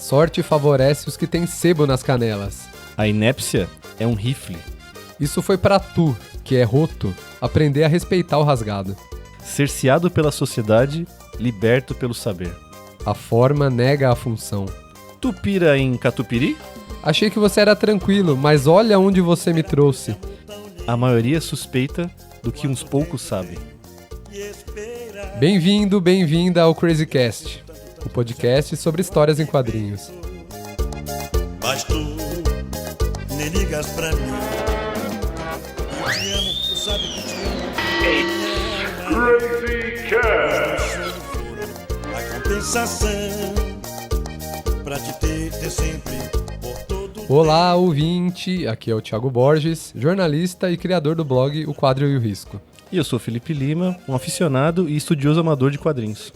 sorte favorece os que têm sebo nas canelas. A inépcia é um rifle. Isso foi pra tu, que é roto, aprender a respeitar o rasgado. Cerceado pela sociedade, liberto pelo saber. A forma nega a função. Tu pira em catupiry? Achei que você era tranquilo, mas olha onde você me trouxe. A maioria suspeita do que uns poucos sabem. Bem-vindo, bem-vinda ao Crazycast, o podcast sobre histórias em quadrinhos. Mas tu nem ligas pra mim. Eu te amo, tu sabe que te amo. Crazycast. A compensação pra te ter sempre por todo. Olá, ouvinte! Aqui é o Thiago Borges, jornalista e criador do blog O Quadro e o Risco. E eu sou Felipe Lima, um aficionado e estudioso amador de quadrinhos.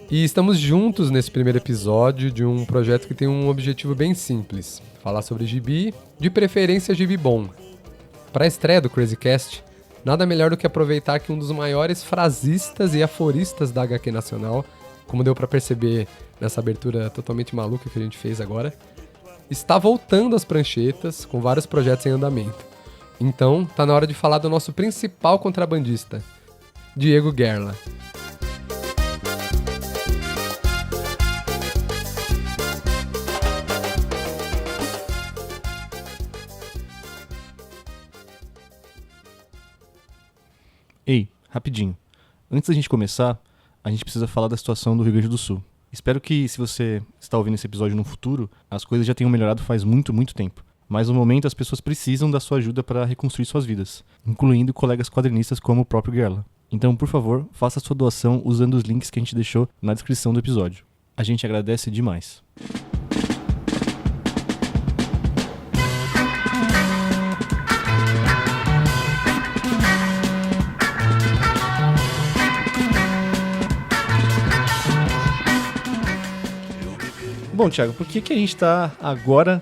E estamos juntos nesse primeiro episódio de um projeto que tem um objetivo bem simples: falar sobre gibi, de preferência gibi bom. Para a estreia do Crazycast, nada melhor do que aproveitar que um dos maiores frasistas e aforistas da HQ Nacional, como deu para perceber nessa abertura totalmente maluca que a gente fez agora, está voltando às pranchetas com vários projetos em andamento. Então, tá na hora de falar do nosso principal contrabandista, Diego Guerla. Ei, rapidinho. Antes da gente começar, a gente precisa falar da situação do Rio Grande do Sul. Espero que, se você está ouvindo esse episódio no futuro, as coisas já tenham melhorado faz muito, muito tempo. Mas no momento as pessoas precisam da sua ajuda para reconstruir suas vidas, incluindo colegas quadrinistas como o próprio Guerla. Então, por favor, faça a sua doação usando os links que a gente deixou na descrição do episódio. A gente agradece demais. Bom, Thiago, por que a gente está agora,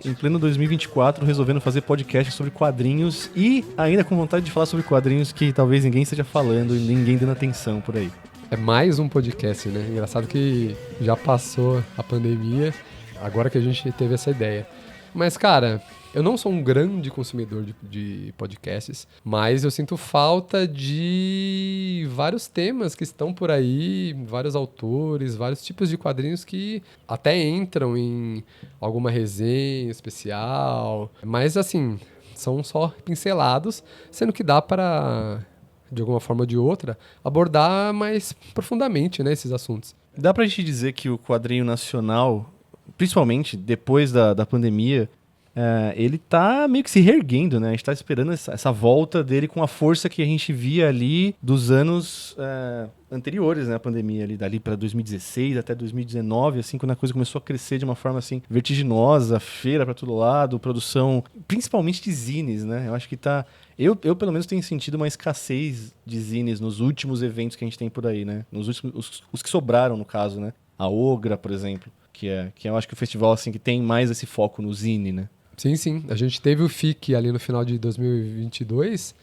em pleno 2024, resolvendo fazer podcast sobre quadrinhos e ainda com vontade de falar sobre quadrinhos que talvez ninguém esteja falando e ninguém dando atenção por aí? É mais um podcast, né? Engraçado que já passou a pandemia, agora que a gente teve essa ideia. Mas, cara, eu não sou um grande consumidor de podcasts, mas eu sinto falta de vários temas que estão por aí, vários autores, vários tipos de quadrinhos que até entram em alguma resenha especial, mas assim, são só pincelados, sendo que dá para, de alguma forma ou de outra, abordar mais profundamente, né, esses assuntos. Dá pra gente dizer que o quadrinho nacional, principalmente depois da pandemia, ele tá meio que se reerguendo, né? A gente tá esperando essa volta dele com a força que a gente via ali dos anos anteriores, né? A pandemia ali, dali pra 2016 até 2019, assim, quando a coisa começou a crescer de uma forma, assim, vertiginosa, feira pra todo lado, produção, principalmente de zines, né? Eu acho que tá... Eu pelo menos tenho sentido uma escassez de zines nos últimos eventos que a gente tem por aí, né? Nos últimos, os que sobraram, no caso, né? A Ogra, por exemplo, que eu acho que o festival, assim, que tem mais esse foco no zine, né? Sim, sim. A gente teve o FIC ali no final de 2022,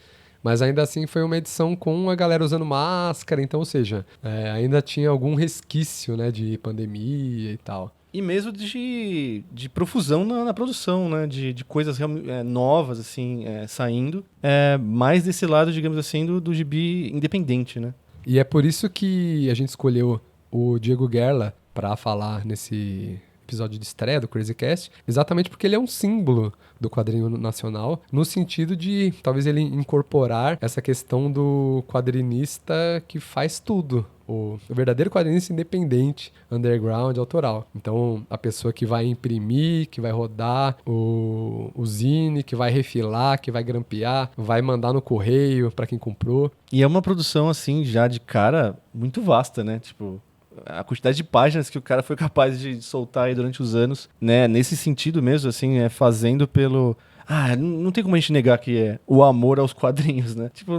mas ainda assim foi uma edição com a galera usando máscara, então, ou seja, ainda tinha algum resquício, né, de pandemia e tal. E mesmo de profusão na produção, né, de coisas novas, assim, saindo, mais desse lado, digamos assim, do gibi independente, né? E é por isso que a gente escolheu o Diego Guerla para falar nesse episódio de estreia do Crazycast, exatamente porque ele é um símbolo do quadrinho nacional, no sentido de talvez ele incorporar essa questão do quadrinista que faz tudo, o verdadeiro quadrinista independente, underground, autoral. Então, a pessoa que vai imprimir, que vai rodar o zine, que vai refilar, que vai grampear, vai mandar no correio para quem comprou. E é uma produção, assim, já de cara muito vasta, né? Tipo, a quantidade de páginas que o cara foi capaz de soltar aí durante os anos, né? Nesse sentido mesmo, assim, fazendo pelo... não tem como a gente negar que é o amor aos quadrinhos, né? Tipo,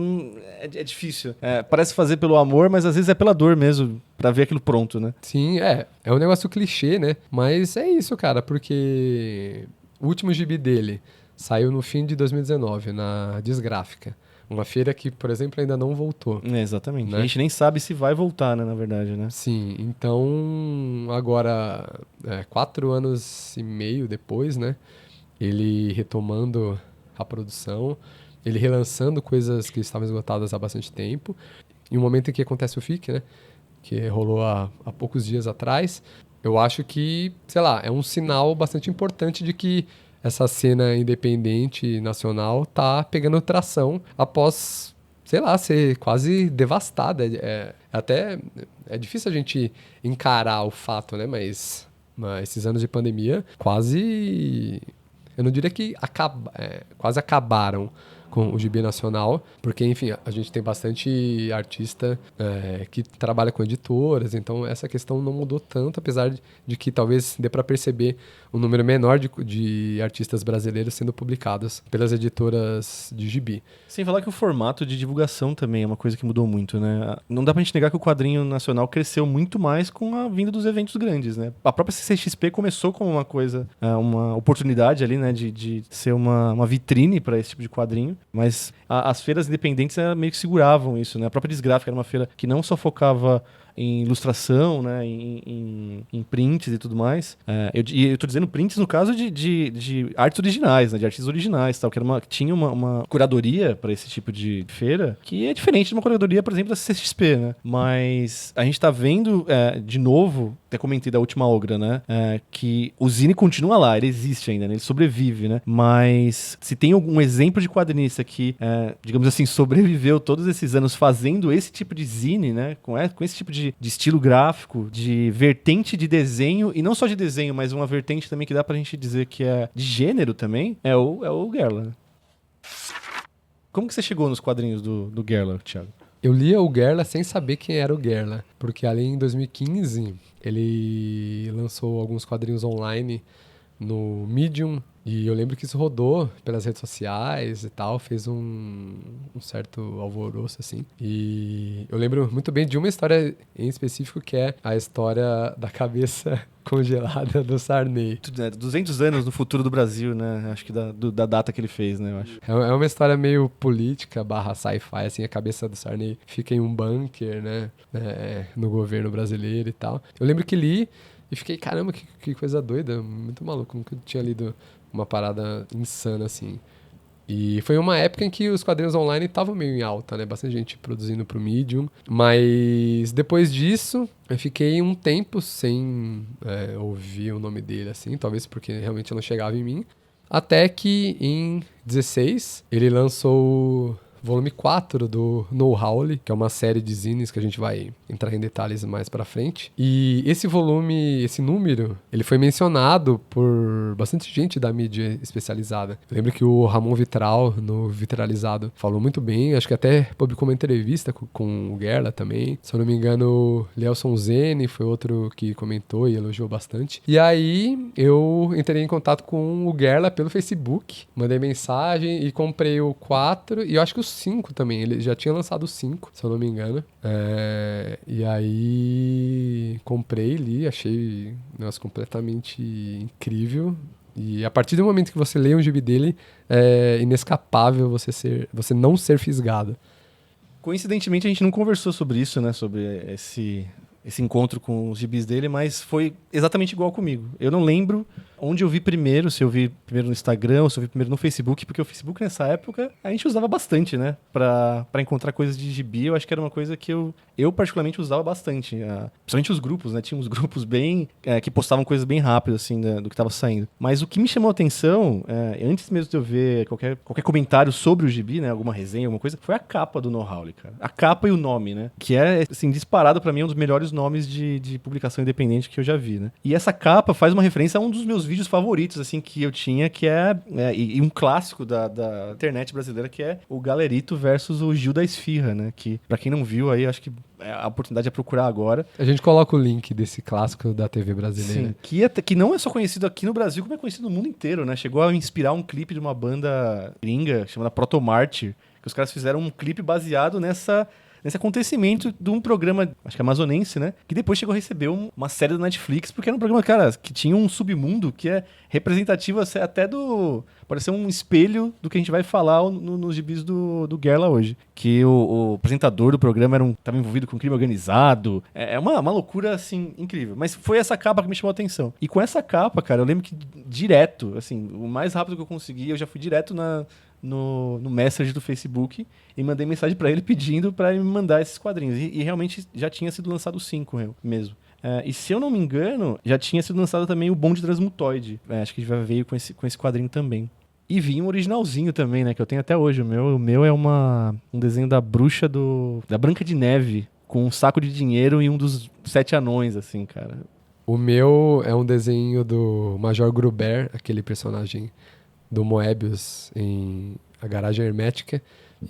é difícil. Parece fazer pelo amor, mas às vezes é pela dor mesmo, pra ver aquilo pronto, né? Sim, é um negócio clichê, né? Mas é isso, cara, porque o último gibi dele saiu no fim de 2019, na Desgráfica. Uma feira que, por exemplo, ainda não voltou. Exatamente. Né? A gente nem sabe se vai voltar, né, na verdade, né? Sim, então agora, 4 anos e meio depois, né? Ele retomando a produção, ele relançando coisas que estavam esgotadas há bastante tempo. Em um momento em que acontece o FIC, né? Que rolou há poucos dias atrás, eu acho que, sei lá, é um sinal bastante importante de que essa cena independente nacional tá pegando tração após, sei lá, ser quase devastada. É difícil a gente encarar o fato, né? Mas esses anos de pandemia quase, eu não diria que quase acabaram com o gibi nacional, porque, enfim, a gente tem bastante artista que trabalha com editoras, então essa questão não mudou tanto, apesar de que talvez dê para perceber um número menor de artistas brasileiros sendo publicados pelas editoras de gibi. Sem falar que o formato de divulgação também é uma coisa que mudou muito, né? Não dá pra gente negar que o quadrinho nacional cresceu muito mais com a vinda dos eventos grandes, né? A própria CCXP começou como uma coisa, uma oportunidade ali, né, de ser uma vitrine para esse tipo de quadrinho, mas as feiras independentes meio que seguravam isso, né? A própria Desgráfica era uma feira que não só focava em ilustração, né, em prints e tudo mais. Eu tô dizendo prints no caso de artes originais, né, de artistas originais, tal, que tinha uma curadoria para esse tipo de feira, que é diferente de uma curadoria, por exemplo, da CCXP, né? Mas a gente tá vendo, de novo, até comentei da Última Ogra, né, que o Zine continua lá, ele existe ainda, né, ele sobrevive, né? Mas se tem algum exemplo de quadrinista que, digamos assim, sobreviveu todos esses anos fazendo esse tipo de Zine, né, com esse tipo de estilo gráfico, de vertente de desenho, e não só de desenho, mas uma vertente também que dá pra gente dizer que é de gênero também, é o Gerla. Como que você chegou nos quadrinhos do Gerla, Thiago? Eu lia o Gerla sem saber quem era o Gerla, porque ali em 2015 ele lançou alguns quadrinhos online no Medium, e eu lembro que isso rodou pelas redes sociais e tal, fez um certo alvoroço, assim. E eu lembro muito bem de uma história em específico, que é a história da cabeça congelada do Sarney. 200 anos no futuro do Brasil, né? Acho que da data que ele fez, né? Eu acho. É uma história meio política / sci-fi, assim, a cabeça do Sarney fica em um bunker, né? No governo brasileiro e tal. Eu lembro que li e fiquei, caramba, que coisa doida, muito maluco, nunca tinha lido uma parada insana, assim. E foi uma época em que os quadrinhos online estavam meio em alta, né? Bastante gente produzindo pro Medium. Mas depois disso, eu fiquei um tempo sem ouvir o nome dele, assim. Talvez porque realmente não chegava em mim. Até que em 16, ele lançou volume 4 do No Howley, que é uma série de zines que a gente vai entrar em detalhes mais pra frente. E esse volume, esse número, ele foi mencionado por bastante gente da mídia especializada. Eu lembro que o Ramon Vitral, no Vitralizado, falou muito bem, acho que até publicou uma entrevista com o Gerla também. Se eu não me engano, Lielson Zene foi outro que comentou e elogiou bastante. E aí, eu entrei em contato com o Gerla pelo Facebook, mandei mensagem e comprei o 4, e eu acho que o 5 também, ele já tinha lançado o 5, se eu não me engano. E aí comprei, li, achei um negócio completamente incrível. E a partir do momento que você lê um gibi dele, é inescapável você não ser fisgado. Coincidentemente, a gente não conversou sobre isso, né? Sobre esse encontro com os gibis dele, mas foi exatamente igual comigo. Eu não lembro onde eu vi primeiro, se eu vi primeiro no Instagram ou se eu vi primeiro no Facebook, porque o Facebook nessa época a gente usava bastante, né? Pra encontrar coisas de gibi, eu acho que era uma coisa que eu particularmente usava bastante. Principalmente os grupos, né? Tinha uns grupos bem... que postavam coisas bem rápido, assim, do que tava saindo. Mas o que me chamou a atenção, antes mesmo de eu ver qualquer comentário sobre o gibi, né? Alguma resenha, alguma coisa, foi a capa do No Howley, cara. A capa e o nome, né? Que é, assim, disparado pra mim, um dos melhores nomes de publicação independente que eu já vi, né? E essa capa faz uma referência a um dos meus vídeos favoritos, assim, que eu tinha, que e um clássico da internet brasileira, que é o Galerito versus o Gil da Esfirra, né? Que, pra quem não viu aí, acho que a oportunidade é procurar agora. A gente coloca o link desse clássico da TV brasileira. Sim, que não é só conhecido aqui no Brasil, como é conhecido no mundo inteiro, né? Chegou a inspirar um clipe de uma banda gringa chamada Proto Martyr, que os caras fizeram um clipe baseado nesse acontecimento de um programa, acho que amazonense, né? Que depois chegou a receber uma série da Netflix, porque era um programa, cara, que tinha um submundo que é representativo até do... Pode ser um espelho do que a gente vai falar nos gibis do Gerla hoje. Que o apresentador do programa estava envolvido com crime organizado. É uma loucura, assim, incrível. Mas foi essa capa que me chamou a atenção. E com essa capa, cara, eu lembro que direto, assim, o mais rápido que eu consegui, eu já fui direto no Messenger do Facebook e mandei mensagem pra ele pedindo pra ele me mandar esses quadrinhos. E realmente já tinha sido lançado 5 mesmo. E se eu não me engano, já tinha sido lançado também o Bonde Transmutoide. Acho que já veio com esse quadrinho também. E vi um originalzinho também, né? Que eu tenho até hoje. O meu é um desenho da bruxa da Branca de Neve, com um saco de dinheiro e um dos 7 anões, assim, cara. O meu é um desenho do Major Gruber, aquele personagem do Moebius em A Garagem Hermética,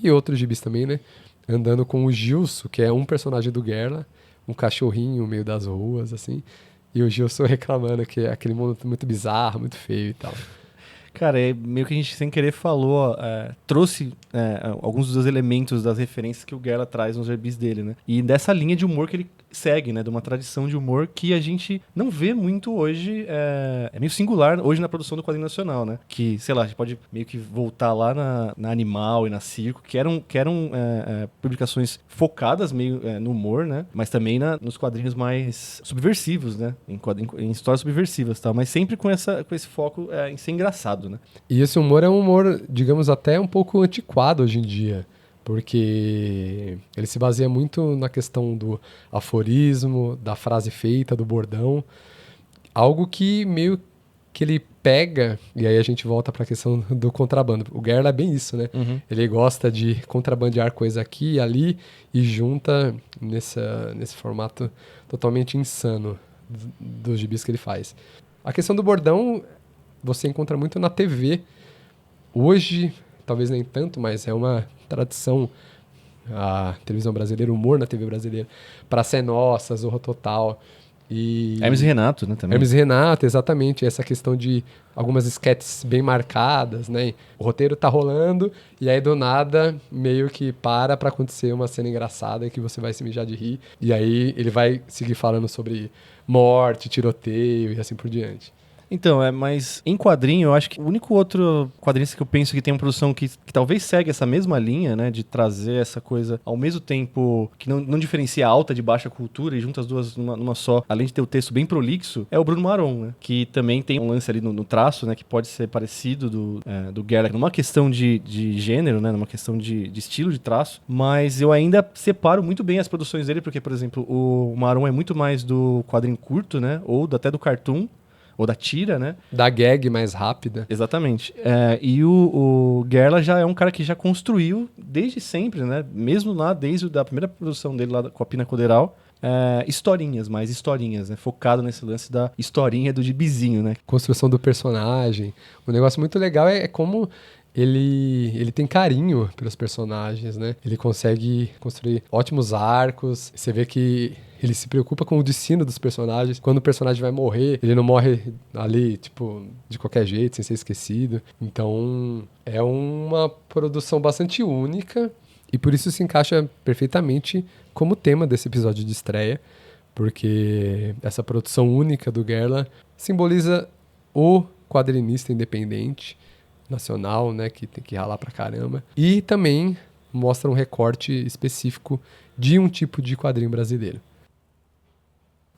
e outros gibis também, né? Andando com o Gilson, que é um personagem do Gerla, um cachorrinho no meio das ruas, assim. E o Gilson reclamando que é aquele mundo muito bizarro, muito feio e tal. Cara, meio que a gente sem querer falou, trouxe alguns dos elementos das referências que o Gerla traz nos gibis dele, né? E dessa linha de humor que ele segue, né? De uma tradição de humor que a gente não vê muito hoje, é meio singular hoje na produção do quadrinho nacional, né? Que, sei lá, a gente pode meio que voltar lá na Animal e na Circo, que eram publicações focadas meio no humor, né? Mas também nos quadrinhos mais subversivos, né? Em histórias subversivas e tal, mas sempre com esse foco em ser engraçado, né? E esse humor é um humor, digamos, até um pouco antiquado hoje em dia, porque ele se baseia muito na questão do aforismo, da frase feita, do bordão, algo que meio que ele pega, e aí a gente volta para a questão do contrabando. O Gerla é bem isso, né? Uhum. Ele gosta de contrabandear coisa aqui e ali e junta nesse formato totalmente insano dos gibis que ele faz. A questão do bordão você encontra muito na TV. Hoje, talvez nem tanto, mas é uma tradição, a televisão brasileira, o humor na TV brasileira, Praça é Nossa, Zorro Total. E Hermes e Renato, né, também. Hermes e Renato, exatamente. Essa questão de algumas sketches bem marcadas, né? O roteiro tá rolando e aí do nada meio que para acontecer uma cena engraçada que você vai se mijar de rir. E aí ele vai seguir falando sobre morte, tiroteio e assim por diante. Então, mas em quadrinho, eu acho que o único outro quadrinista que eu penso que tem uma produção que talvez segue essa mesma linha, né, de trazer essa coisa ao mesmo tempo que não diferencia a alta de baixa cultura e junta as duas numa só, além de ter o texto bem prolixo, é o Bruno Maron, né, que também tem um lance ali no traço, né, que pode ser parecido do Gerla, numa questão de gênero, né, numa questão de estilo de traço, mas eu ainda separo muito bem as produções dele, porque, por exemplo, o Maron é muito mais do quadrinho curto, né, ou até do cartoon, ou da tira, né? Da gag mais rápida. Exatamente. E o Gerla já é um cara que já construiu desde sempre, né? Mesmo lá, desde a primeira produção dele lá com a Pina Coderal, mais historinhas, né? Focado nesse lance da historinha do gibizinho, né? Construção do personagem. Um negócio muito legal é como ele tem carinho pelos personagens, né? Ele consegue construir ótimos arcos. Você vê que ele se preocupa com o destino dos personagens. Quando o personagem vai morrer, ele não morre ali, tipo, de qualquer jeito, sem ser esquecido. Então, é uma produção bastante única e por isso se encaixa perfeitamente como tema desse episódio de estreia, porque essa produção única do Gerla simboliza o quadrinista independente nacional, né, que tem que ralar pra caramba, e também mostra um recorte específico de um tipo de quadrinho brasileiro.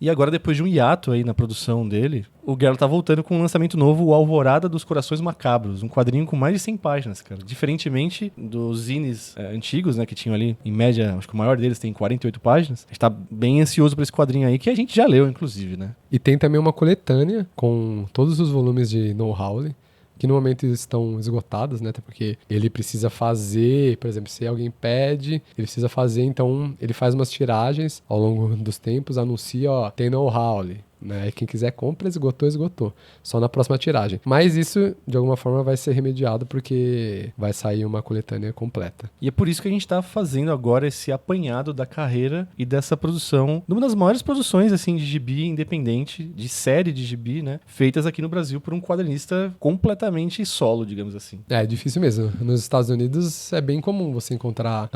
E agora, depois de um hiato aí na produção dele, o Gerla tá voltando com um lançamento novo, o Alvorada dos Corações Macabros, um quadrinho com mais de 100 páginas, cara. Diferentemente dos zines antigos, né, que tinham ali, em média, acho que o maior deles tem 48 páginas. A gente tá bem ansioso por esse quadrinho aí, que a gente já leu, inclusive, né? E tem também uma coletânea com todos os volumes de No Howley, que no momento estão esgotados, né? Até porque ele precisa fazer, por exemplo, se alguém pede, ele precisa fazer, então ele faz umas tiragens ao longo dos tempos, anuncia, ó, tem No Howley, né? E quem quiser compra, esgotou. Só na próxima tiragem. Mas isso, de alguma forma, vai ser remediado porque vai sair uma coletânea completa. E é por isso que a gente tá fazendo agora esse apanhado da carreira e dessa produção, uma das maiores produções, assim, de gibi independente, de série de gibi, né? Feitas aqui no Brasil por um quadrinista completamente solo, digamos assim. É difícil mesmo. Nos Estados Unidos é bem comum você encontrar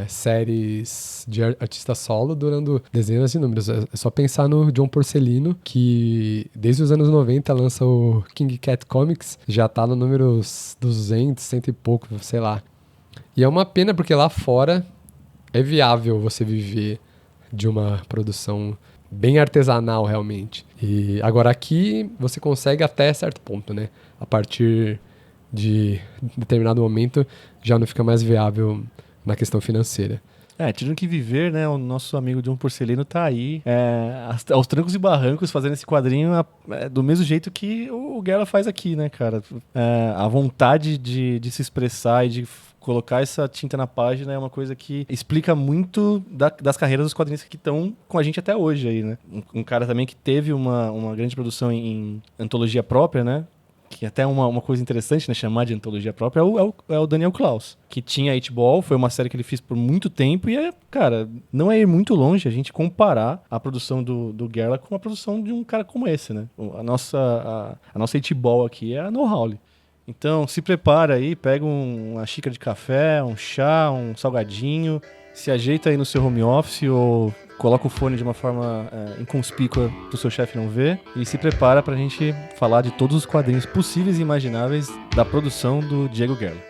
séries de artista solo durando dezenas de números. É só pensar no John Porcellino, que desde os anos 90 lança o King Cat Comics, já tá no número 200, 100 e pouco, sei lá. E é uma pena porque lá fora é viável você viver de uma produção bem artesanal realmente. E agora aqui você consegue até certo ponto, né? A partir de determinado momento já não fica mais viável na questão financeira. Tirando que viver, né? O nosso amigo John Porcellino tá aí aos trancos e barrancos fazendo esse quadrinho do mesmo jeito que o Guerra faz aqui, né, cara? A vontade de se expressar e de colocar essa tinta na página é uma coisa que explica muito das carreiras dos quadrinistas que estão com a gente até hoje aí, né? Um cara também que teve uma grande produção em antologia própria, né? Que até é uma coisa interessante, né, chamar de antologia própria, é o Daniel Klaus, que tinha H-Ball, foi uma série que ele fez por muito tempo, e cara, não é ir muito longe a gente comparar a produção do Gerla com a produção de um cara como esse, né? A nossa H-Ball aqui é a No Howle. Então, se prepara aí, pega uma xícara de café, um chá, um salgadinho, se ajeita aí no seu home office ou coloca o fone de uma forma inconspícua pro seu chefe não ver e se prepara pra gente falar de todos os quadrinhos possíveis e imagináveis da produção do Diego Gerla.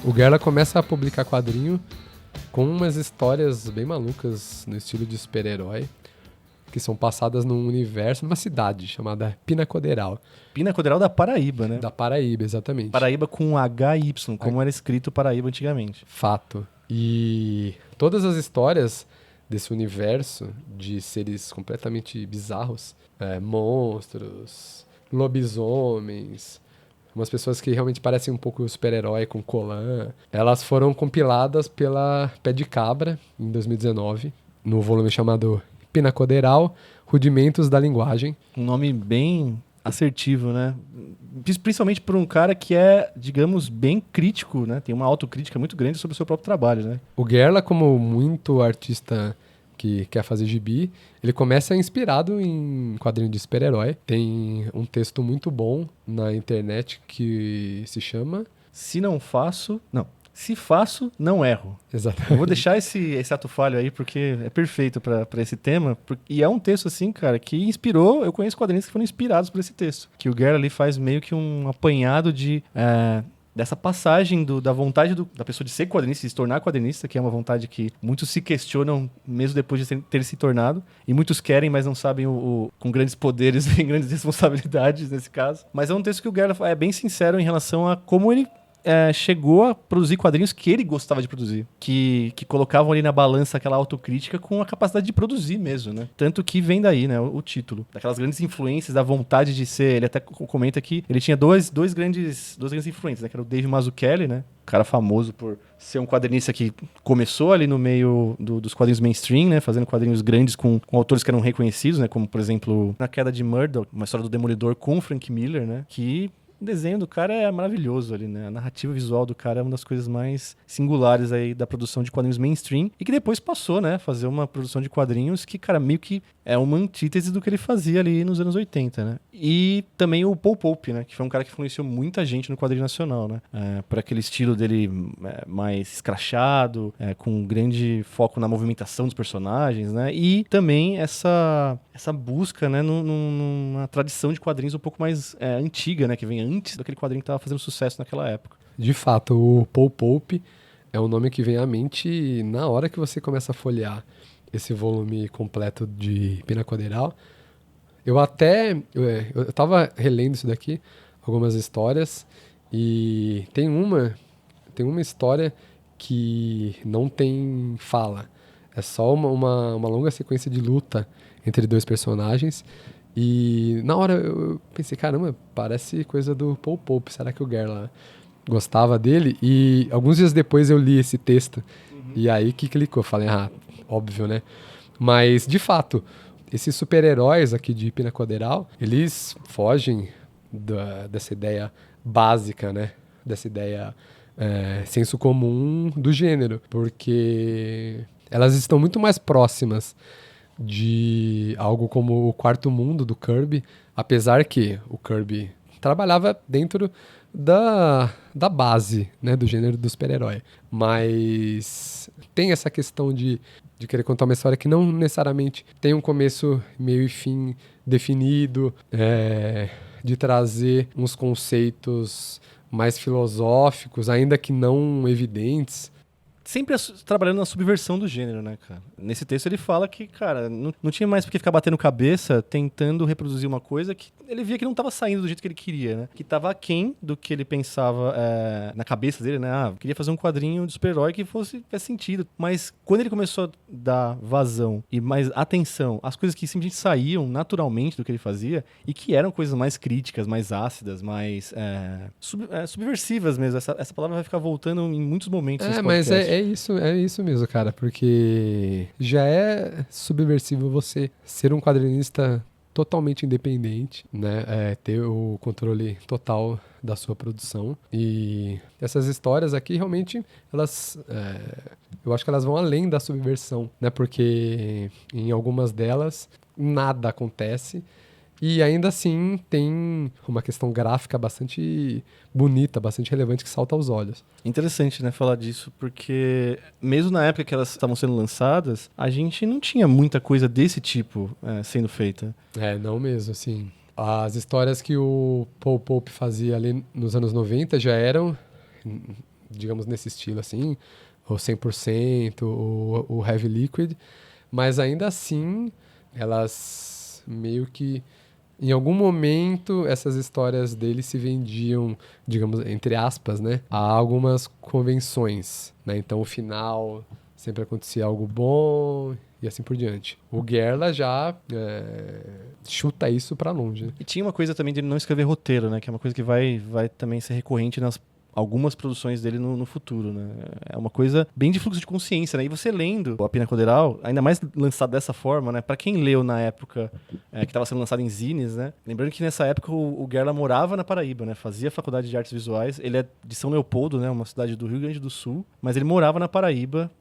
O Gerla começa a publicar quadrinho com umas histórias bem malucas no estilo de super-herói, que são passadas num universo, numa cidade chamada Pinacoteral. Pinacoteral da Paraíba, né? Da Paraíba, exatamente. Paraíba com HY, como era escrito Paraíba antigamente. Fato. E todas as histórias desse universo de seres completamente bizarros, monstros, lobisomens, umas pessoas que realmente parecem um pouco super-herói com colã. Elas foram compiladas pela Pé de Cabra, em 2019, no volume chamado Pinacoteral, Rudimentos da Linguagem. Um nome bem assertivo, né? Principalmente por um cara que é, digamos, bem crítico, né? Tem uma autocrítica muito grande sobre o seu próprio trabalho, né? O Gerla, como muito artista que quer fazer gibi, ele começa inspirado em quadrinho de super-herói. Tem um texto muito bom na internet que se chama... Se faço, não erro. Exatamente. Eu vou deixar esse ato falho aí porque é perfeito para esse tema. E é um texto, assim, cara, que inspirou... Eu conheço quadrinistas que foram inspirados por esse texto. Que o Gerla ali faz meio que um apanhado dessa passagem da vontade da pessoa de ser quadrinista, de se tornar quadrinista, que é uma vontade que muitos se questionam mesmo depois de ter se tornado. E muitos querem, mas não sabem com grandes poderes e grandes responsabilidades, nesse caso. Mas é um texto que o Gerla é bem sincero em relação a como ele chegou a produzir quadrinhos que ele gostava de produzir. Que colocavam ali na balança aquela autocrítica com a capacidade de produzir mesmo, né? Tanto que vem daí, né? O título. Daquelas grandes influências, da vontade de ser... Ele até comenta que ele tinha duas grandes influências, né? Que era o Dave Mazzucchelli, né? Um cara famoso por ser um quadrinista que começou ali no meio dos quadrinhos mainstream, né? Fazendo quadrinhos grandes com autores que eram reconhecidos, né? Como, por exemplo, Na Queda de Murdoch, uma história do Demolidor com Frank Miller, né? Que... O desenho do cara é maravilhoso ali, né? A narrativa visual do cara é uma das coisas mais singulares aí da produção de quadrinhos mainstream e que depois passou, né? Fazer uma produção de quadrinhos que, cara, meio que é uma antítese do que ele fazia ali nos anos 80, né? E também o Paul Pope, né? Que foi um cara que influenciou muita gente no quadrinho nacional, né? Por aquele estilo dele mais escrachado, com um grande foco na movimentação dos personagens, né? E também essa busca, né? Numa tradição de quadrinhos um pouco mais antiga, né? Que vem antes daquele quadrinho que estava fazendo sucesso naquela época. De fato, o Paul Pope é um nome que vem à mente na hora que você começa a folhear esse volume completo de Pinacoteral. Eu tava relendo isso daqui, algumas histórias, e tem uma história que não tem fala. É só uma longa sequência de luta entre dois personagens. E na hora eu pensei, caramba, parece coisa do Paul Pope. Será que o Gerla gostava dele? E alguns dias depois eu li esse texto. E aí que clicou. Falei, óbvio, né? Mas, de fato, esses super-heróis aqui de Pinacoteral, eles fogem dessa ideia básica, né? Dessa ideia senso comum do gênero. Porque elas estão muito mais próximas de algo como o Quarto Mundo do Kirby, apesar que o Kirby trabalhava dentro da base, né, do gênero do super-herói. Mas tem essa questão de querer contar uma história que não necessariamente tem um começo, meio e fim definido, de trazer uns conceitos mais filosóficos, ainda que não evidentes. Sempre trabalhando na subversão do gênero, né, cara? Nesse texto ele fala que, cara, não tinha mais por que ficar batendo cabeça tentando reproduzir uma coisa que ele via que não estava saindo do jeito que ele queria, né? Que estava aquém do que ele pensava na cabeça dele, né? Queria fazer um quadrinho de super-herói que fizesse sentido. Mas quando ele começou a dar vazão e mais atenção às coisas que simplesmente saíam naturalmente do que ele fazia e que eram coisas mais críticas, mais ácidas, mais subversivas mesmo. Essa palavra vai ficar voltando em muitos momentos nesse podcast. Mas é isso mesmo, cara, porque já é subversivo você ser um quadrinista totalmente independente, né? Ter o controle total da sua produção. E essas histórias aqui, realmente, elas... eu acho que elas vão além da subversão, né? Porque em algumas delas, nada acontece. E ainda assim tem uma questão gráfica bastante bonita, bastante relevante, que salta aos olhos. Interessante, né, falar disso, porque mesmo na época que elas estavam sendo lançadas, a gente não tinha muita coisa desse tipo sendo feita. Não mesmo, assim. As histórias que o Paul Pope fazia ali nos anos 90 já eram, digamos, nesse estilo, assim, o 100%, o Heavy Liquid, mas ainda assim, elas meio que... Em algum momento, essas histórias dele se vendiam, digamos, entre aspas, né, a algumas convenções, né? Então, o final sempre acontecia algo bom e assim por diante. O Gerla já chuta isso pra longe. Né? E tinha uma coisa também de ele não escrever roteiro, né? Que é uma coisa que vai também ser recorrente nas algumas produções dele no futuro, né? É uma coisa bem de fluxo de consciência, né? E você lendo a Pinacoteral, ainda mais lançado dessa forma, né? Pra quem leu na época que estava sendo lançado em zines, né? Lembrando que nessa época o Gerla morava na Paraíba, né? Fazia faculdade de artes visuais. Ele é de São Leopoldo, né? Uma cidade do Rio Grande do Sul. Mas ele morava na Paraíba,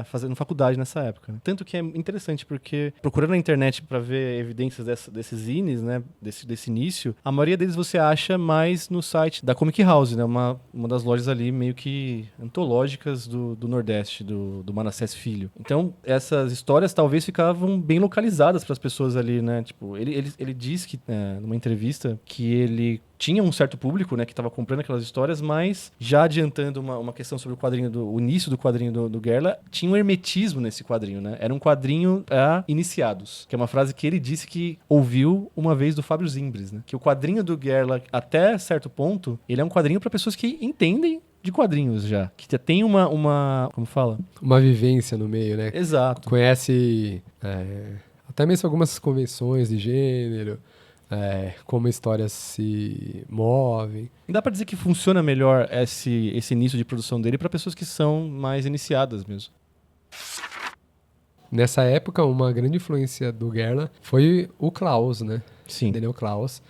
fazendo faculdade nessa época. Né? Tanto que é interessante, porque procurando na internet para ver evidências desses zines, né? Desse início, a maioria deles você acha mais no site da Comic House, né? Uma das lojas ali meio que antológicas do Nordeste, do Manassés Filho. Então, essas histórias talvez ficavam bem localizadas para as pessoas ali, né? Tipo, ele diz que, numa entrevista, que ele tinha um certo público, né, que estava comprando aquelas histórias, mas já adiantando uma questão sobre o início do quadrinho do Gerla, tinha um hermetismo nesse quadrinho, né? Era um quadrinho a iniciados, que é uma frase que ele disse que ouviu uma vez do Fábio Zimbres, né? Que o quadrinho do Gerla, até certo ponto, ele é um quadrinho para pessoas que entendem de quadrinhos já, que já tem uma como fala? Uma vivência no meio, né? Exato. Conhece até mesmo algumas convenções de gênero, como histórias se movem. E dá pra dizer que funciona melhor esse início de produção dele para pessoas que são mais iniciadas mesmo. Nessa época, uma grande influência do Gerla foi o Klaus, né? Sim. Daniel Klaus.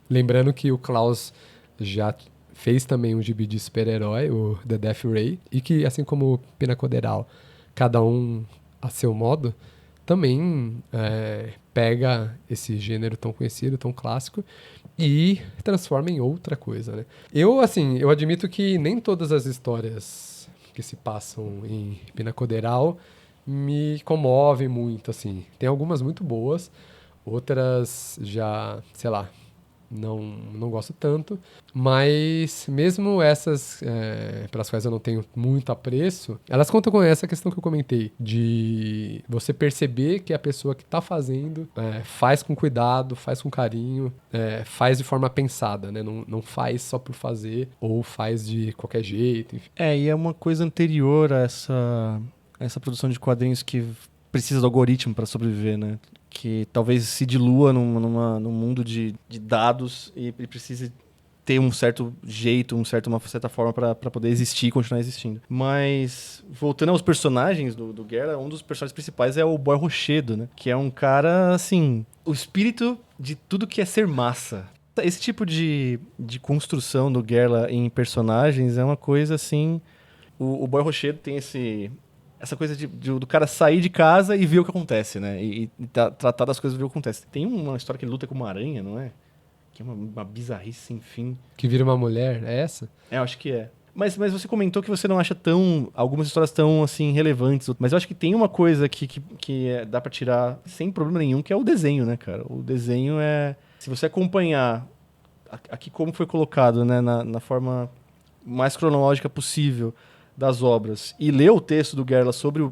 Lembrando que o Klaus já fez também um gibi de super-herói, o The Death Ray, e que, assim como o Pinacoteral, cada um a seu modo, também pega esse gênero tão conhecido, tão clássico, e transforma em outra coisa, né? Eu admito que nem todas as histórias que se passam em Pinacoteral me comovem muito, assim. Tem algumas muito boas, outras já, sei lá, não gosto tanto, mas mesmo essas pelas quais eu não tenho muito apreço, elas contam com essa questão que eu comentei, de você perceber que a pessoa que está fazendo faz com cuidado, faz com carinho, faz de forma pensada, né? Não faz só por fazer, ou faz de qualquer jeito, enfim. E é uma coisa anterior a essa produção de quadrinhos que precisa do algoritmo para sobreviver, né? que talvez se dilua num mundo de dados e precise ter um certo jeito, uma certa forma para poder existir e continuar existindo. Mas, voltando aos personagens do Guerra, um dos personagens principais é o Boy Rochedo, né? Que é um cara, assim, o espírito de tudo que é ser massa. Esse tipo de construção do Guerra em personagens é uma coisa, assim... O Boy Rochedo tem essa coisa do cara sair de casa e ver o que acontece, né? E tratar das coisas e ver o que acontece. Tem uma história que ele luta com uma aranha, não é? Que é uma bizarrice sem fim. Que vira uma mulher, é essa? Eu acho que é. Mas você comentou que você não acha algumas histórias tão, assim, relevantes. Mas eu acho que tem uma coisa que dá pra tirar sem problema nenhum, que é o desenho, né, cara? O desenho é... Se você acompanhar aqui como foi colocado, né, na forma mais cronológica possível das obras e ler o texto do Gerla sobre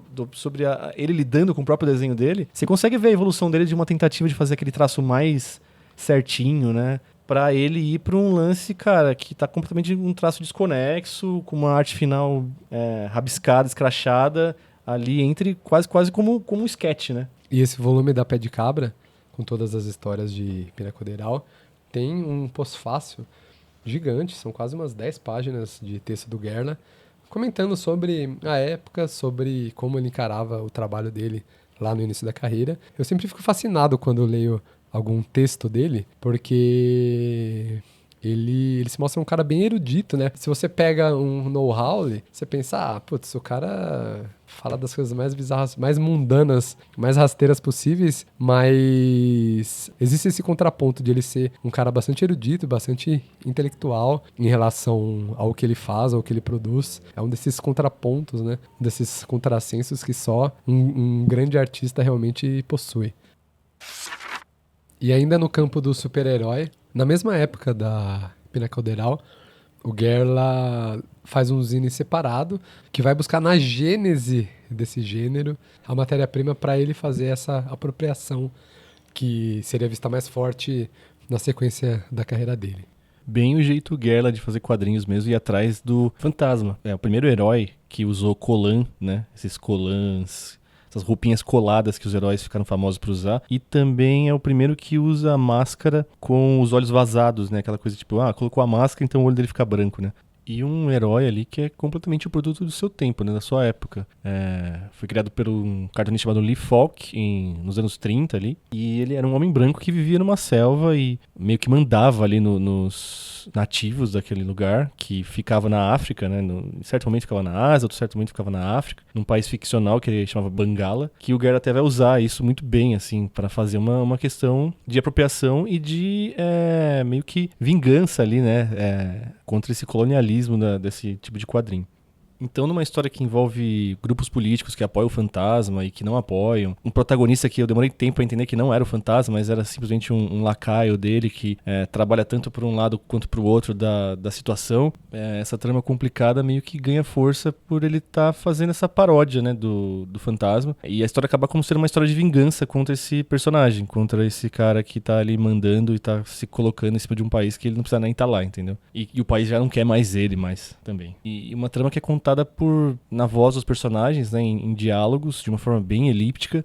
ele lidando com o próprio desenho dele, você consegue ver a evolução dele de uma tentativa de fazer aquele traço mais certinho, né? Pra ele ir pra um lance, cara, que tá completamente um traço desconexo, com uma arte final rabiscada, escrachada, ali entre quase como um sketch, né? E esse volume da Pé de Cabra, com todas as histórias de Pinacoteral, tem um pós-fácil gigante, são quase umas 10 páginas de texto do Gerla, comentando sobre a época, sobre como ele encarava o trabalho dele lá no início da carreira. Eu sempre fico fascinado quando eu leio algum texto dele, porque ele se mostra um cara bem erudito, né? Se você pega um know-how, você pensa, putz, o cara fala das coisas mais bizarras, mais mundanas, mais rasteiras possíveis, mas existe esse contraponto de ele ser um cara bastante erudito, bastante intelectual em relação ao que ele faz, ao que ele produz. É um desses contrapontos, né? Desses contrassensos que só um grande artista realmente possui. E ainda no campo do super-herói, na mesma época da Pinacoteral, o Gerla faz um zine separado que vai buscar na gênese desse gênero a matéria-prima para ele fazer essa apropriação que seria vista mais forte na sequência da carreira dele. Bem o jeito Gerla de fazer quadrinhos mesmo e ir atrás do fantasma. É o primeiro herói que usou colã, né? Esses colãs, essas roupinhas coladas que os heróis ficaram famosos por usar. E também é o primeiro que usa a máscara com os olhos vazados, né? Aquela coisa tipo, colocou a máscara, então o olho dele fica branco, né? E um herói ali que é completamente o produto do seu tempo, né? Da sua época. Foi criado por um cartunista chamado Lee Falk nos anos 30 ali. E ele era um homem branco que vivia numa selva e meio que mandava ali nos nativos daquele lugar, que ficava na África, né? Certo momento ficava na Ásia, outro certo momento ficava na África, num país ficcional que ele chamava Bangala, que o Gerla até vai usar isso muito bem, assim, para fazer uma questão de apropriação e de meio que vingança ali, né? Contra esse colonialismo desse tipo de quadrinho. Então, numa história que envolve grupos políticos que apoiam o fantasma e que não apoiam, um protagonista que eu demorei tempo para entender que não era o fantasma, mas era simplesmente um lacaio dele que trabalha tanto por um lado quanto para o outro da situação, essa trama complicada meio que ganha força por ele estar fazendo essa paródia, né, do fantasma. E a história acaba como sendo uma história de vingança contra esse personagem, contra esse cara que tá ali mandando e tá se colocando em cima de um país que ele não precisa nem estar lá, entendeu? E o país já não quer mais ele também. E uma trama que é contada na voz dos personagens, né, em diálogos, de uma forma bem elíptica.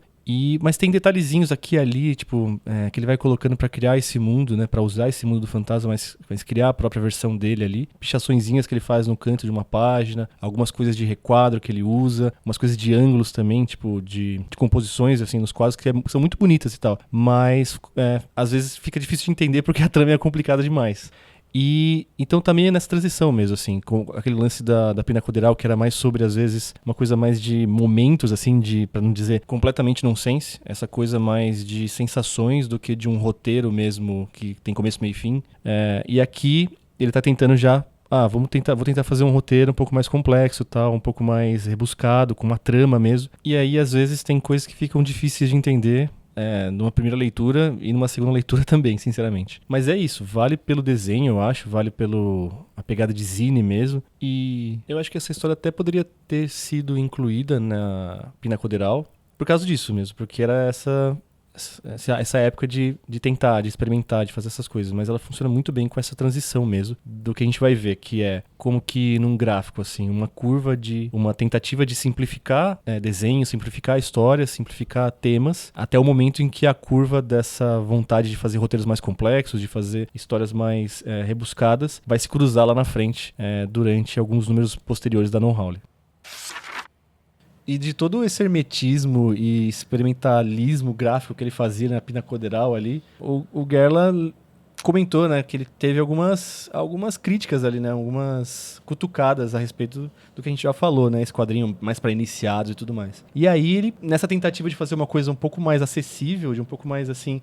Mas tem detalhezinhos aqui e ali, tipo, que ele vai colocando pra criar esse mundo, né, pra usar esse mundo do fantasma, mas criar a própria versão dele ali. Pichaçõezinhas que ele faz no canto de uma página, algumas coisas de requadro que ele usa, umas coisas de ângulos também, tipo, de composições, assim, nos quadros que são muito bonitas e tal. Mas, às vezes fica difícil de entender porque a trama é complicada demais. E então também é nessa transição mesmo, assim, com aquele lance da Pinacoteral, que era mais sobre, às vezes, uma coisa mais de momentos, assim, pra não dizer completamente nonsense, essa coisa mais de sensações do que de um roteiro mesmo que tem começo, meio e fim. E aqui ele tá tentando já, vou tentar fazer um roteiro um pouco mais complexo, tal, um pouco mais rebuscado, com uma trama mesmo. E aí, às vezes, tem coisas que ficam difíceis de entender, numa primeira leitura e numa segunda leitura também, sinceramente. Mas é isso, vale pelo desenho, eu acho, vale a pegada de zine mesmo. E eu acho que essa história até poderia ter sido incluída na Pinacoteral por causa disso mesmo, porque era essa época de tentar, de experimentar, de fazer essas coisas, mas ela funciona muito bem com essa transição mesmo do que a gente vai ver, que é como que num gráfico, assim, uma curva de uma tentativa de simplificar desenho, simplificar histórias, simplificar temas, até o momento em que a curva dessa vontade de fazer roteiros mais complexos, de fazer histórias mais rebuscadas, vai se cruzar lá na frente durante alguns números posteriores da No Howle. E de todo esse hermetismo e experimentalismo gráfico que ele fazia na pinacoderal ali, o Gerla comentou, né, que ele teve algumas críticas ali, né, algumas cutucadas a respeito do que a gente já falou, né, esse quadrinho mais para iniciados e tudo mais. E aí ele, nessa tentativa de fazer uma coisa um pouco mais acessível, de um pouco mais assim,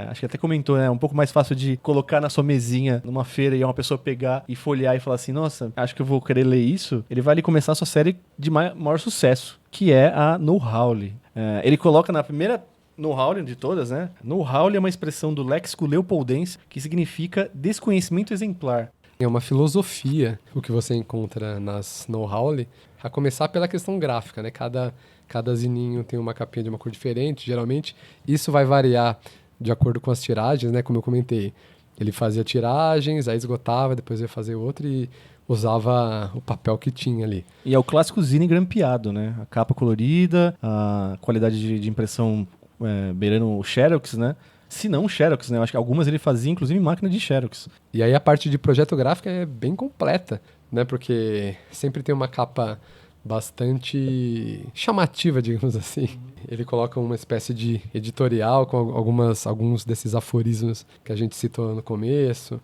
acho que até comentou, né, um pouco mais fácil de colocar na sua mesinha numa feira e uma pessoa pegar e folhear e falar assim, nossa, acho que eu vou querer ler isso, ele vai ali começar a sua série de maior sucesso, que é a No Howle. Ele coloca na primeira No Howle de todas, né? No Howle é uma expressão do léxico leopoldense que significa desconhecimento exemplar. É uma filosofia o que você encontra nas No Howle, a começar pela questão gráfica, né? Cada zininho tem uma capinha de uma cor diferente, geralmente isso vai variar de acordo com as tiragens, né? Como eu comentei, ele fazia tiragens, aí esgotava, depois ia fazer outro e usava o papel que tinha ali. E é o clássico zine grampeado, né? A capa colorida, a qualidade de impressão beirando o Xerox, né? Se não o Xerox, né? Eu acho que algumas ele fazia, inclusive, em máquina de Xerox. E aí a parte de projeto gráfico é bem completa, né? Porque sempre tem uma capa bastante chamativa, digamos assim. Ele coloca uma espécie de editorial com alguns desses aforismos que a gente citou no começo.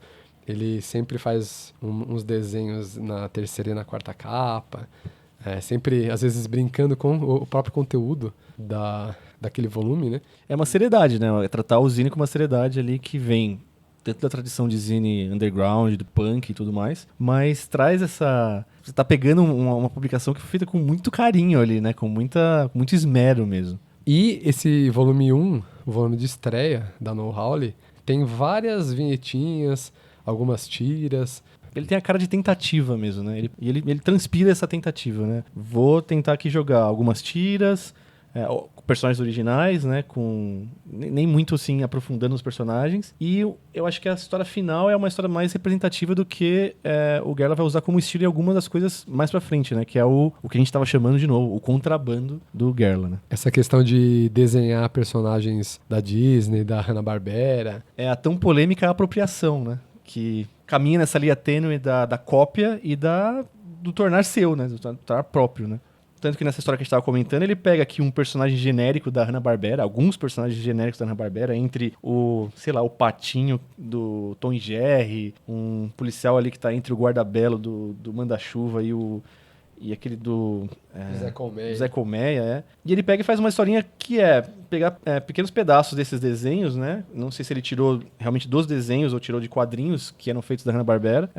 Ele sempre faz uns desenhos na terceira e na quarta capa. Sempre, às vezes, brincando com o próprio conteúdo daquele volume, né? É uma seriedade, né? É tratar o zine com uma seriedade ali que vem dentro da tradição de zine underground, do punk e tudo mais, mas traz essa... Você tá pegando uma publicação que foi feita com muito carinho ali, né? Com muito esmero mesmo. E esse volume 1, o volume de estreia da No Howle, tem várias vinhetinhas, algumas tiras. Ele tem a cara de tentativa mesmo, né? Ele transpira essa tentativa, né? Vou tentar aqui jogar algumas tiras, personagens originais, né? Nem muito assim aprofundando os personagens. E eu acho que a história final é uma história mais representativa do que o Gerla vai usar como estilo em algumas das coisas mais pra frente, né? Que é o que a gente tava chamando de novo, o contrabando do Gerla, né? Essa questão de desenhar personagens da Disney, da Hanna-Barbera. É a tão polêmica apropriação, né? Que caminha nessa linha tênue da cópia e do tornar seu, né? Do tornar próprio, né? Tanto que nessa história que a gente estava comentando, ele pega aqui um personagem genérico da Hanna-Barbera, alguns personagens genéricos da Hanna-Barbera, entre o Patinho do Tom e Jerry, um policial ali que está entre o Guarda-Belo do Manda-Chuva e aquele do Zé Colmeia, E ele pega e faz uma historinha que pegar pequenos pedaços desses desenhos, né? Não sei se ele tirou realmente dos desenhos ou tirou de quadrinhos que eram feitos da Hanna-Barbera,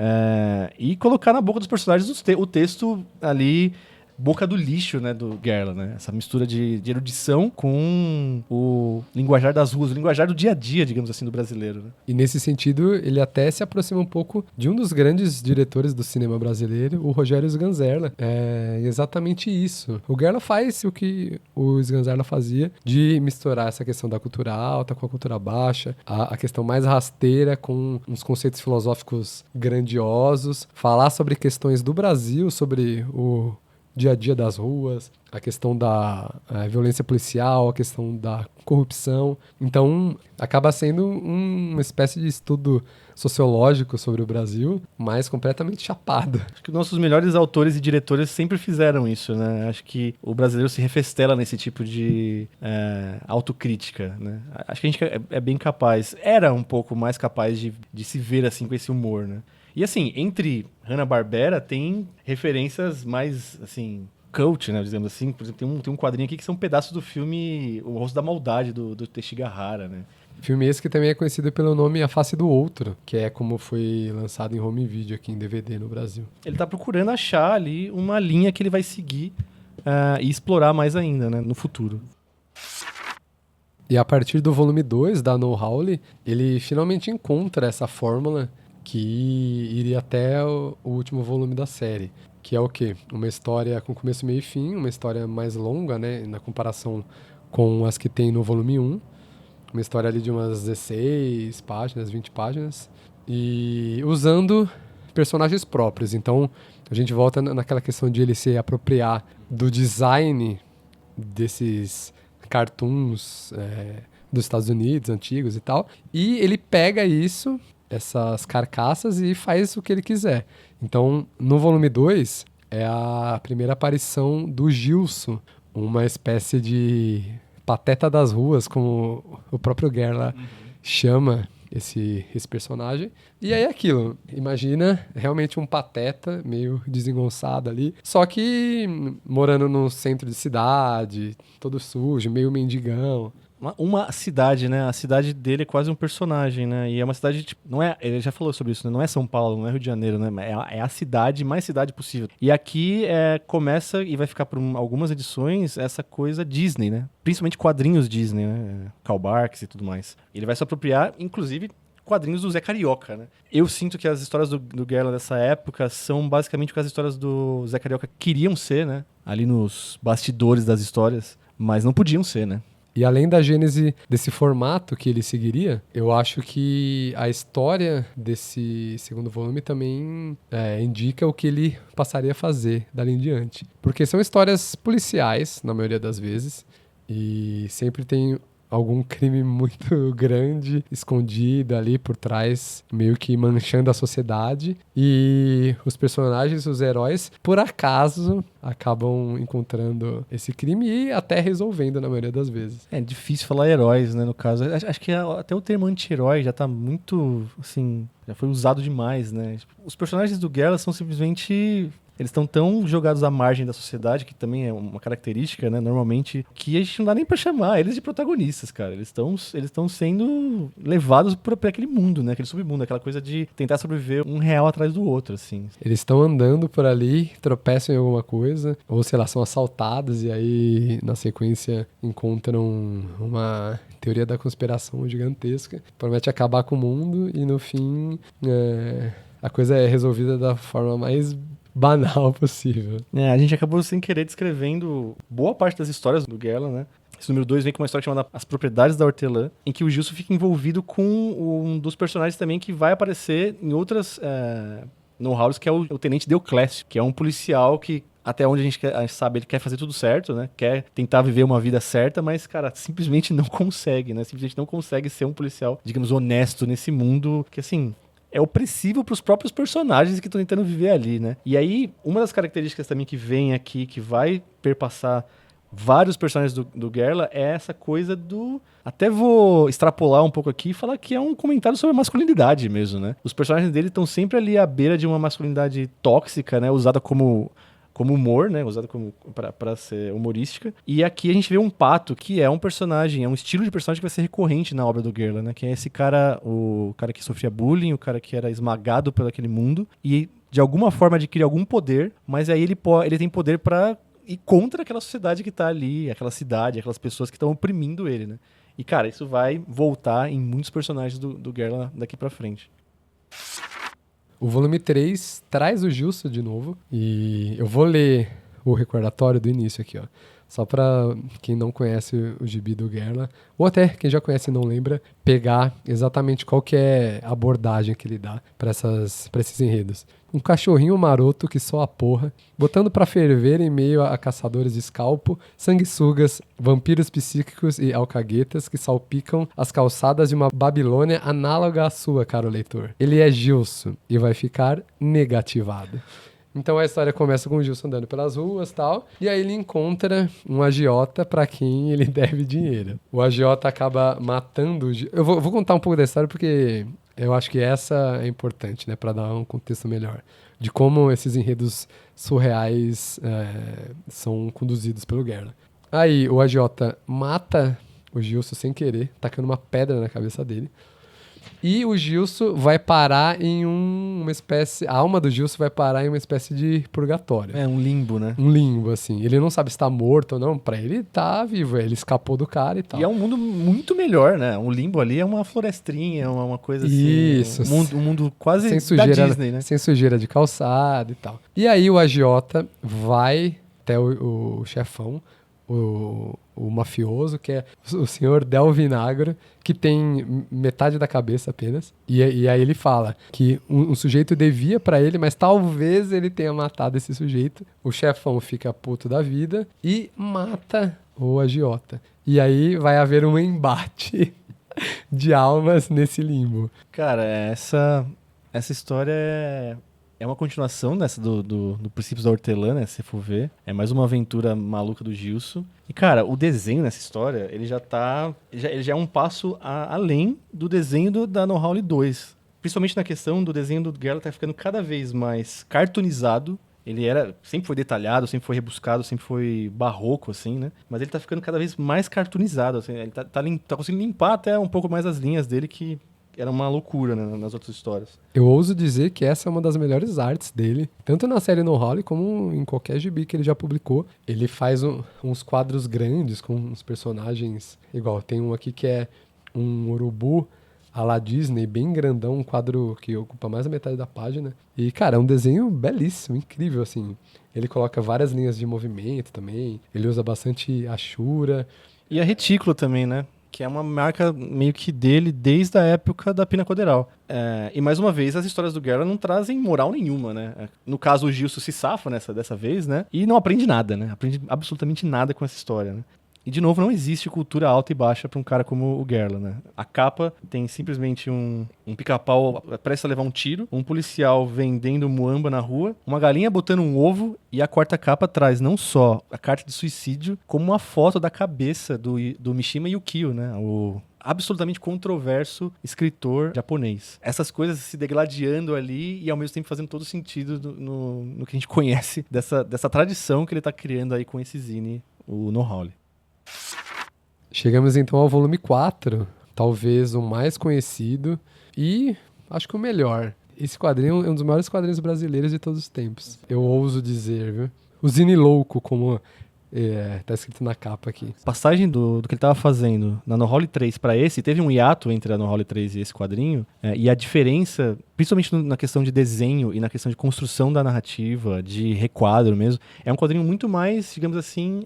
e colocar na boca dos personagens o texto ali, boca do lixo, né, do Gerla, né? Essa mistura de erudição com o linguajar das ruas, o linguajar do dia a dia, digamos assim, do brasileiro, né? E nesse sentido, ele até se aproxima um pouco de um dos grandes diretores do cinema brasileiro, o Rogério Sganzerla. É exatamente isso. O Gerla faz o que o Sganzerla fazia, de misturar essa questão da cultura alta com a cultura baixa, a questão mais rasteira com uns conceitos filosóficos grandiosos, falar sobre questões do Brasil, sobre o dia a dia das ruas, a questão da violência policial, a questão da corrupção. Então, acaba sendo uma espécie de estudo sociológico sobre o Brasil, mas completamente chapado. Acho que nossos melhores autores e diretores sempre fizeram isso, né? Acho que o brasileiro se refestela nesse tipo de autocrítica, né? Acho que a gente é bem capaz, era um pouco mais capaz de se ver assim com esse humor, né? E assim, entre Hanna-Barbera tem referências mais, assim, cult, né, dizendo assim. Por exemplo, tem um quadrinho aqui que são pedaços do filme O Rosto da Maldade, do Teixe Gahara, né? Filme esse que também é conhecido pelo nome A Face do Outro, que é como foi lançado em home video aqui em DVD no Brasil. Ele tá procurando achar ali uma linha que ele vai seguir e explorar mais ainda, né, no futuro. E a partir do volume 2 da No Howle, ele finalmente encontra essa fórmula que iria até o último volume da série, que é o quê? Uma história com começo, meio e fim, uma história mais longa, né, na comparação com as que tem no volume 1, Uma história ali de umas 16 páginas, 20 páginas. E usando personagens próprios. Então, a gente volta naquela questão de ele se apropriar do design desses cartoons dos Estados Unidos, antigos e tal. E ele pega isso, essas carcaças, e faz o que ele quiser. Então, no volume 2, é a primeira aparição do Gilson, uma espécie de pateta das ruas, como o próprio Gerla chama esse personagem. E aí é aquilo, imagina realmente um pateta meio desengonçado ali, só que morando no centro de cidade, todo sujo, meio mendigão. Uma cidade, né? A cidade dele é quase um personagem, né? E é uma cidade, tipo, não é, ele já falou sobre isso, né? Não é São Paulo, não é Rio de Janeiro, né? É a cidade, mais cidade possível. E aqui começa, e vai ficar por algumas edições, essa coisa Disney, né? Principalmente quadrinhos Disney, né? Karl Barks e tudo mais. Ele vai se apropriar, inclusive, quadrinhos do Zé Carioca, né? Eu sinto que as histórias do Gerla dessa época são basicamente o que as histórias do Zé Carioca queriam ser, né? Ali nos bastidores das histórias, mas não podiam ser, né? E além da gênese desse formato que ele seguiria, eu acho que a história desse segundo volume também indica o que ele passaria a fazer dali em diante. Porque são histórias policiais, na maioria das vezes, e sempre tem algum crime muito grande escondido ali por trás, meio que manchando a sociedade. E os personagens, os heróis, por acaso, acabam encontrando esse crime e até resolvendo na maioria das vezes. É difícil falar heróis, né, no caso. Acho que até o termo anti-herói já tá muito, assim, já foi usado demais, né? Os personagens do Gerla são simplesmente... Eles estão tão jogados à margem da sociedade, que também é uma característica, né, normalmente, que a gente não dá nem pra chamar eles de protagonistas, cara. Eles estão sendo levados pra aquele mundo, né, aquele submundo, aquela coisa de tentar sobreviver um real atrás do outro, assim. Eles estão andando por ali, tropeçam em alguma coisa, ou sei lá, são assaltados e aí, na sequência, encontram uma teoria da conspiração gigantesca, promete acabar com o mundo e, no fim, a coisa é resolvida da forma mais banal possível. A gente acabou sem querer descrevendo boa parte das histórias do Gerla, né? Esse número 2 vem com uma história chamada As Propriedades da Hortelã, em que o Gilson fica envolvido com um dos personagens também que vai aparecer em outras know-hows, que é o Tenente Deoclésio, que é um policial que, até onde a gente sabe, ele quer fazer tudo certo, né? Quer tentar viver uma vida certa, mas, cara, simplesmente não consegue, né? Simplesmente não consegue ser um policial, digamos, honesto nesse mundo que, assim... é opressivo para os próprios personagens que estão tentando viver ali, né? E aí, uma das características também que vem aqui, que vai perpassar vários personagens do Gerla, é essa coisa do... Até vou extrapolar um pouco aqui e falar que é um comentário sobre a masculinidade mesmo, né? Os personagens dele estão sempre ali à beira de uma masculinidade tóxica, né? Usada como humor, né? Usada para ser humorística. E aqui a gente vê um Pato, que é um personagem, é um estilo de personagem que vai ser recorrente na obra do Gerla, né? Que é esse cara, o cara que sofria bullying, o cara que era esmagado por aquele mundo e de alguma forma adquire algum poder, mas aí ele tem poder para ir contra aquela sociedade que tá ali, aquela cidade, aquelas pessoas que estão oprimindo ele, né? E, cara, isso vai voltar em muitos personagens do Gerla daqui pra frente. O volume 3 traz o Gilson de novo. E eu vou ler o recordatório do início aqui, ó. Só pra quem não conhece o gibi do Gerla, ou até quem já conhece e não lembra, pegar exatamente qual que é a abordagem que ele dá pra esses enredos. Um cachorrinho maroto que só a porra, botando pra ferver em meio a caçadores de escalpo, sanguessugas, vampiros psíquicos e alcaguetas que salpicam as calçadas de uma Babilônia análoga à sua, caro leitor. Ele é Gilson e vai ficar negativado. Então a história começa com o Gilson andando pelas ruas e tal, e aí ele encontra um agiota pra quem ele deve dinheiro. O agiota acaba matando... Eu vou contar um pouco da história porque eu acho que essa é importante, né, pra dar um contexto melhor. De como esses enredos surreais são conduzidos pelo Gerla. Aí o agiota mata o Gilson sem querer, tacando uma pedra na cabeça dele. E o Gilson vai parar em uma espécie... A alma do Gilson vai parar em uma espécie de purgatório. É um limbo, né? Um limbo, assim. Ele não sabe se tá morto ou não. Pra ele, tá vivo. Ele escapou do cara e tal. E é um mundo muito melhor, né? Um limbo ali é uma florestrinha, é uma coisa assim... Isso. Um mundo quase sem sujeira, da Disney, né? Sem sujeira de calçado e tal. E aí o agiota vai até o chefão o mafioso, que é o senhor Del Vinagro, que tem metade da cabeça apenas. E aí ele fala que um sujeito devia pra ele, mas talvez ele tenha matado esse sujeito. O chefão fica puto da vida e mata o agiota. E aí vai haver um embate de almas nesse limbo. Cara, essa história é uma continuação dessa do Princípios da Hortelã, né? Se você for ver. É mais uma aventura maluca do Gilson. E, cara, o desenho nessa história, ele já é um passo além do desenho da No Howle 2. Principalmente na questão do desenho do Geralt tá ficando cada vez mais cartoonizado. Ele sempre foi detalhado, sempre foi rebuscado, sempre foi barroco, assim, né? Mas ele tá ficando cada vez mais cartoonizado. Assim, ele tá conseguindo limpar até um pouco mais as linhas dele, que era uma loucura, né, nas outras histórias. Eu ouso dizer que essa é uma das melhores artes dele, tanto na série No Howle como em qualquer gibi que ele já publicou. Ele faz uns quadros grandes com uns personagens, igual tem um aqui que é um urubu à la Disney, bem grandão, um quadro que ocupa mais da metade da página. E, cara, é um desenho belíssimo, incrível, assim. Ele coloca várias linhas de movimento também, ele usa bastante Ashura. E a retícula também, né? Que é uma marca meio que dele desde a época da Pinacoteral. E mais uma vez, as histórias do Geralt não trazem moral nenhuma, né? No caso, o Gilson se safa dessa vez, né? E não aprende nada, né? Aprende absolutamente nada com essa história, né? E, de novo, não existe cultura alta e baixa para um cara como o Geralt, né? A capa tem simplesmente um pica-pau prestes a levar um tiro, um policial vendendo muamba na rua, uma galinha botando um ovo, e a quarta capa traz não só a carta de suicídio, como uma foto da cabeça do Mishima Yukio, né? O absolutamente controverso escritor japonês. Essas coisas se degladiando ali e ao mesmo tempo fazendo todo sentido no que a gente conhece dessa tradição que ele tá criando aí com esse zine, o No Howle. Chegamos então ao volume 4, talvez o mais conhecido e acho que o melhor. Esse quadrinho é um dos maiores quadrinhos brasileiros de todos os tempos. Eu ouso dizer, viu? O Zine Louco, como tá escrito na capa aqui. Passagem do que ele tava fazendo na No Howle 3 para esse, teve um hiato entre a No Howle 3 e esse quadrinho, e a diferença, principalmente na questão de desenho e na questão de construção da narrativa, de requadro mesmo, é um quadrinho muito mais, digamos assim,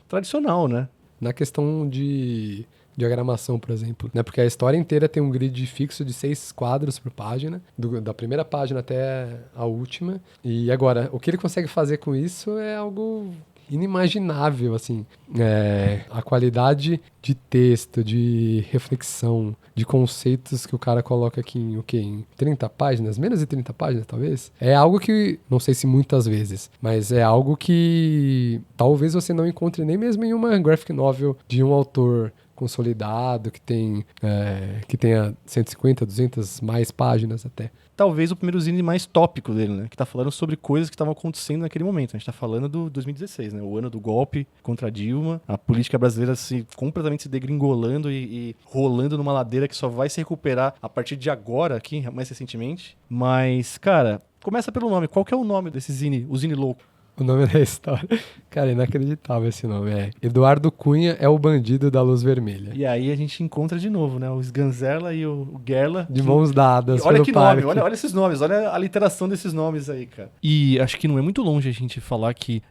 tradicional, né? Na questão de diagramação, por exemplo, né? Porque a história inteira tem um grid fixo de 6 quadros por página, da primeira página até a última. E agora, o que ele consegue fazer com isso é algo inimaginável, assim. A qualidade de texto, de reflexão, de conceitos que o cara coloca aqui em 30 páginas, menos de 30 páginas, talvez. É algo que, não sei se muitas vezes, mas é algo que talvez você não encontre nem mesmo em uma graphic novel de um autor consolidado, que tenha 150, 200 mais páginas até. Talvez o primeiro zine mais tópico dele, né? Que tá falando sobre coisas que estavam acontecendo naquele momento. A gente tá falando do 2016, né? O ano do golpe contra Dilma, a política brasileira completamente se degringolando e rolando numa ladeira que só vai se recuperar a partir de agora, aqui, mais recentemente. Mas, cara, começa pelo nome. Qual que é o nome desse zine, o Zine Louco? O nome da história. Cara, inacreditável esse nome. Eduardo Cunha é o bandido da luz vermelha. E aí a gente encontra de novo, né? O Sganzerla e o Gerla. De mãos dadas. Olha que nome, olha esses nomes, olha a literação desses nomes aí, cara. E acho que não é muito longe a gente falar que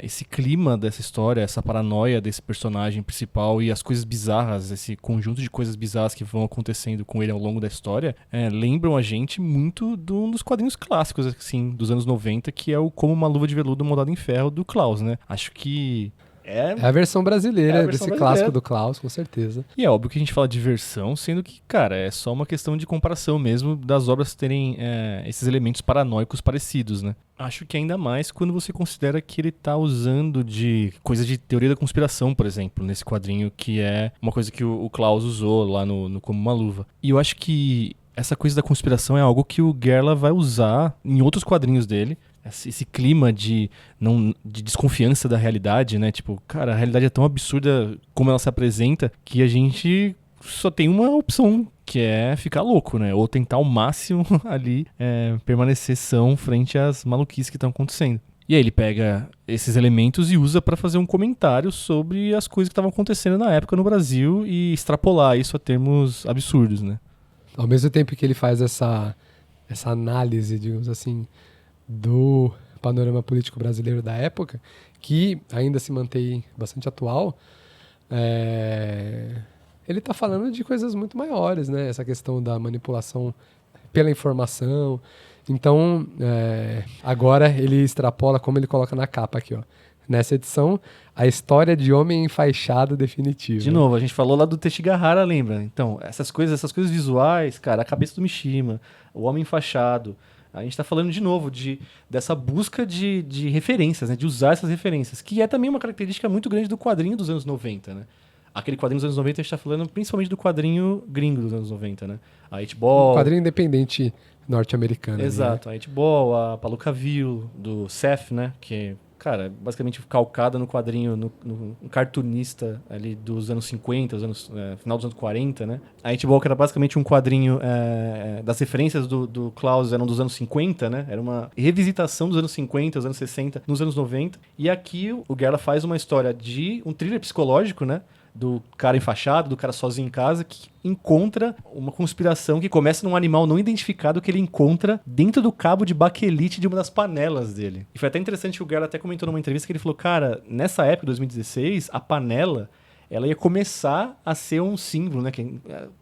esse clima dessa história, essa paranoia desse personagem principal e as coisas bizarras, esse conjunto de coisas bizarras que vão acontecendo com ele ao longo da história, lembram a gente muito de um dos quadrinhos clássicos, assim, dos anos 90, que é o Como uma Luva de Veludo Moldado em Ferro, do Klaus, né? Acho que é a versão brasileira desse clássico do Klaus, com certeza. E é óbvio que a gente fala de versão, sendo que, cara, é só uma questão de comparação mesmo das obras terem esses elementos paranoicos parecidos, né? Acho que ainda mais quando você considera que ele tá usando de coisa de teoria da conspiração, por exemplo, nesse quadrinho, que é uma coisa que o Klaus usou lá no Como uma Luva. E eu acho que essa coisa da conspiração é algo que o Gerla vai usar em outros quadrinhos dele. Esse clima de desconfiança da realidade, né? Tipo, cara, a realidade é tão absurda como ela se apresenta que a gente só tem uma opção, que é ficar louco, né? Ou tentar ao máximo ali permanecer são frente às maluquices que estão acontecendo. E aí ele pega esses elementos e usa para fazer um comentário sobre as coisas que estavam acontecendo na época no Brasil e extrapolar isso a termos absurdos, né? Ao mesmo tempo que ele faz essa análise, digamos assim, do panorama político brasileiro da época, que ainda se mantém bastante atual, ele está falando de coisas muito maiores, né? Essa questão da manipulação pela informação. Então, agora ele extrapola, como ele coloca na capa aqui, ó. Nessa edição, a história de homem enfaixado definitivo. De novo, a gente falou lá do Teshigahara, lembra? Então, essas coisas visuais, cara, a cabeça do Mishima, o homem enfaixado. A gente tá falando de novo dessa busca de referências, né? De usar essas referências, que é também uma característica muito grande do quadrinho dos anos 90, né? Aquele quadrinho dos anos 90, a gente tá falando principalmente do quadrinho gringo dos anos 90, né? A H-Ball... Um quadrinho independente norte-americano. Exato, né? A H-Ball, a Palookaville, do Seth, né? Que, cara, basicamente calcada no quadrinho, no cartunista ali dos anos 50, final dos anos 40, né? A H-Ball, que era basicamente um quadrinho das referências do Klaus, eram dos anos 50, né? Era uma revisitação dos anos 50, dos anos 60, nos anos 90. E aqui o Guerra faz uma história de um thriller psicológico, né? Do cara enfaixado, do cara sozinho em casa, que encontra uma conspiração que começa num animal não identificado que ele encontra dentro do cabo de baquelite de uma das panelas dele. E foi até interessante que o Guerra até comentou numa entrevista que ele falou, cara, nessa época, 2016, a panela, ela ia começar a ser um símbolo, né?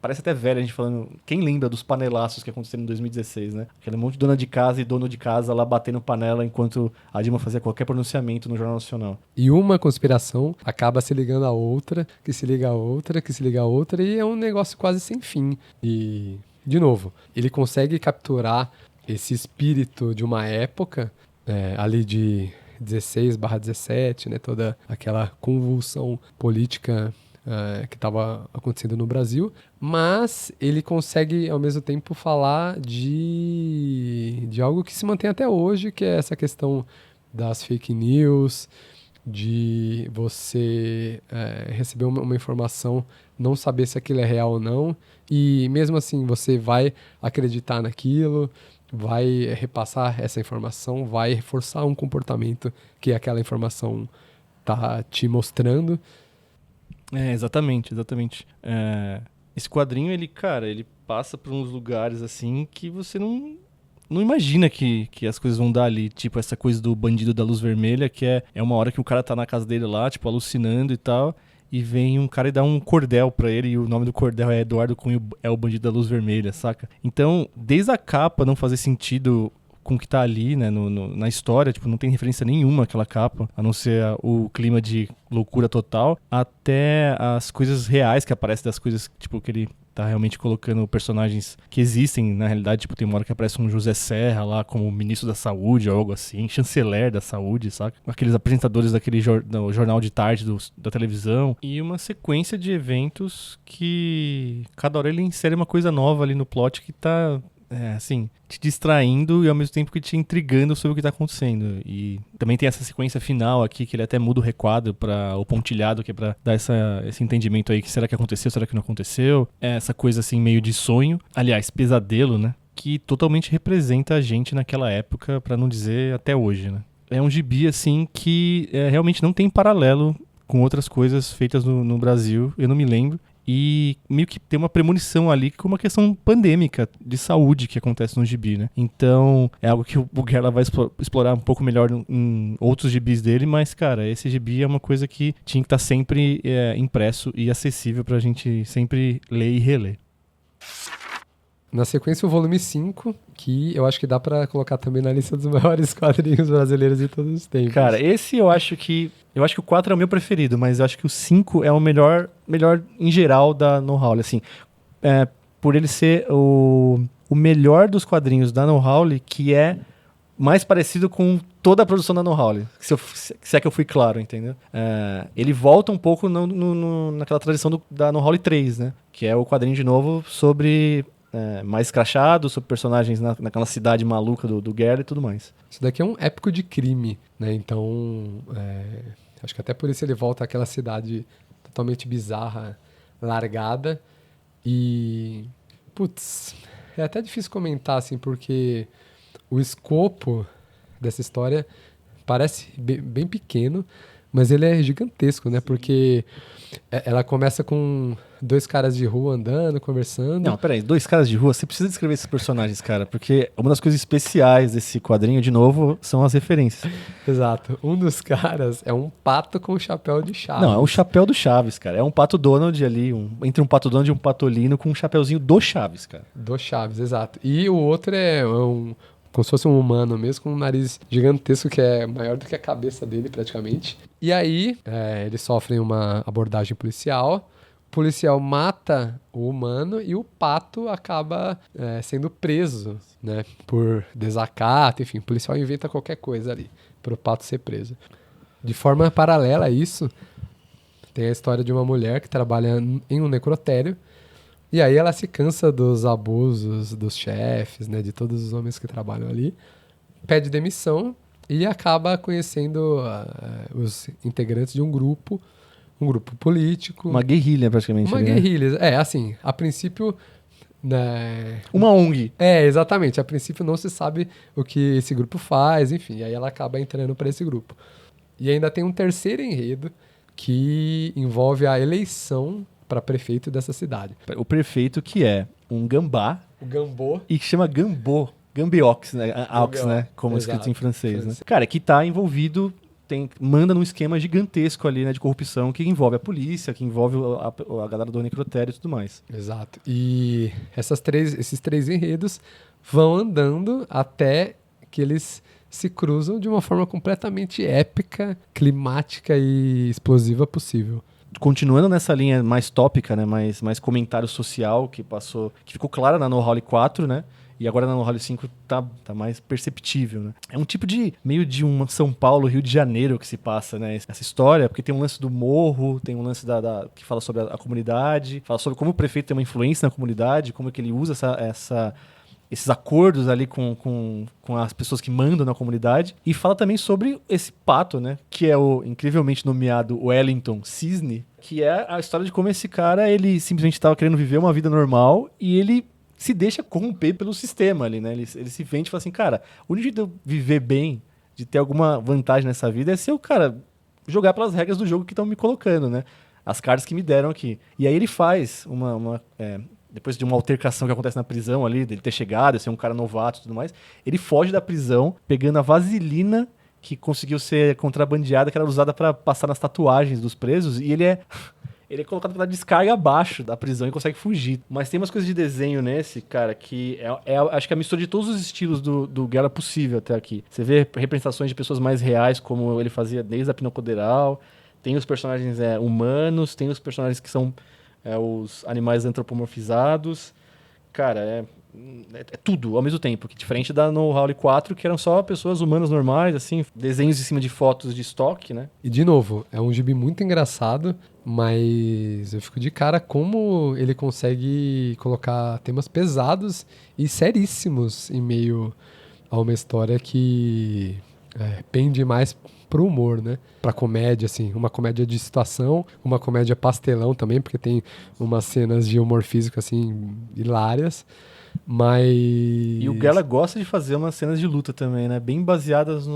Parece até velho a gente falando... Quem lembra dos panelaços que aconteceram em 2016, né? Aquele monte de dona de casa e dono de casa lá batendo panela enquanto a Dilma fazia qualquer pronunciamento no Jornal Nacional. E uma conspiração acaba se ligando a outra, que se liga a outra, que se liga a outra, e é um negócio quase sem fim. E, de novo, ele consegue capturar esse espírito de uma época, ali de 16/17, né, toda aquela convulsão política que estava acontecendo no Brasil, mas ele consegue, ao mesmo tempo, falar de algo que se mantém até hoje, que é essa questão das fake news, de você receber uma informação, não saber se aquilo é real ou não, e mesmo assim você vai acreditar naquilo, vai repassar essa informação, vai reforçar um comportamento que aquela informação tá te mostrando. Exatamente. Esse quadrinho, ele passa por uns lugares assim que você não imagina que as coisas vão dar ali. Tipo, essa coisa do bandido da luz vermelha, que é uma hora que o cara tá na casa dele lá, tipo, alucinando e tal, e vem um cara e dá um cordel pra ele, e o nome do cordel é Eduardo Cunha, é o bandido da luz vermelha, saca? Então, desde a capa não fazer sentido com o que tá ali, né, na história, tipo, não tem referência nenhuma àquela capa, a não ser o clima de loucura total, até as coisas reais que aparecem das coisas, tipo, que ele tá realmente colocando personagens que existem na realidade, tipo, tem uma hora que aparece um José Serra lá como ministro da saúde ou algo assim, chanceler da saúde, saca? Aqueles apresentadores daquele jornal de tarde da televisão, e uma sequência de eventos que cada hora ele insere uma coisa nova ali no plot que tá assim, te distraindo e ao mesmo tempo que te intrigando sobre o que tá acontecendo. E também tem essa sequência final aqui, que ele até muda o requadro para o pontilhado, que é pra dar esse entendimento aí, que será que aconteceu, será que não aconteceu? Essa coisa assim, meio de sonho. Aliás, pesadelo, né? Que totalmente representa a gente naquela época, pra não dizer até hoje, né? É um gibi, assim, que realmente não tem paralelo com outras coisas feitas no Brasil, eu não me lembro. E meio que tem uma premonição ali com uma questão pandêmica de saúde que acontece no gibi, né? Então, é algo que o Guerra vai explorar um pouco melhor em outros gibis dele, mas, cara, esse gibi é uma coisa que tinha que estar sempre impresso e acessível pra gente sempre ler e reler. Na sequência, o volume 5, que eu acho que dá pra colocar também na lista dos maiores quadrinhos brasileiros de todos os tempos. Cara, esse eu acho que o 4 é o meu preferido, mas eu acho que o 5 é o melhor em geral da No Howl, assim. Por ele ser o melhor dos quadrinhos da No Howl, que é mais parecido com toda a produção da No Howl. Se é que eu fui claro, entendeu? Ele volta um pouco naquela tradição da No Howl 3, né? Que é o quadrinho de novo sobre... mais escrachado, sobre personagens naquela cidade maluca do Guerra e tudo mais. Isso daqui é um épico de crime, né? Então, acho que até por isso ele volta àquela cidade totalmente bizarra, largada. E, putz, é até difícil comentar, assim, porque o escopo dessa história parece bem pequeno, Mas ele é gigantesco, né? Porque ela começa com 2 caras de rua andando, conversando. Não, peraí, 2 caras de rua, você precisa descrever esses personagens, cara, porque uma das coisas especiais desse quadrinho, de novo, são as referências. Exato. Um dos caras é um pato com chapéu de Chaves. Não, é o chapéu do Chaves, cara. É um Pato Donald ali, entre um Pato Donald e um Patolino com um chapéuzinho do Chaves, cara. Do Chaves, exato. E o outro é como se fosse um humano mesmo, com um nariz gigantesco que é maior do que a cabeça dele, praticamente. E aí, eles sofrem uma abordagem policial. O policial mata o humano e o pato acaba sendo preso, né? Por desacato, enfim. O policial inventa qualquer coisa ali para o pato ser preso. De forma paralela a isso, tem a história de uma mulher que trabalha em um necrotério. E aí ela se cansa dos abusos dos chefes, né, de todos os homens que trabalham ali, pede demissão e acaba conhecendo os integrantes de um grupo político. Uma guerrilha, praticamente. Uma ali, né? guerrilha. Assim, a princípio... Né, Uma ONG. exatamente. A princípio não se sabe o que esse grupo faz, enfim. E aí ela acaba entrando para esse grupo. E ainda tem um terceiro enredo que envolve a eleição para prefeito dessa cidade. O prefeito que é um gambá O Gambô. e que chama Gambô. Gambiox, né? Aux, né? Como Exato. escrito em francês, né? Cara, que tá envolvido, manda num esquema gigantesco ali, né? De corrupção que envolve a polícia, que envolve a galera do necrotério e tudo mais. Exato. E esses 3 enredos vão andando até que eles se cruzam de uma forma completamente épica, climática e explosiva possível. Continuando nessa linha mais tópica, né, mais comentário social que ficou clara na No Hall 4, né? E agora na No Hall 5 tá mais perceptível, né? É um tipo de meio de um São Paulo, Rio de Janeiro que se passa, né? Essa história, porque tem um lance do morro, tem um lance que fala sobre a comunidade, fala sobre como o prefeito tem uma influência na comunidade, como é que ele usa esses acordos ali com as pessoas que mandam na comunidade. E fala também sobre esse pato, né? Que é o incrivelmente nomeado Wellington Cisne, que é a história de como esse cara, ele simplesmente estava querendo viver uma vida normal e ele se deixa corromper pelo sistema ali, né? Ele se vende e fala assim, cara, o único jeito de eu viver bem, de ter alguma vantagem nessa vida é se eu, cara, jogar pelas regras do jogo que estão me colocando, né? As cartas que me deram aqui. E aí ele faz depois de uma altercação que acontece na prisão ali, dele ter chegado, ser um cara novato e tudo mais, ele foge da prisão, pegando a vaselina que conseguiu ser contrabandeada, que era usada para passar nas tatuagens dos presos, e ele é colocado pela descarga abaixo da prisão e consegue fugir. Mas tem umas coisas de desenho nesse, cara, que acho que é a mistura de todos os estilos do Guerra possível até aqui. Você vê representações de pessoas mais reais, como ele fazia desde a Pinocoderal, tem os personagens humanos, tem os personagens que são os animais antropomorfizados. Cara, é tudo ao mesmo tempo, que diferente da No Hall 4, que eram só pessoas humanas normais, assim, desenhos em cima de fotos de estoque, né? E de novo, é um gibi muito engraçado, mas eu fico de cara como ele consegue colocar temas pesados e seríssimos em meio a uma história que pende mais pro humor, né? Pra comédia, assim, uma comédia de situação, uma comédia pastelão também, porque tem umas cenas de humor físico, assim, hilárias, mas... E o Gela gosta de fazer umas cenas de luta também, né? Bem baseadas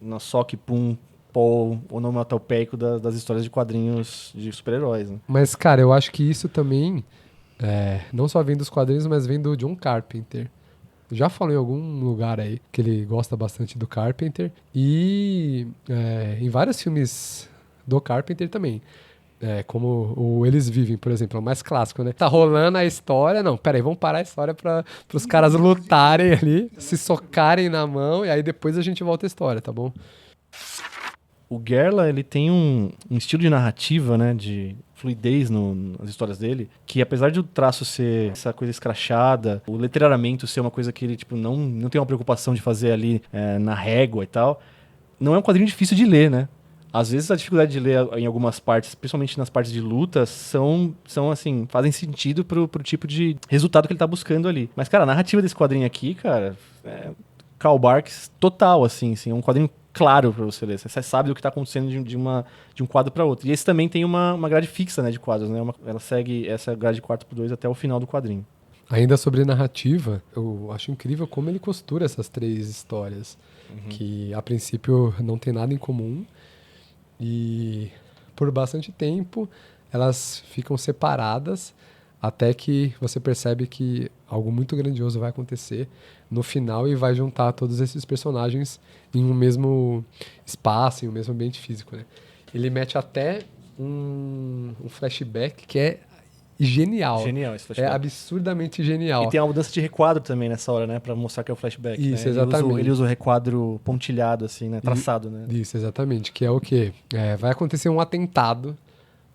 na soque, pum, pô, onomatopeico das histórias de quadrinhos de super-heróis, né? Mas, cara, eu acho que isso também não só vem dos quadrinhos, mas vem do John Carpenter. Já falou em algum lugar aí que ele gosta bastante do Carpenter. E em vários filmes do Carpenter também. Como o Eles Vivem, por exemplo, é o mais clássico, né? Tá rolando a história. Não, peraí, vamos parar a história para os caras lutarem ali, se socarem na mão, e aí depois a gente volta a história, tá bom? O Gerla, ele tem um estilo de narrativa, né, de fluidez nas histórias dele, que apesar de o traço ser essa coisa escrachada, o letreiramento ser uma coisa que ele tipo, não tem uma preocupação de fazer ali na régua e tal, não é um quadrinho difícil de ler, né? Às vezes a dificuldade de ler em algumas partes, principalmente nas partes de luta, são assim, fazem sentido pro tipo de resultado que ele tá buscando ali. Mas, cara, a narrativa desse quadrinho aqui, cara, Karl Barks total, assim, é um quadrinho claro pra você ler. Você sabe do que tá acontecendo de um quadro para outro. E esse também tem uma grade fixa, né, de quadros, né? Ela segue essa grade de 4x2 até o final do quadrinho. Ainda sobre narrativa, eu acho incrível como ele costura essas 3 histórias, que a princípio não tem nada em comum, E por bastante tempo elas ficam separadas até que você percebe que algo muito grandioso vai acontecer no final e vai juntar todos esses personagens em um mesmo espaço, em um mesmo ambiente físico, né? Ele mete até um flashback que é genial. Genial esse É flashback. absurdamente genial. E tem uma mudança de requadro também nessa hora, né? Pra mostrar que é o flashback. Isso, né? exatamente. Ele usa o requadro pontilhado, assim, né? Traçado, né? Isso, exatamente. Que é o quê? Vai acontecer um atentado,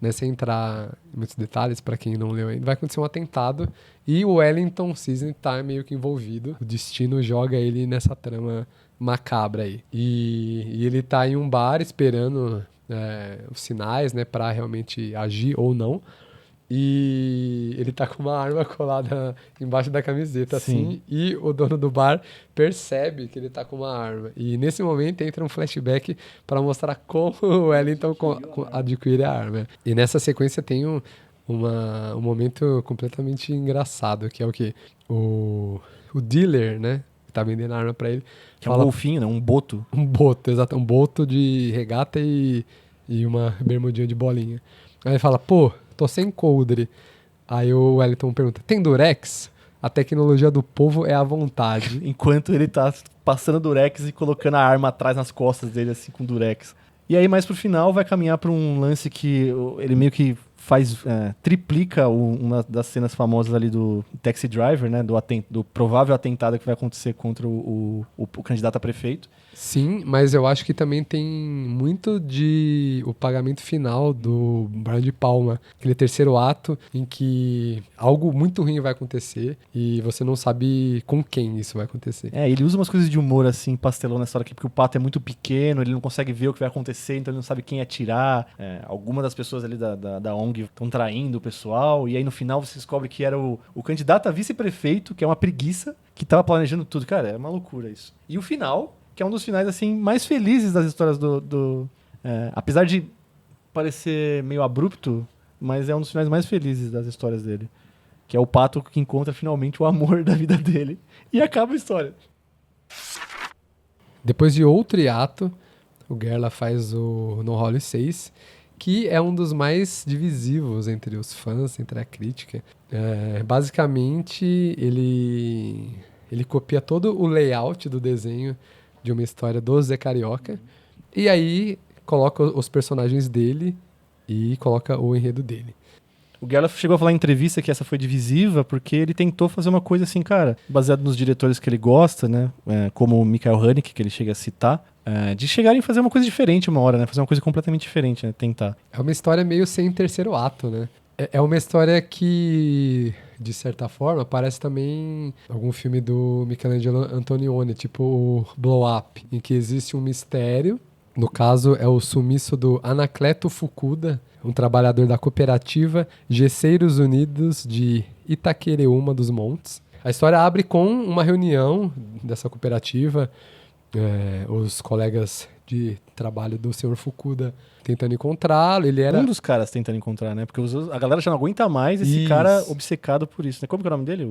né? Sem entrar em muitos detalhes, para quem não leu ainda. Vai acontecer um atentado e o Wellington Cisne tá meio que envolvido. O destino joga ele nessa trama macabra aí. E ele tá em um bar esperando os sinais, né? Pra realmente agir ou não. E ele tá com uma arma colada embaixo da camiseta, Sim. assim, e o dono do bar percebe que ele tá com uma arma. E nesse momento entra um flashback para mostrar como o Wellington adquire a arma. E nessa sequência tem um momento completamente engraçado, que é o quê? O dealer, né, que tá vendendo a arma para ele, Que é um golfinho, né? Um boto. um boto, exato, um boto de regata e uma bermudinha de bolinha. Aí ele fala, pô, tô sem coldre. Aí o Wellington pergunta, tem durex? A tecnologia do povo é à vontade. Enquanto ele tá passando durex e colocando a arma atrás nas costas dele, assim, com durex. E aí, mais pro final, vai caminhar pra um lance que ele meio que triplica uma das cenas famosas ali do Taxi Driver, né? Do provável atentado que vai acontecer contra o candidato a prefeito. Sim, mas eu acho que também tem muito de o pagamento final do Brian de Palma, aquele terceiro ato em que algo muito ruim vai acontecer e você não sabe com quem isso vai acontecer. Ele usa umas coisas de humor, assim, pastelão nessa hora aqui, porque o pato é muito pequeno, ele não consegue ver o que vai acontecer, então ele não sabe quem atirar. Algumas das pessoas ali da ONG estão traindo o pessoal, e aí no final você descobre que era o candidato a vice-prefeito, que é uma preguiça, que tava planejando tudo. Cara, é uma loucura isso. E o final, que é um dos finais, assim, mais felizes das histórias apesar de parecer meio abrupto, mas é um dos finais mais felizes das histórias dele. Que é o pato que encontra finalmente o amor da vida dele. E acaba a história. Depois de outro hiato, o Gerla faz o No Holly 6, que é um dos mais divisivos entre os fãs, entre a crítica. Basicamente, ele copia todo o layout do desenho de uma história do Zé Carioca, e aí coloca os personagens dele e coloca o enredo dele. O Gerla chegou a falar em entrevista que essa foi divisiva porque ele tentou fazer uma coisa assim, cara, baseado nos diretores que ele gosta, né? Como o Michael Haneke, que ele chega a citar, de chegarem a fazer uma coisa diferente uma hora, né? Fazer uma coisa completamente diferente, né? Tentar. É uma história meio sem terceiro ato, né? É uma história que, de certa forma, parece também algum filme do Michelangelo Antonioni, tipo o Blow Up, em que existe um mistério. No caso, é o sumiço do Anacleto Fukuda, um trabalhador da cooperativa Gesseiros Unidos de Itaquereúma dos Montes. A história abre com uma reunião dessa cooperativa, os colegas de trabalho do Sr. Fukuda tentando encontrá-lo. Ele era um dos caras tentando encontrar, né? Porque a galera já não aguenta mais esse cara obcecado por isso, né? Como que é o nome dele?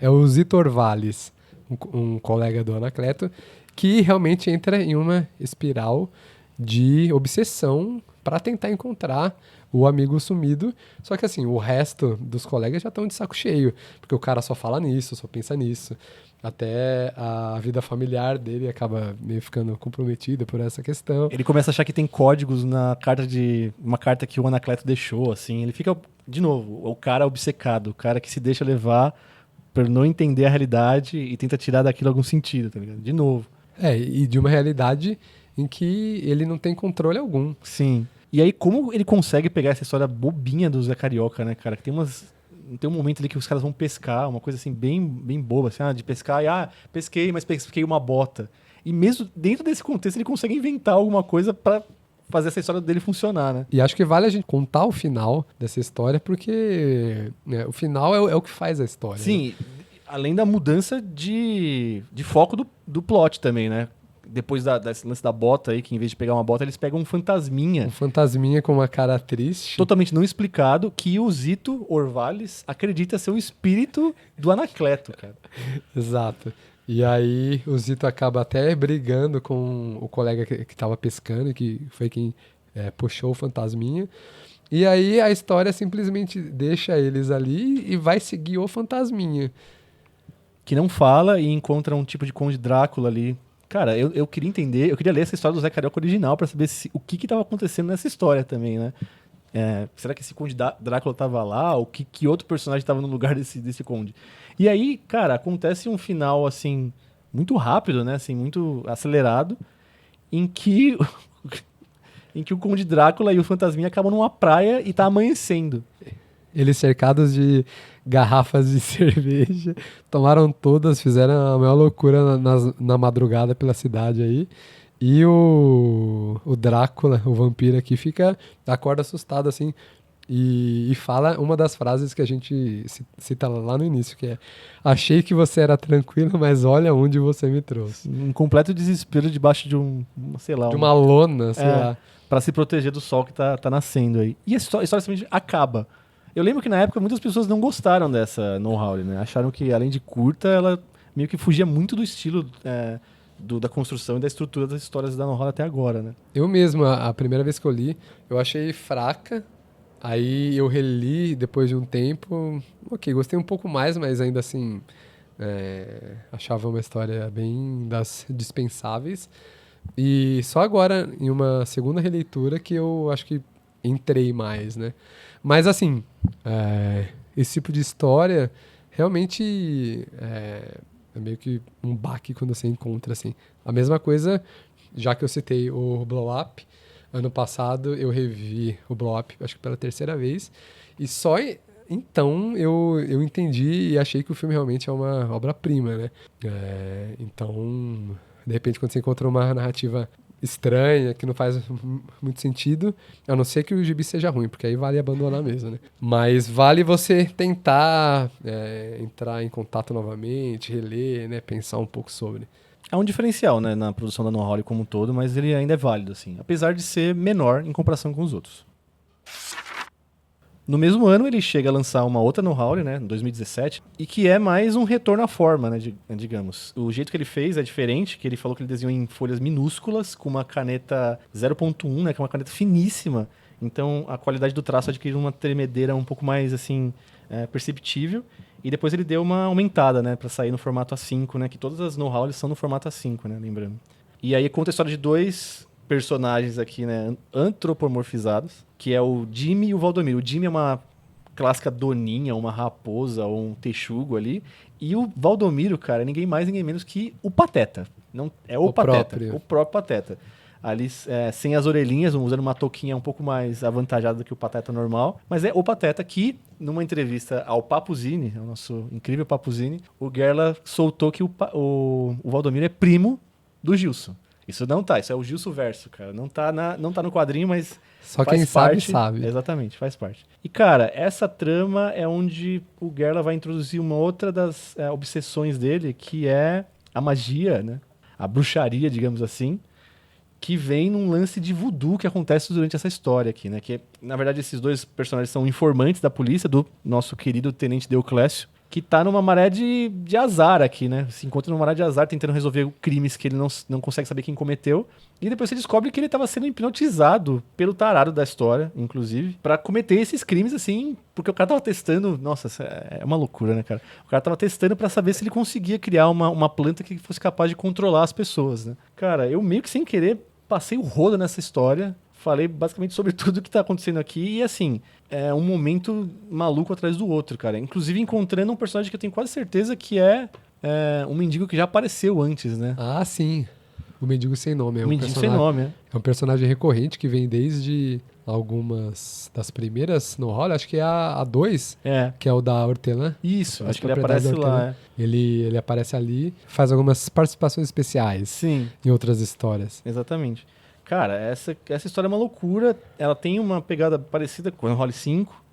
É o Zitor Valles, um colega do Anacleto, que realmente entra em uma espiral de obsessão para tentar encontrar o amigo sumido. Só que assim, o resto dos colegas já estão de saco cheio, porque o cara só fala nisso, só pensa nisso. Até a vida familiar dele acaba meio ficando comprometida por essa questão. Ele começa a achar que tem códigos na carta uma carta que o Anacleto deixou, assim. Ele fica, de novo, o cara obcecado, o cara que se deixa levar por não entender a realidade e tenta tirar daquilo algum sentido, tá ligado? De novo. E de uma realidade em que ele não tem controle algum. Sim. E aí, como ele consegue pegar essa história bobinha do Zé Carioca, né, cara? Que tem um momento ali que os caras vão pescar, uma coisa assim, bem, bem boba, assim, de pescar, pesquei, mas pesquei uma bota. E mesmo dentro desse contexto, ele consegue inventar alguma coisa pra fazer essa história dele funcionar, né? E acho que vale a gente contar o final dessa história, porque o final é o que faz a história. Sim, né? Além da mudança de foco do plot também, né? Depois desse lance da bota aí, que em vez de pegar uma bota, eles pegam um fantasminha. Um fantasminha com uma cara triste. Totalmente não explicado, que o Zito Orvalles acredita ser o espírito do Anacleto, cara. Exato. E aí o Zito acaba até brigando com o colega que tava pescando, que foi quem puxou o fantasminha. E aí a história simplesmente deixa eles ali e vai seguir o fantasminha. Que não fala e encontra um tipo de Conde Drácula ali. Cara, eu queria entender, eu queria ler essa história do Zé Carioca original pra saber o que tava acontecendo nessa história também, né? Será que esse Conde Drácula tava lá? Ou que outro personagem tava no lugar desse Conde? E aí, cara, acontece um final, assim, muito rápido, né? Assim, muito acelerado, em que o Conde Drácula e o Fantasminha acabam numa praia e tá amanhecendo. Eles cercados de garrafas de cerveja, tomaram todas, fizeram a maior loucura na madrugada pela cidade aí. E o Drácula, o vampiro aqui, acorda assustado assim e fala uma das frases que a gente cita lá no início, que é: achei que você era tranquilo, mas olha onde você me trouxe. Um completo desespero debaixo de de uma lona, sei lá. Pra se proteger do sol que tá nascendo aí. E a história simplesmente acaba. Eu lembro que na época muitas pessoas não gostaram dessa No Howling, né? Acharam que, além de curta, ela meio que fugia muito do estilo da construção e da estrutura das histórias da No Howling até agora, né? Eu mesmo, a primeira vez que eu li, eu achei fraca. Aí eu reli depois de um tempo. Ok, gostei um pouco mais, mas ainda assim achava uma história bem das dispensáveis. E só agora, em uma segunda releitura, que eu acho que entrei mais, né? Mas assim, esse tipo de história realmente é meio que um baque quando você encontra, assim. A mesma coisa, já que eu citei o Blow Up, ano passado eu revi o Blow Up, acho que pela terceira vez, e só então eu entendi e achei que o filme realmente é uma obra-prima, né? Então, de repente, quando você encontra uma narrativa estranha, que não faz muito sentido, a não ser que o gibi seja ruim, porque aí vale abandonar mesmo, né? Mas vale você tentar entrar em contato novamente, reler, né? Pensar um pouco sobre. É um diferencial, né, na produção da No Howling como um todo, mas ele ainda é válido, assim, apesar de ser menor em comparação com os outros. No mesmo ano, ele chega a lançar uma outra No Howling, né, em 2017, e que é mais um retorno à forma, né, digamos. O jeito que ele fez é diferente, que ele falou que ele desenhou em folhas minúsculas, com uma caneta 0.1, né, que é uma caneta finíssima. Então, a qualidade do traço adquiriu uma tremedeira um pouco mais, assim, perceptível. E depois ele deu uma aumentada, né, pra sair no formato A5, né, que todas as No Howling são no formato A5, né, lembrando. E aí conta a história de dois personagens aqui, né, antropomorfizados, que é o Jimmy e o Valdomiro. O Jimmy é uma clássica doninha, uma raposa ou um texugo ali. E o Valdomiro, cara, é ninguém mais, ninguém menos que o Pateta. Não, é o Pateta, o próprio Pateta. Ali, sem as orelhinhas, usando uma touquinha um pouco mais avantajada do que o Pateta normal. Mas é o Pateta que, numa entrevista ao Papuzini, ao nosso incrível Papuzini, o Gerla soltou que o Valdomiro é primo do Gilson. Isso não tá, isso é o Gilson verso, cara. Não tá no quadrinho, mas só faz quem parte, sabe. Exatamente, faz parte. E, cara, essa trama é onde o Gerla vai introduzir uma outra das obsessões dele, que é a magia, né? A bruxaria, digamos assim, que vem num lance de voodoo que acontece durante essa história aqui, né? Que, na verdade, esses dois personagens são informantes da polícia, do nosso querido Tenente Deoclésio, que tá numa maré de azar aqui, né? Se encontra numa maré de azar tentando resolver crimes que ele não consegue saber quem cometeu. E depois você descobre que ele tava sendo hipnotizado pelo tarado da história, inclusive, pra cometer esses crimes, assim, porque o cara tava testando... Nossa, é uma loucura, né, cara? O cara tava testando pra saber se ele conseguia criar uma planta que fosse capaz de controlar as pessoas, né? Cara, eu meio que sem querer passei o rodo nessa história, falei basicamente sobre tudo que tá acontecendo aqui e, assim, é um momento maluco atrás do outro, cara. Inclusive encontrando um personagem que eu tenho quase certeza que é um mendigo que já apareceu antes, né? Ah, sim. O Mendigo Sem Nome. O Mendigo Sem Nome, É um personagem recorrente que vem desde algumas das primeiras no Hall, acho que é a 2, que é o da Hortelã. Isso, acho que ele aparece lá. Ele aparece ali, faz algumas participações especiais. Sim. Em outras histórias. Exatamente. Cara, essa história é uma loucura. Ela tem uma pegada parecida com o Hall 5,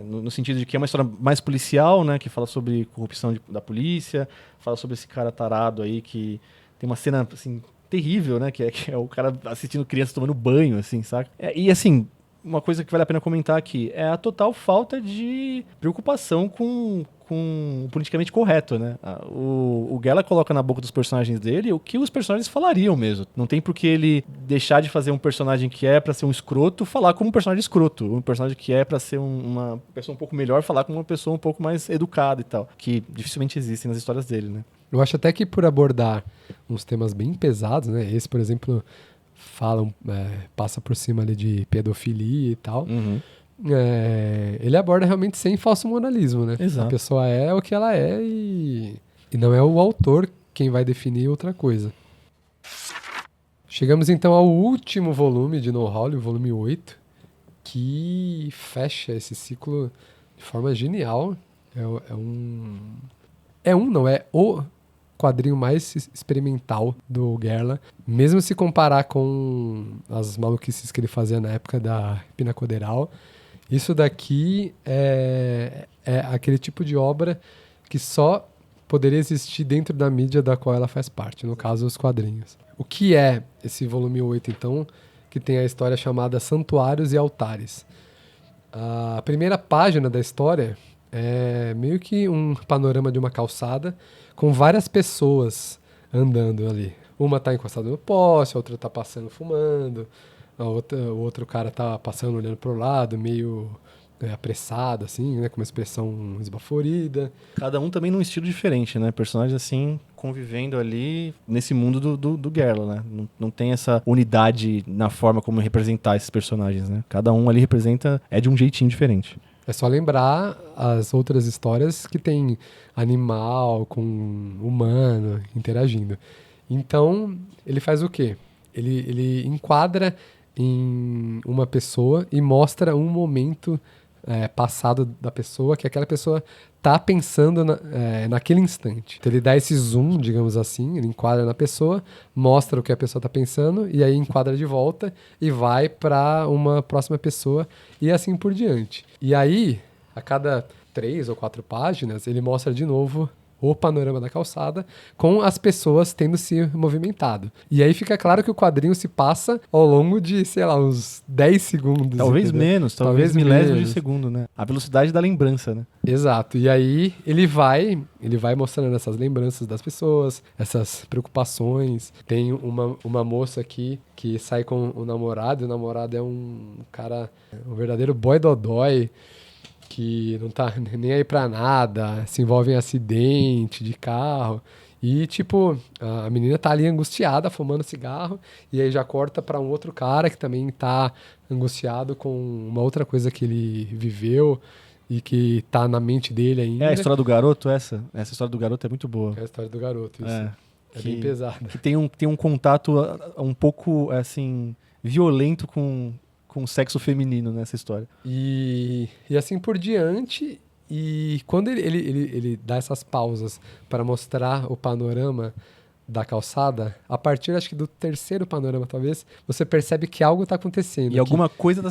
no sentido de que é uma história mais policial, né? Que fala sobre corrupção da polícia, fala sobre esse cara tarado aí que tem uma cena, assim, terrível, né? Que é o cara assistindo criança tomando banho, assim, saca? E, assim, uma coisa que vale a pena comentar aqui é a total falta de preocupação com com o politicamente correto, né? O Gela coloca na boca dos personagens dele o que os personagens falariam mesmo. Não tem por que ele deixar de fazer um personagem que é pra ser um escroto, falar como um personagem escroto. Um personagem que é pra ser uma pessoa um pouco melhor, falar como uma pessoa um pouco mais educada e tal. Que dificilmente existem nas histórias dele, né? Eu acho até que por abordar uns temas bem pesados, né? Esse, por exemplo, passa por cima ali de pedofilia e tal. Ele aborda realmente sem falso moralismo, né? Exato. A pessoa é o que ela é e não é o autor quem vai definir outra coisa. Chegamos então ao último volume de No Hall, o volume 8, que fecha esse ciclo de forma genial. É o quadrinho mais experimental do Gerla, mesmo se comparar com as maluquices que ele fazia na época da Pinacoderal. Isso daqui é aquele tipo de obra que só poderia existir dentro da mídia da qual ela faz parte, no caso, os quadrinhos. O que é esse volume 8, então, que tem a história chamada Santuários e Altares? A primeira página da história é meio que um panorama de uma calçada com várias pessoas andando ali. Uma tá encostada no poste, a outra tá passando fumando, o outro cara tá passando olhando pro lado, meio apressado, assim, né, com uma expressão esbaforida. Cada um também num estilo diferente, né? Personagens assim, convivendo ali nesse mundo do Gerla, né? Não tem essa unidade na forma como representar esses personagens, né? Cada um ali é de um jeitinho diferente. É só lembrar as outras histórias que tem animal com humano interagindo. Então, ele faz o quê? Ele enquadra em uma pessoa e mostra um momento passado da pessoa que aquela pessoa tá pensando naquele instante. Então ele dá esse zoom, digamos assim, ele enquadra na pessoa, mostra o que a pessoa tá pensando e aí enquadra de volta e vai para uma próxima pessoa e assim por diante. E aí, a cada 3 ou 4 páginas, ele mostra de novo o panorama da calçada com as pessoas tendo se movimentado. E aí fica claro que o quadrinho se passa ao longo de, sei lá, uns 10 segundos. Talvez entendeu? menos, talvez milésimos de segundo, né? A velocidade da lembrança, né? Exato. E aí ele vai mostrando essas lembranças das pessoas, essas preocupações. Tem uma moça aqui que sai com o namorado, e o namorado é um cara, um verdadeiro boy dodói, que não tá nem aí pra nada, se envolve em acidente de carro. E, tipo, a menina tá ali angustiada, fumando cigarro, e aí já corta pra um outro cara que também tá angustiado com uma outra coisa que ele viveu e que tá na mente dele ainda. É a história do garoto, essa? Essa história do garoto é muito boa. É a história do garoto, isso. É bem pesado. Que tem um contato um pouco, assim, violento com o sexo feminino nessa história. E assim por diante. E quando ele dá essas pausas para mostrar o panorama da calçada, a partir, acho que do terceiro panorama, talvez, você percebe que algo está acontecendo. E alguma coisa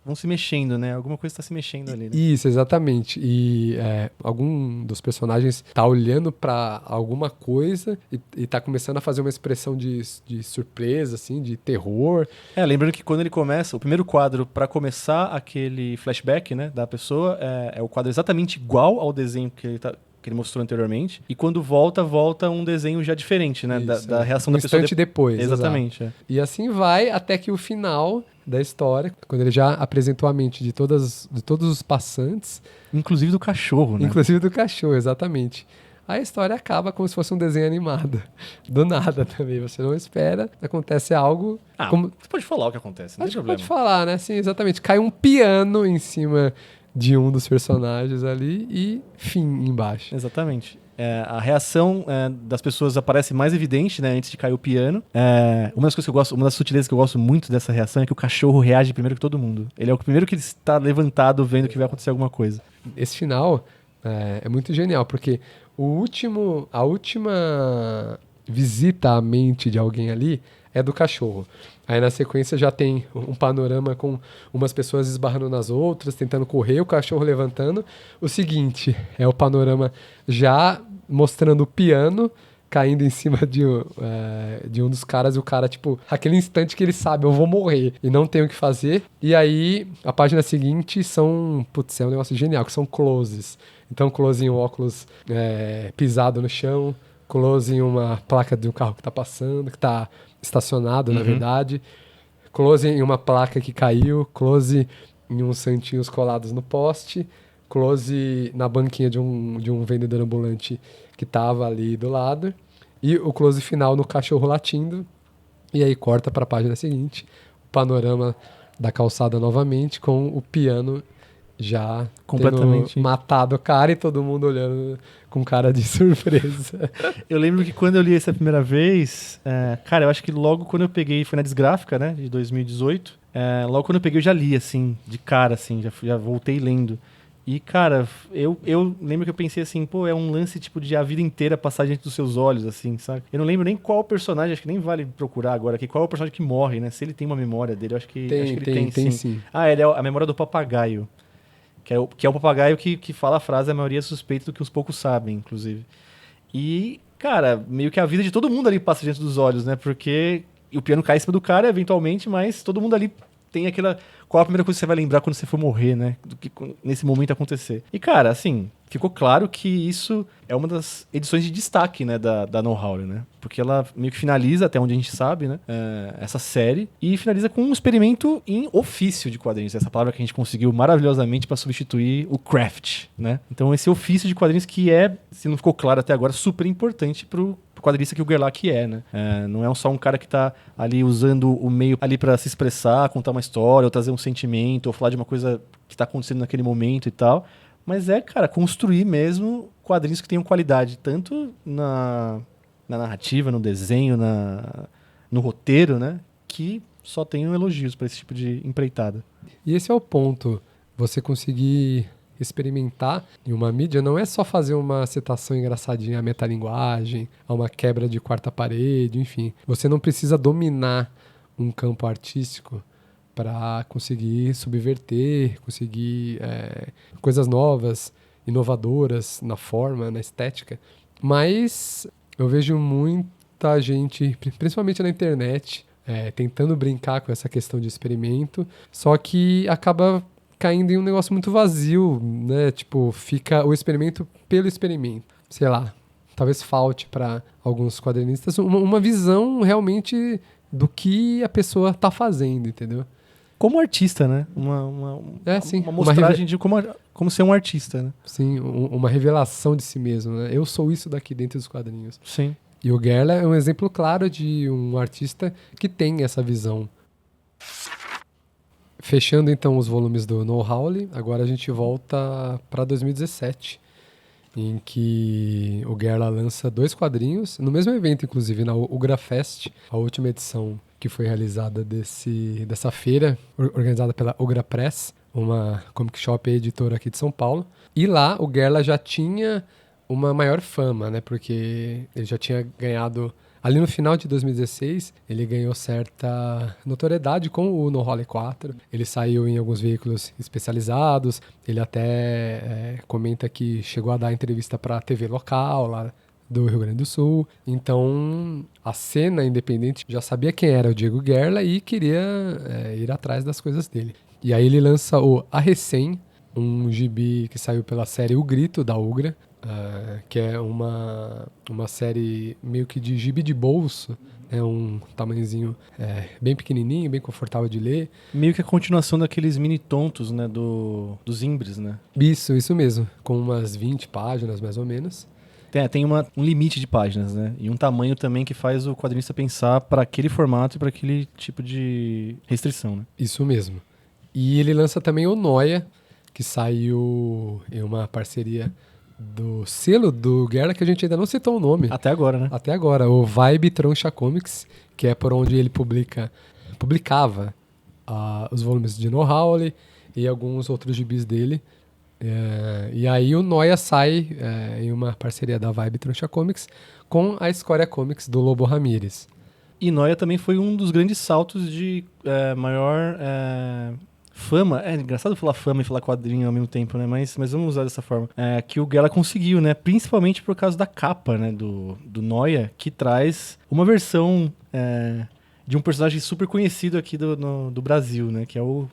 vão se mexendo, né? Alguma coisa está se mexendo ali, né? Isso, exatamente. E algum dos personagens está olhando para alguma coisa e está começando a fazer uma expressão de surpresa, assim, de terror. Lembrando que quando ele começa, o primeiro quadro, para começar aquele flashback, né, da pessoa, é o quadro exatamente igual ao desenho que ele mostrou anteriormente, e quando volta um desenho já diferente, né? Isso, da reação da pessoa. Um instante depois. Exatamente. E assim vai até que o final da história, quando ele já apresentou a mente de todos os passantes. Inclusive do cachorro, né? Inclusive do cachorro, exatamente. A história acaba como se fosse um desenho animado. Do nada também, você não espera, acontece algo... Você pode falar o que acontece, não tem problema. Pode falar, né? Sim, exatamente. Cai um piano em cima de um dos personagens ali e fim embaixo. Exatamente. A reação das pessoas aparece mais evidente, né, antes de cair o piano. Uma das sutilezas que eu gosto muito dessa reação é que o cachorro reage primeiro que todo mundo. Ele é o primeiro que está levantado vendo que vai acontecer alguma coisa. Esse final é muito genial, porque a última visita à mente de alguém ali é do cachorro. Aí na sequência já tem um panorama com umas pessoas esbarrando nas outras, tentando correr, o cachorro levantando. O seguinte, é o panorama já mostrando o piano caindo em cima de um dos caras e o cara, tipo, aquele instante que ele sabe, eu vou morrer e não tenho o que fazer. E aí, a página seguinte são, putz, é um negócio genial, que são closes. Então, close em um óculos pisado no chão, close em uma placa de um carro que tá passando, que tá estacionado, na verdade, close em uma placa que caiu, close em uns santinhos colados no poste, close na banquinha de um vendedor ambulante que tava ali do lado, e o close final no cachorro latindo, e aí corta para a página seguinte, o panorama da calçada novamente, com o piano já completamente matado o cara e todo mundo olhando com cara de surpresa. Eu lembro que quando eu li essa primeira vez, cara, eu acho que logo quando eu peguei, foi na Desgráfica, né, de 2018, logo quando eu peguei eu já li, assim, de cara, assim, já voltei lendo. E, cara, eu lembro que eu pensei assim, pô, é um lance, tipo, de a vida inteira passar diante dos seus olhos, assim, sabe? Eu não lembro nem qual personagem, acho que nem vale procurar agora aqui, qual é o personagem que morre, né? Se ele tem uma memória dele, eu acho que ele tem sim. Ah, ele é a memória do papagaio, que é o papagaio que fala a frase, a maioria é suspeita do que os poucos sabem, inclusive. E, cara, meio que a vida de todo mundo ali passa diante dos olhos, né? Porque o piano cai em cima do cara, eventualmente, mas todo mundo ali tem aquela... Qual a primeira coisa que você vai lembrar quando você for morrer, né? Do que nesse momento acontecer. E, cara, assim, ficou claro que isso é uma das edições de destaque, né, da No Howler, né? Porque ela meio que finaliza, até onde a gente sabe, né? Essa série. E finaliza com um experimento em ofício de quadrinhos. Essa palavra que a gente conseguiu maravilhosamente para substituir o craft, né? Então, esse ofício de quadrinhos que é, se não ficou claro até agora, super importante pro quadrinista que o Gerlach é, né? Não é só um cara que tá ali usando o meio ali para se expressar, contar uma história, ou trazer um sentimento, ou falar de uma coisa que tá acontecendo naquele momento e tal. Mas cara, construir mesmo quadrinhos que tenham qualidade, tanto na narrativa, no desenho, no roteiro, né? Que só tenham elogios para esse tipo de empreitada. E esse é o ponto. Você conseguir experimentar em uma mídia não é só fazer uma citação engraçadinha à metalinguagem, a uma quebra de quarta parede, enfim. Você não precisa dominar um campo artístico para conseguir subverter, conseguir coisas novas, inovadoras na forma, na estética. Mas eu vejo muita gente, principalmente na internet, tentando brincar com essa questão de experimento, só que acaba caindo em um negócio muito vazio, né? Tipo, fica o experimento pelo experimento. Sei lá, talvez falte para alguns quadrinistas uma visão realmente do que a pessoa tá fazendo, entendeu? Como artista, né? Uma mostragem de como ser um artista, né? Sim, uma revelação de si mesmo, né? Eu sou isso daqui dentro dos quadrinhos. Sim. E o Gerlach é um exemplo claro de um artista que tem essa visão. Fechando então os volumes do No Howler, agora a gente volta para 2017, em que o Gerlach lança 2 quadrinhos, no mesmo evento, inclusive, na Ugrafest, a última edição que foi realizada dessa feira, organizada pela Ugra Press, uma comic shop editora aqui de São Paulo. E lá o Gerlach já tinha uma maior fama, né? Porque ele já tinha ganhado... Ali no final de 2016, ele ganhou certa notoriedade com o No Howler 4. Ele saiu em alguns veículos especializados. Ele até comenta que chegou a dar entrevista para a TV local lá do Rio Grande do Sul. Então, a cena independente já sabia quem era o Diego Gerlach e queria ir atrás das coisas dele. E aí ele lança o A Recém, um gibi que saiu pela série O Grito, da Ugra, que é uma série meio que de gibi de bolso, um tamanhozinho bem pequenininho, bem confortável de ler. Meio que a continuação daqueles mini tontos, né, dos Imbres, né? Isso mesmo, com umas 20 páginas mais ou menos. Tem um limite de páginas, né? E um tamanho também que faz o quadrinista pensar para aquele formato e para aquele tipo de restrição, né? Isso mesmo. E ele lança também o Noia, que saiu em uma parceria do selo do Gerlach, que a gente ainda não citou o nome. Até agora, né? Até agora, o Vibe Troncha Comics, que é por onde ele publicava os volumes de No Howler e alguns outros gibis dele. E aí o Noia sai em uma parceria da Vibe Troncha Comics com a Escória Comics do Lobo Ramírez. E Noia também foi um dos grandes saltos de maior fama, é engraçado falar fama e falar quadrinho ao mesmo tempo, né? Mas vamos usar dessa forma. Que o Gerla conseguiu, né? Principalmente por causa da capa, né? Do Noia, que traz uma versão de um personagem super conhecido aqui do Brasil, né? Que é o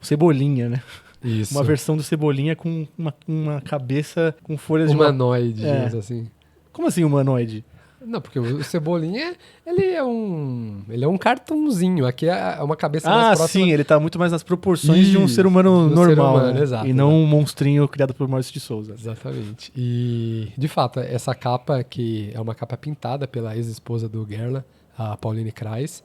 Cebolinha, né? Isso. Uma versão do Cebolinha com uma cabeça com folhas humanoide, digamos assim. Como assim humanoide? Não, porque o Cebolinha, ele é um cartunzinho. Aqui é uma cabeça mais próxima. Sim, ele tá muito mais nas proporções de um ser humano normal, ser humano, né? exato, e não um monstrinho criado por Maurício de Souza. Exatamente. E, de fato, essa capa, que é uma capa pintada pela ex-esposa do Gerla, a Pauline Kreis,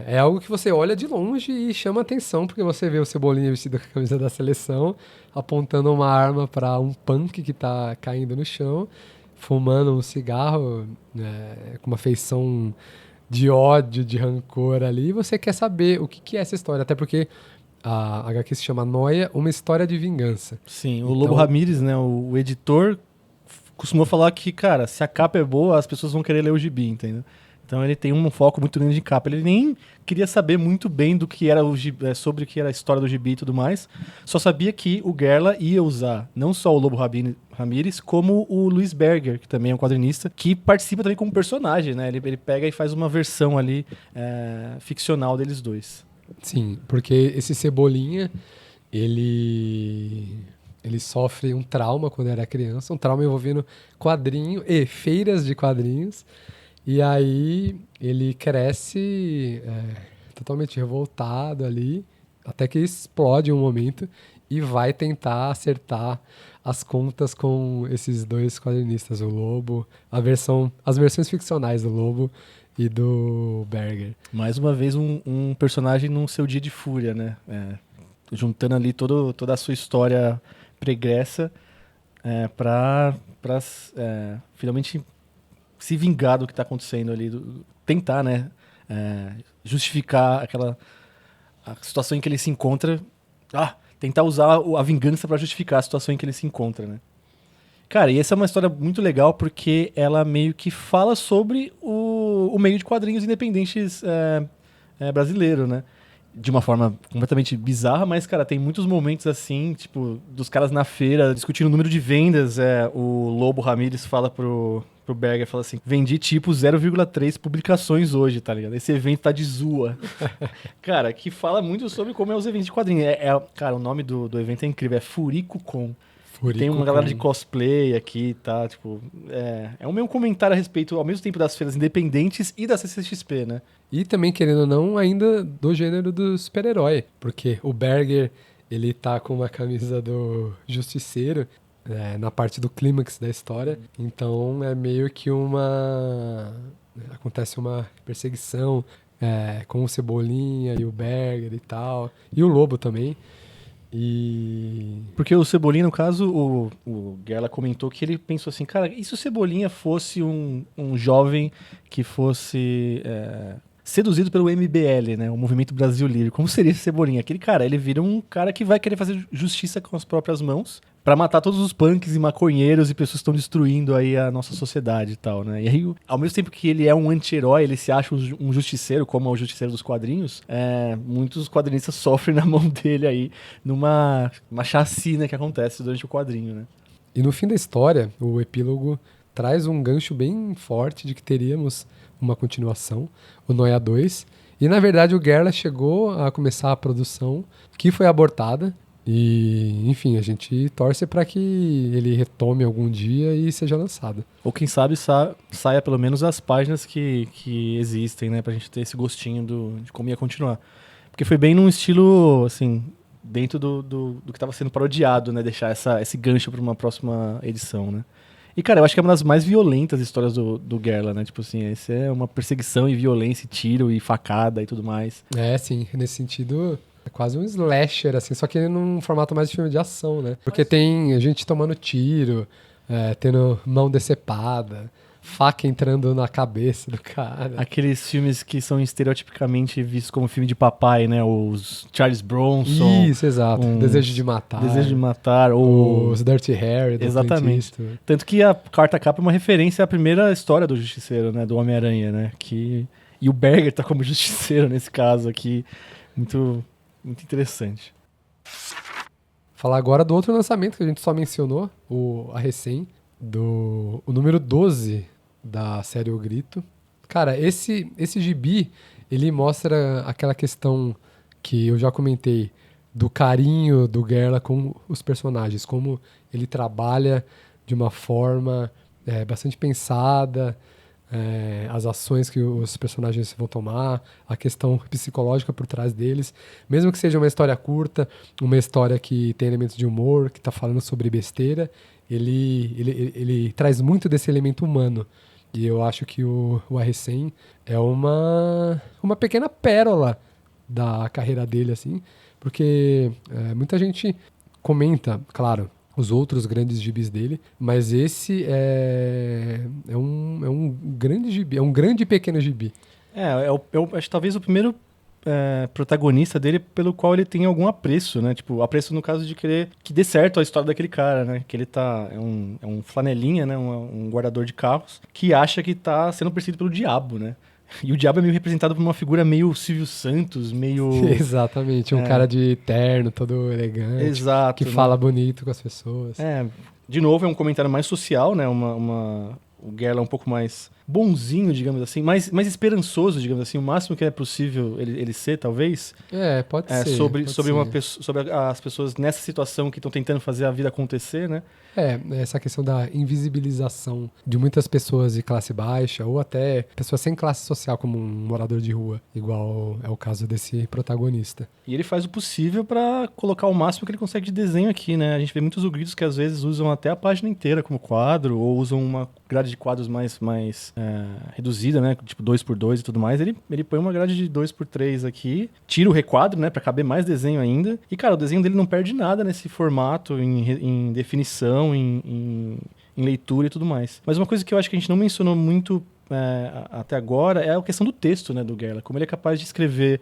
é algo que você olha de longe e chama atenção, porque você vê o Cebolinha vestido com a camisa da seleção, apontando uma arma para um punk que tá caindo no chão, fumando um cigarro, com uma feição de ódio, de rancor ali, e você quer saber o que é essa história, até porque a HQ se chama Noia, uma história de vingança. Sim, o Lobo Ramírez, né, o editor, costumou falar que, cara, se a capa é boa, as pessoas vão querer ler o gibi, entendeu? Então ele tem um foco muito grande de capa. Ele nem queria saber muito bem do que era sobre o que era a história do gibi e tudo mais. Só sabia que o Gerla ia usar não só o Lobo Ramírez, como o Luiz Berger, que também é um quadrinista, que participa também como personagem, né? Ele pega e faz uma versão ali ficcional deles dois. Sim, porque esse Cebolinha, ele sofre um trauma quando era criança, um trauma envolvendo quadrinho e feiras de quadrinhos. E aí ele cresce totalmente revoltado ali, até que explode um momento e vai tentar acertar as contas com esses dois quadrinistas, o Lobo, as versões ficcionais do Lobo e do Berger. Mais uma vez um personagem num seu dia de fúria, né? Juntando ali toda a sua história pregressa para finalmente se vingar do que está acontecendo ali, tentar, né, justificar a situação em que ele se encontra, tentar usar a vingança para justificar a situação em que ele se encontra, né. Cara, e essa é uma história muito legal porque ela meio que fala sobre o meio de quadrinhos independentes brasileiro, né. De uma forma completamente bizarra, mas, cara, tem muitos momentos assim, tipo, dos caras na feira discutindo o número de vendas. O Lobo Ramírez fala pro Berger, fala assim, vendi tipo 0,3 publicações hoje, tá ligado? Esse evento tá de zoa. Cara, que fala muito sobre como é os eventos de quadrinhos. Cara, o nome do evento é incrível, é FuricoCon. Tem uma galera de cosplay aqui, tá? Tipo, é um meio comentário a respeito, ao mesmo tempo, das feiras independentes e da CCXP, né? E também, querendo ou não, ainda do gênero do super-herói. Porque o Berger, ele tá com uma camisa do Justiceiro, na parte do clímax da história. Então, é meio que acontece uma perseguição com o Cebolinha e o Berger e tal. E o Lobo também. Porque o Cebolinha, no caso, o Gerla comentou que ele pensou assim, cara, e se o Cebolinha fosse um jovem que fosse seduzido pelo MBL, né, o Movimento Brasil Livre, como seria esse Cebolinha? Aquele cara, ele vira um cara que vai querer fazer justiça com as próprias mãos pra matar todos os punks e maconheiros e pessoas que estão destruindo aí a nossa sociedade e tal, né? E aí, ao mesmo tempo que ele é um anti-herói, ele se acha um justiceiro, como é o justiceiro dos quadrinhos, muitos quadrinistas sofrem na mão dele aí numa chacina que acontece durante o quadrinho, né? E no fim da história, o epílogo traz um gancho bem forte de que teríamos uma continuação, o Noia 2, e na verdade o Gerla chegou a começar a produção, que foi abortada. E, enfim, a gente torce para que ele retome algum dia e seja lançado. Ou quem sabe saia pelo menos as páginas que existem, né? Pra gente ter esse gostinho de como ia continuar. Porque foi bem num estilo, assim, dentro do que estava sendo parodiado, né? Deixar esse gancho para uma próxima edição, né? E, cara, eu acho que é uma das mais violentas histórias do Gerla, né? Tipo assim, esse é uma perseguição e violência, e tiro e facada e tudo mais. Sim, nesse sentido... É quase um slasher, assim, só que num formato mais de filme de ação, né? Porque tem a gente tomando tiro, tendo mão decepada, faca entrando na cabeça do cara. Aqueles filmes que são estereotipicamente vistos como filme de papai, né? Os Charles Bronson. Isso, exato. Desejo de Matar. Os Dirty Harry. Exatamente. Tanto que a quarta capa é uma referência à primeira história do Justiceiro, né? Do Homem-Aranha, né? E o Berger tá como Justiceiro nesse caso aqui. Muito muito interessante. Falar agora do outro lançamento que a gente só mencionou, a recém, o número 12 da série O Grito. Cara, esse gibi, ele mostra aquela questão que eu já comentei, do carinho do Gerla com os personagens, como ele trabalha de uma forma bastante pensada, as ações que os personagens vão tomar, a questão psicológica por trás deles, mesmo que seja uma história curta, uma história que tem elementos de humor, que está falando sobre besteira, ele traz muito desse elemento humano. E eu acho que o A-Recém é uma pequena pérola da carreira dele, assim, porque muita gente comenta, claro, os outros grandes gibis dele, mas esse é um grande gibi, é um grande e pequeno gibi. Acho que talvez o primeiro protagonista dele pelo qual ele tem algum apreço, né? Tipo, apreço no caso de querer que dê certo a história daquele cara, né? Que ele é um flanelinha, né? Um guardador de carros que acha que tá sendo perseguido pelo diabo, né? E o diabo é meio representado por uma figura meio Silvio Santos, meio... Exatamente, um cara de terno, todo elegante. Exato, que fala bonito com as pessoas. De novo, é um comentário mais social, né? O Gerla é um pouco mais bonzinho, digamos assim, mais esperançoso, digamos assim, o máximo que é possível ele ser, talvez. Pode ser. Sobre as pessoas nessa situação que estão tentando fazer a vida acontecer, né? Essa questão da invisibilização de muitas pessoas de classe baixa ou até pessoas sem classe social, como um morador de rua, igual é o caso desse protagonista. E ele faz o possível para colocar o máximo que ele consegue de desenho aqui, né? A gente vê muitos ogritos que às vezes usam até a página inteira como quadro ou usam uma grade de quadros mais reduzida, né? Tipo 2x2 e tudo mais. Ele põe uma grade de 2x3 aqui, tira o requadro, né? Pra caber mais desenho ainda. E, cara, o desenho dele não perde nada nesse formato, em definição, em leitura e tudo mais. Mas uma coisa que eu acho que a gente não mencionou muito até agora é a questão do texto, né, do Gerla. Como ele é capaz de escrever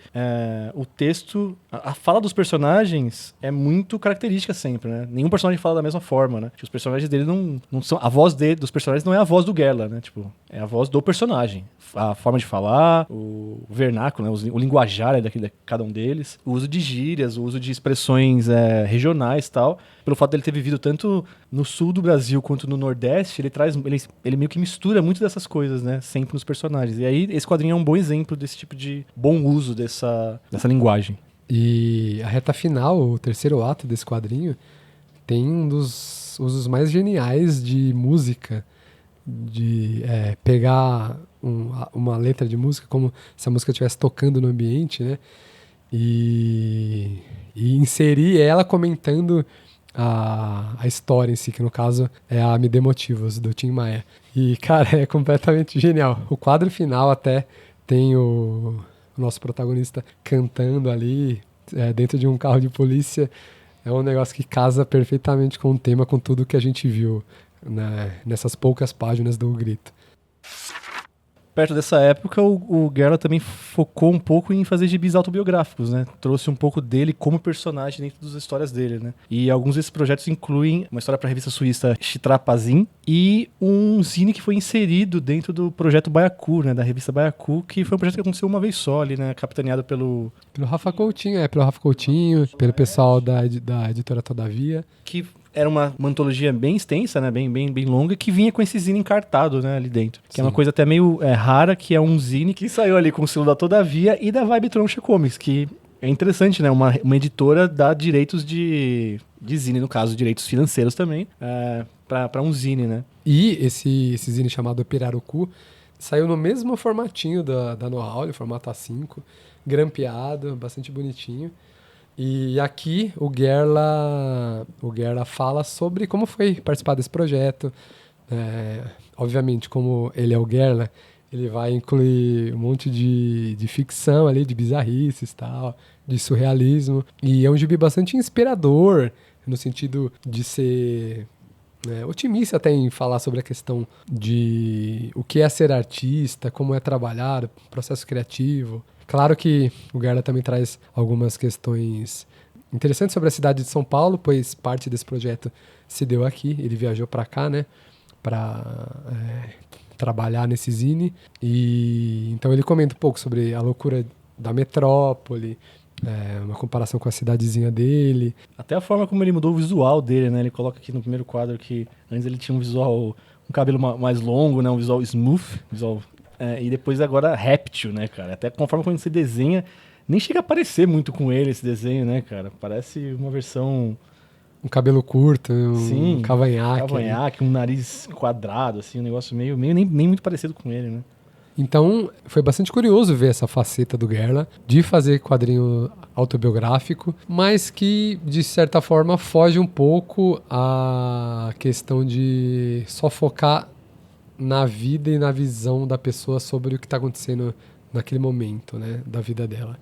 o texto... A fala dos personagens é muito característica sempre, né? Nenhum personagem fala da mesma forma, né? Os personagens dele não são... A voz dos personagens não é a voz do Gerla, né? Tipo, é a voz do personagem. A forma de falar, o vernáculo, né? O linguajar de cada um deles. O uso de gírias, o uso de expressões regionais e tal. Pelo fato dele ter vivido tanto no sul do Brasil quanto no Nordeste, ele meio que mistura muito dessas coisas, né? Sempre nos personagens. E aí, esse quadrinho é um bom exemplo desse tipo de bom uso dessa linguagem. E a reta final, o terceiro ato desse quadrinho, tem um dos usos mais geniais de música, de pegar uma letra de música, como se a música estivesse tocando no ambiente, né? E inserir ela comentando a história em si, que no caso é a Me Dê Motivos, do Tim Maia. E, cara, é completamente genial. O quadro final até tem o nosso protagonista cantando ali dentro de um carro de polícia. É um negócio que casa perfeitamente com o tema, com tudo que a gente viu nessas poucas páginas do Grito. Perto dessa época, o Gerla também focou um pouco em fazer gibis autobiográficos, né? Trouxe um pouco dele como personagem dentro das histórias dele, né? E alguns desses projetos incluem uma história para a revista suíça Chitrapazin e um zine que foi inserido dentro do projeto Baiacu, né? Da revista Baiacu, que foi um projeto que aconteceu uma vez só ali, né? Capitaneado pelo Rafa Coutinho, pelo pessoal da editora Todavia. Que era uma antologia bem extensa, né? Bem longa, que vinha com esse zine encartado, né? Ali dentro. Que é uma coisa até meio rara, que é um zine que saiu ali com o selo da Todavia e da Vibe Troncha Comics, que é interessante, né? Uma editora dá direitos de zine, no caso, direitos financeiros também, para um zine, né? E esse zine chamado Pirarucu saiu no mesmo formatinho da Know-How, formato A5, grampeado, bastante bonitinho. E aqui o Gerla fala sobre como foi participar desse projeto. Obviamente, como ele é o Gerla, ele vai incluir um monte de ficção ali, de bizarrices e tal, de surrealismo. E é um gibi bastante inspirador, no sentido de ser otimista até em falar sobre a questão de o que é ser artista, como é trabalhar, processo criativo. Claro que o Gerla também traz algumas questões interessantes sobre a cidade de São Paulo, pois parte desse projeto se deu aqui. Ele viajou para cá, né, para trabalhar nesse zine. E então ele comenta um pouco sobre a loucura da metrópole, uma comparação com a cidadezinha dele. Até a forma como ele mudou o visual dele, né? Ele coloca aqui no primeiro quadro que antes ele tinha um visual, um cabelo mais longo, né? Um visual smooth, e depois agora réptil, né, cara? Até conforme quando você desenha, nem chega a parecer muito com ele esse desenho, né, cara? Parece uma versão... Um cabelo curto, Sim, cavanhaque. Cavanhaque, um nariz quadrado, assim, um negócio meio nem muito parecido com ele, né? Então, foi bastante curioso ver essa faceta do Gerla de fazer quadrinho autobiográfico, mas que, de certa forma, foge um pouco à questão de só focar na vida e na visão da pessoa sobre o que está acontecendo naquele momento, né, da vida dela.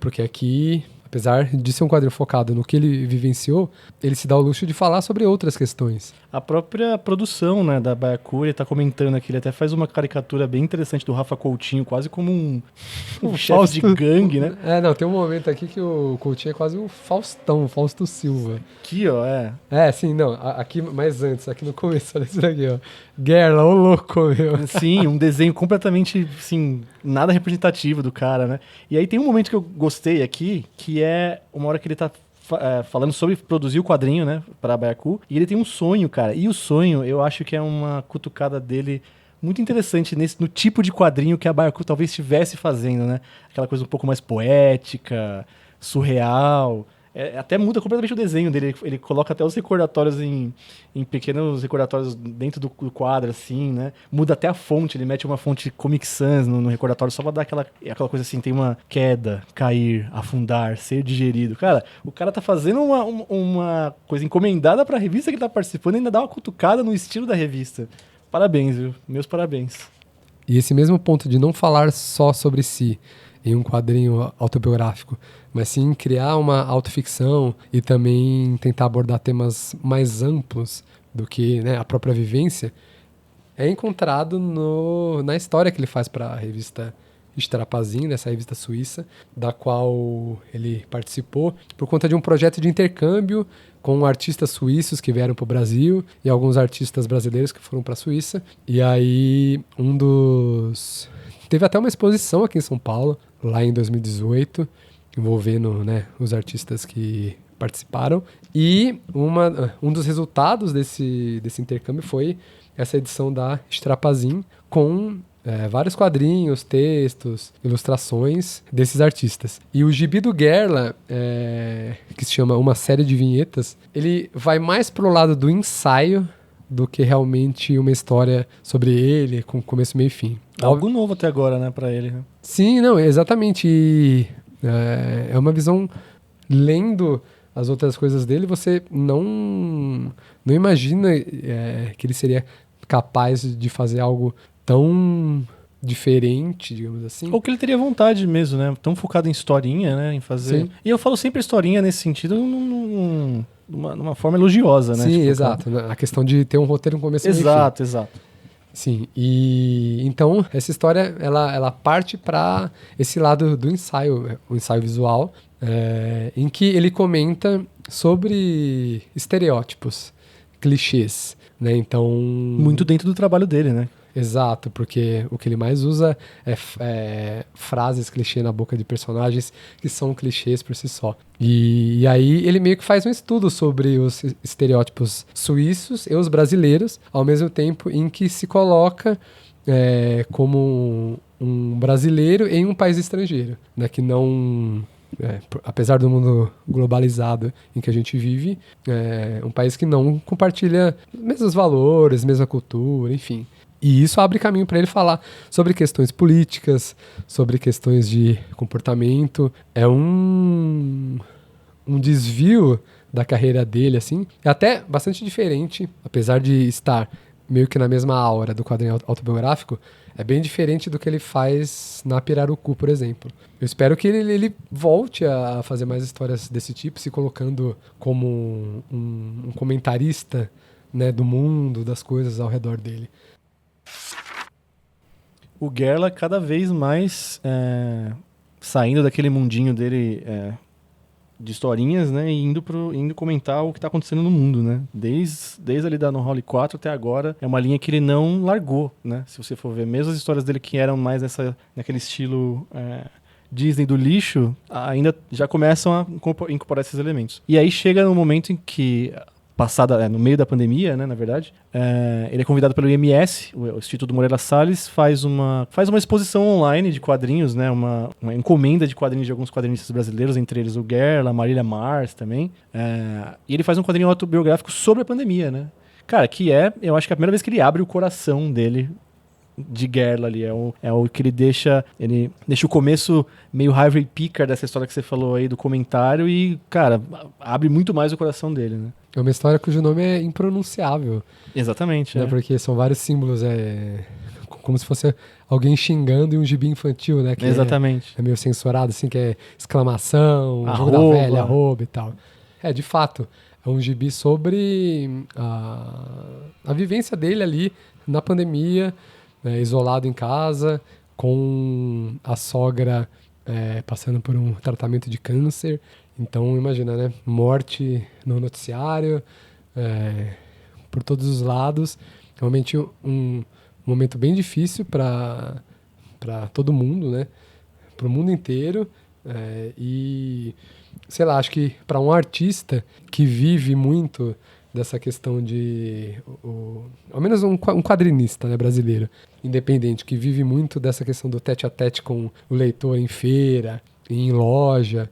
Porque aqui, apesar de ser um quadrinho focado no que ele vivenciou, ele se dá o luxo de falar sobre outras questões. A própria produção, né, da Baiacu, ele tá comentando aqui, ele até faz uma caricatura bem interessante do Rafa Coutinho, quase como um chefe de gangue, né? Tem um momento aqui que o Coutinho é quase o Faustão, o Fausto Silva. Aqui, ó, aqui, mas antes, aqui no começo, olha isso daqui, ó. Gerla, ô louco, meu. Sim, um desenho completamente, assim, nada representativo do cara, né? E aí tem um momento que eu gostei aqui, que é uma hora que ele tá falando sobre produzir o quadrinho, né, pra Baiacu, e ele tem um sonho, cara, e o sonho, eu acho que é uma cutucada dele muito interessante no tipo de quadrinho que a Baiacu talvez estivesse fazendo, né, aquela coisa um pouco mais poética, surreal, até muda completamente o desenho dele, ele coloca até os recordatórios em pequenos recordatórios dentro do quadro, assim, né? Muda até a fonte, ele mete uma fonte Comic Sans no recordatório só pra dar aquela coisa assim, tem uma queda, cair, afundar, ser digerido. Cara, o cara tá fazendo uma coisa encomendada pra revista que ele tá participando e ainda dá uma cutucada no estilo da revista. Parabéns, viu? Meus parabéns. E esse mesmo ponto de não falar só sobre si em um quadrinho autobiográfico, mas sim criar uma autoficção e também tentar abordar temas mais amplos do que, né, a própria vivência, é encontrado na história que ele faz para a revista Strapazin, nessa revista suíça, da qual ele participou por conta de um projeto de intercâmbio com artistas suíços que vieram para o Brasil e alguns artistas brasileiros que foram para a Suíça. E aí teve até uma exposição aqui em São Paulo, lá em 2018, envolvendo, né, os artistas que participaram. E um dos resultados desse intercâmbio foi essa edição da Strapazin com vários quadrinhos, textos, ilustrações desses artistas. E o gibi do Gerla, que se chama Uma Série de Vinhetas, ele vai mais pro lado do ensaio do que realmente uma história sobre ele, com começo, meio e fim. Algo novo até agora, né, pra ele, né? Sim, não, exatamente. E, é uma visão, lendo as outras coisas dele, você não imagina que ele seria capaz de fazer algo tão diferente, digamos assim. Ou que ele teria vontade mesmo, né? Tão focado em historinha, né? Em fazer... Sim. E eu falo sempre historinha nesse sentido numa forma elogiosa, né? Sim, tipo, exato. A questão de ter um roteiro, um começo e meio e fim. Exato. Sim, e então essa história ela parte para esse lado do ensaio, o ensaio visual, em que ele comenta sobre estereótipos, clichês, né? Então, muito dentro do trabalho dele, né? Exato, porque o que ele mais usa é frases clichê na boca de personagens que são clichês por si só. E aí ele meio que faz um estudo sobre os estereótipos suíços e os brasileiros, ao mesmo tempo em que se coloca como um brasileiro em um país estrangeiro, né, que não... apesar do mundo globalizado em que a gente vive, é um país que não compartilha os mesmos valores, mesma cultura, enfim. E isso abre caminho para ele falar sobre questões políticas, sobre questões de comportamento. É um desvio da carreira dele, assim. É até bastante diferente, apesar de estar meio que na mesma aura do quadrinho autobiográfico, é bem diferente do que ele faz na Pirarucu, por exemplo. Eu espero que ele volte a fazer mais histórias desse tipo, se colocando como um comentarista, né, do mundo, das coisas ao redor dele. O Gerla cada vez mais saindo daquele mundinho dele de historinhas, né, e indo comentar o que está acontecendo no mundo, né? Desde ali da No Hall 4 até agora, é uma linha que ele não largou, né? Se você for ver, mesmo as histórias dele que eram mais naquele estilo Disney do lixo, ainda já começam a incorporar esses elementos. E aí chega no momento em que, no meio da pandemia, né, na verdade, ele é convidado pelo IMS, o Instituto Moreira Salles, faz uma exposição online de quadrinhos, né, uma encomenda de quadrinhos de alguns quadrinistas brasileiros, entre eles o Gerla, a Marília Mars também, e ele faz um quadrinho autobiográfico sobre a pandemia, né? Cara, eu acho que é a primeira vez que ele abre o coração dele de Gerla ali, é o que ele deixa o começo meio Harvey Pickard dessa história que você falou aí do comentário e, cara, abre muito mais o coração dele, né? É uma história cujo nome é impronunciável. Exatamente, né? Porque são vários símbolos, como se fosse alguém xingando em um gibi infantil, né? Que exatamente. É meio censurado, assim, que é exclamação, jogo da velha, arroba e tal. De fato, é um gibi sobre a vivência dele ali na pandemia, né, isolado em casa, com a sogra passando por um tratamento de câncer. Então, imagina, né? Morte no noticiário, por todos os lados. Realmente um momento bem difícil para todo mundo, né? Para o mundo inteiro. E, sei lá, acho que para um artista que vive muito dessa questão ao menos um quadrinista, né, brasileiro, independente, que vive muito dessa questão do tete-a-tete com o leitor em feira, em loja,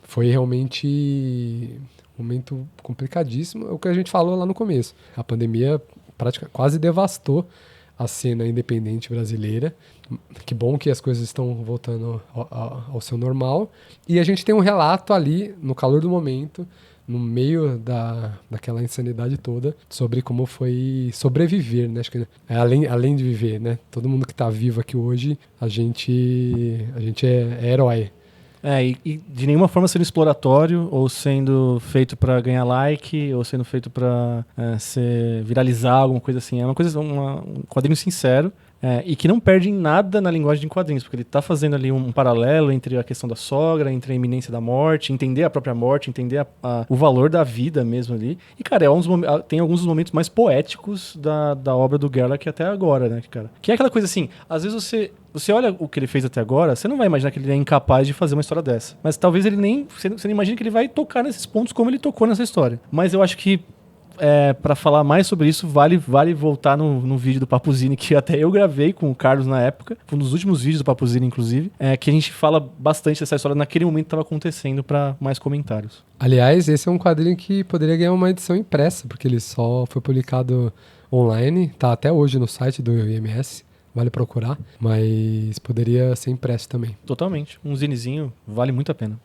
foi realmente um momento complicadíssimo. É o que a gente falou lá no começo. A pandemia quase devastou a cena independente brasileira. Que bom que as coisas estão voltando ao seu normal. E a gente tem um relato ali, no calor do momento, no meio daquela insanidade toda, sobre como foi sobreviver, né? Acho que além de viver, né? Todo mundo que está vivo aqui hoje, a gente é herói. E de nenhuma forma sendo exploratório, ou sendo feito para ganhar like, ou sendo feito para viralizar, alguma coisa assim. É um quadrinho sincero. E que não perde em nada na linguagem de quadrinhos, porque ele está fazendo ali um paralelo entre a questão da sogra, entre a iminência da morte, entender a própria morte, entender o valor da vida mesmo ali. E, cara, tem alguns dos momentos mais poéticos da obra do Gerlach até agora, né, cara? Que é aquela coisa assim, às vezes você olha o que ele fez até agora, você não vai imaginar que ele é incapaz de fazer uma história dessa. Mas talvez ele você não imagina que ele vai tocar nesses pontos como ele tocou nessa história. Mas eu acho que para falar mais sobre isso, vale voltar no vídeo do Papuzini, que até eu gravei com o Carlos na época. Foi um dos últimos vídeos do Papuzini, inclusive, que a gente fala bastante dessa história naquele momento que estava acontecendo, para mais comentários. Aliás, esse é um quadrinho que poderia ganhar uma edição impressa, porque ele só foi publicado online, tá até hoje no site do IMS, vale procurar, mas poderia ser impresso também. Totalmente. Um zinezinho vale muito a pena.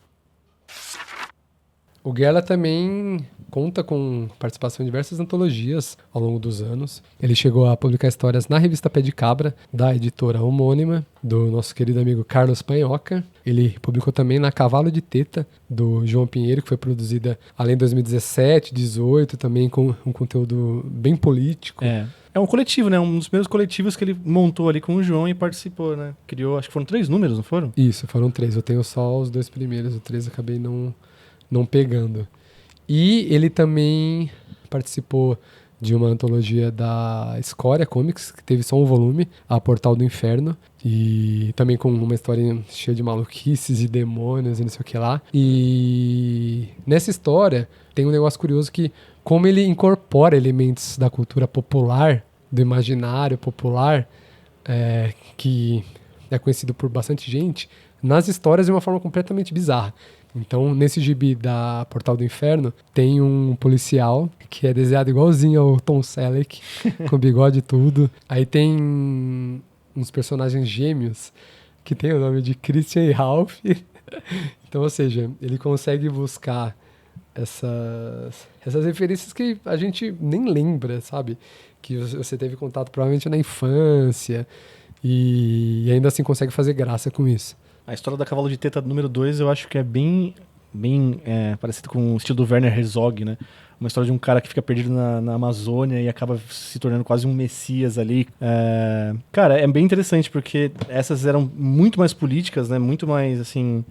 O Gerlach também conta com participação em diversas antologias ao longo dos anos. Ele chegou a publicar histórias na revista Pé de Cabra, da editora homônima, do nosso querido amigo Carlos Panhoca. Ele publicou também na Cavalo de Teta, do João Pinheiro, que foi produzida além de 2017, 2018, também com um conteúdo bem político. É um coletivo, né? Um dos primeiros coletivos que ele montou ali com o João e participou, né? Criou, acho que foram 3 números, não foram? Isso, foram 3. Eu tenho só os 2 primeiros, o 3 acabei não pegando. E ele também participou de uma antologia da Escória Comics, que teve só um volume, A Portal do Inferno, e também com uma história cheia de maluquices e demônios e não sei o que lá. E nessa história tem um negócio curioso que, como ele incorpora elementos da cultura popular, do imaginário popular, que é conhecido por bastante gente, nas histórias de uma forma completamente bizarra. Então, nesse gibi da Portal do Inferno, tem um policial que é desenhado igualzinho ao Tom Selleck, com bigode e tudo. Aí tem uns personagens gêmeos que tem o nome de Christian e Ralph. Então, ou seja, ele consegue buscar essas referências que a gente nem lembra, sabe? Que você teve contato provavelmente na infância e ainda assim consegue fazer graça com isso. A história da Cavalo de Teta número 2 eu acho que é bem parecido com o estilo do Werner Herzog, né? Uma história de um cara que fica perdido na Amazônia e acaba se tornando quase um messias ali. Cara, é bem interessante porque essas eram muito mais políticas, né? Muito mais, assim,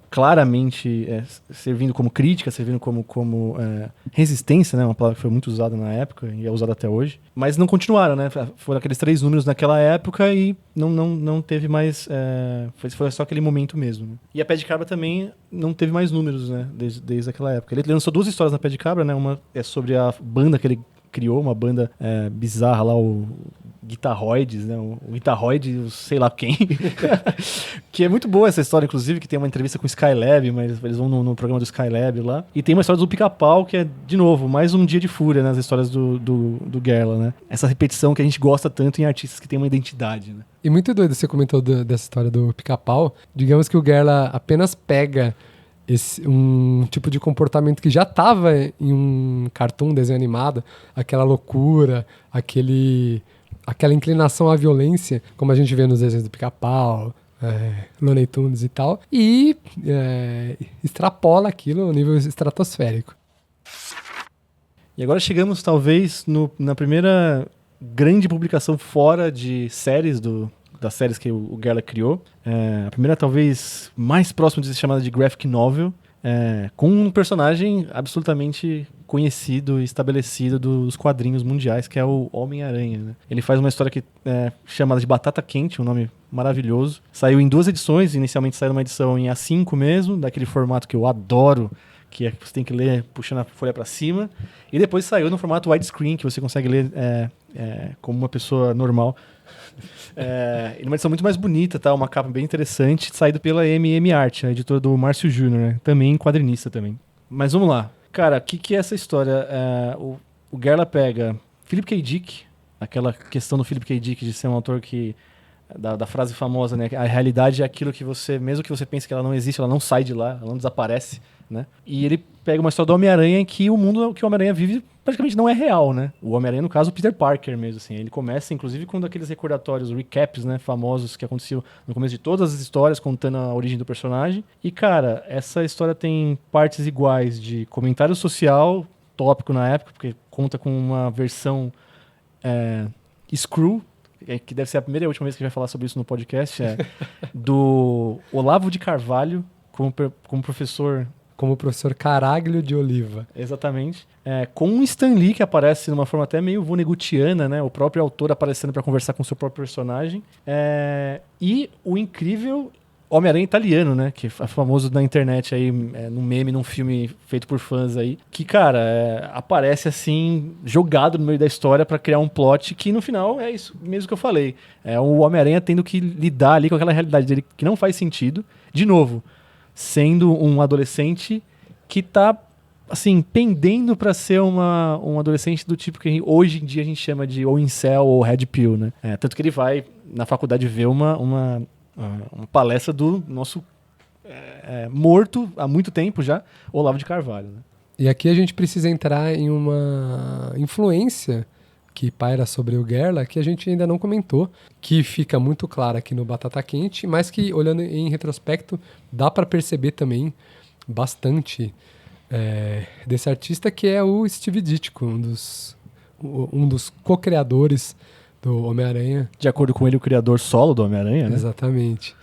claramente servindo como crítica, servindo como resistência, né? Uma palavra que foi muito usada na época e é usada até hoje. Mas não continuaram, né? Foram aqueles 3 números naquela época e não teve mais... foi só aquele momento mesmo. Né? E a Pé de Cabra também não teve mais números, né? Desde aquela época. Ele lançou 2 histórias na Pé de Cabra, né? Uma é sobre a banda que ele criou, uma banda bizarra lá, o Guitarroides, né? O Guitarroide, o sei lá quem. Que é muito boa essa história, inclusive, que tem uma entrevista com o Skylab, mas eles vão no programa do Skylab lá. E tem uma história do Pica-Pau, que é, de novo, mais um dia de fúria nas histórias do Gerla, né? Essa repetição que a gente gosta tanto em artistas que têm uma identidade, né? E muito doido, você comentou dessa história do Pica-Pau. Digamos que o Gerla apenas pega um tipo de comportamento que já estava em um cartoon, desenho animado, aquela loucura, aquela inclinação à violência, como a gente vê nos desenhos do Pica-Pau, Looney Tunes e tal, e extrapola aquilo a um nível estratosférico. E agora chegamos, talvez, na primeira grande publicação fora de séries das séries que o Gerla criou. A primeira, talvez, mais próxima de ser chamada de graphic novel, com um personagem absolutamente conhecido e estabelecido dos quadrinhos mundiais, que é o Homem-Aranha. Né? Ele faz uma história que é chamada de Batata Quente, um nome maravilhoso. Saiu em 2 edições, inicialmente saiu uma edição em A5 mesmo, daquele formato que eu adoro, que você tem que ler puxando a folha para cima. E depois saiu no formato widescreen, que você consegue ler como uma pessoa normal. Uma edição muito mais bonita, tá? Uma capa bem interessante, saído pela MM Art, a editora do Márcio Júnior, né? Também quadrinista também. Mas vamos lá. Cara, o que é essa história? O Gerla pega Philip K. Dick, aquela questão do Philip K. Dick de ser um autor que... Da frase famosa, né? A realidade é aquilo que você... Mesmo que você pense que ela não existe, ela não sai de lá, ela não desaparece, né? E ele pega uma história do Homem-Aranha em que o mundo que o Homem-Aranha vive praticamente não é real, né? O Homem-Aranha, no caso, o Peter Parker mesmo, assim. Ele começa, inclusive, com aqueles recordatórios, recaps, né? Famosos que aconteciam no começo de todas as histórias, contando a origem do personagem. E, cara, essa história tem partes iguais de comentário social, tópico na época, porque conta com uma versão Screw, que deve ser a primeira e a última vez que a gente vai falar sobre isso no podcast, do Olavo de Carvalho como professor... Como o professor Caraglio de Oliva. Exatamente. Com um Stan Lee que aparece de uma forma até meio vonegutiana, né? O próprio autor aparecendo para conversar com o seu próprio personagem. E o incrível Homem-Aranha italiano, né? Que é famoso na internet aí, num meme, num filme feito por fãs aí. Que, cara, aparece assim, jogado no meio da história para criar um plot que no final é isso mesmo que eu falei. É o Homem-Aranha tendo que lidar ali com aquela realidade dele que não faz sentido. De novo, sendo um adolescente que tá, assim, pendendo para ser um adolescente do tipo que hoje em dia a gente chama de ou incel ou red pill, né? Tanto que ele vai na faculdade ver uma palestra do nosso morto há muito tempo já, Olavo de Carvalho, né? E aqui a gente precisa entrar em uma influência que paira sobre o Gerla, que a gente ainda não comentou, que fica muito clara aqui no Batata Quente, mas que, olhando em retrospecto, dá para perceber também bastante desse artista, que é o Steve Ditko, um dos co-criadores do Homem-Aranha. De acordo com ele, o criador solo do Homem-Aranha, né? Exatamente.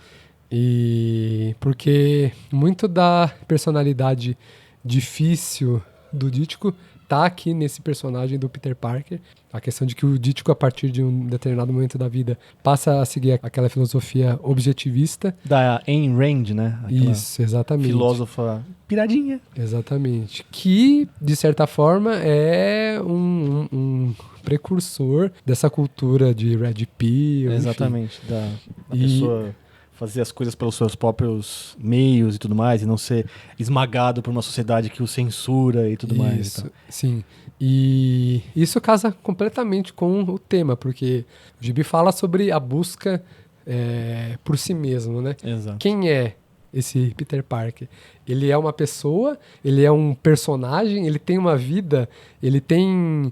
E porque muito da personalidade difícil do Ditko tá aqui nesse personagem do Peter Parker. A questão de que o Ditko, a partir de um determinado momento da vida, passa a seguir aquela filosofia objetivista. Da Ayn Rand, né? Aquela isso, exatamente. Filósofa piradinha. Exatamente. Que, de certa forma, é um precursor dessa cultura de Red Pill. Exatamente. Da pessoa fazer as coisas pelos seus próprios meios e tudo mais, e não ser esmagado por uma sociedade que o censura e tudo mais. Isso, sim. E isso casa completamente com o tema, porque o Gibi fala sobre a busca por si mesmo, né? Exato. Quem é esse Peter Parker? Ele é uma pessoa, ele é um personagem, ele tem uma vida, ele tem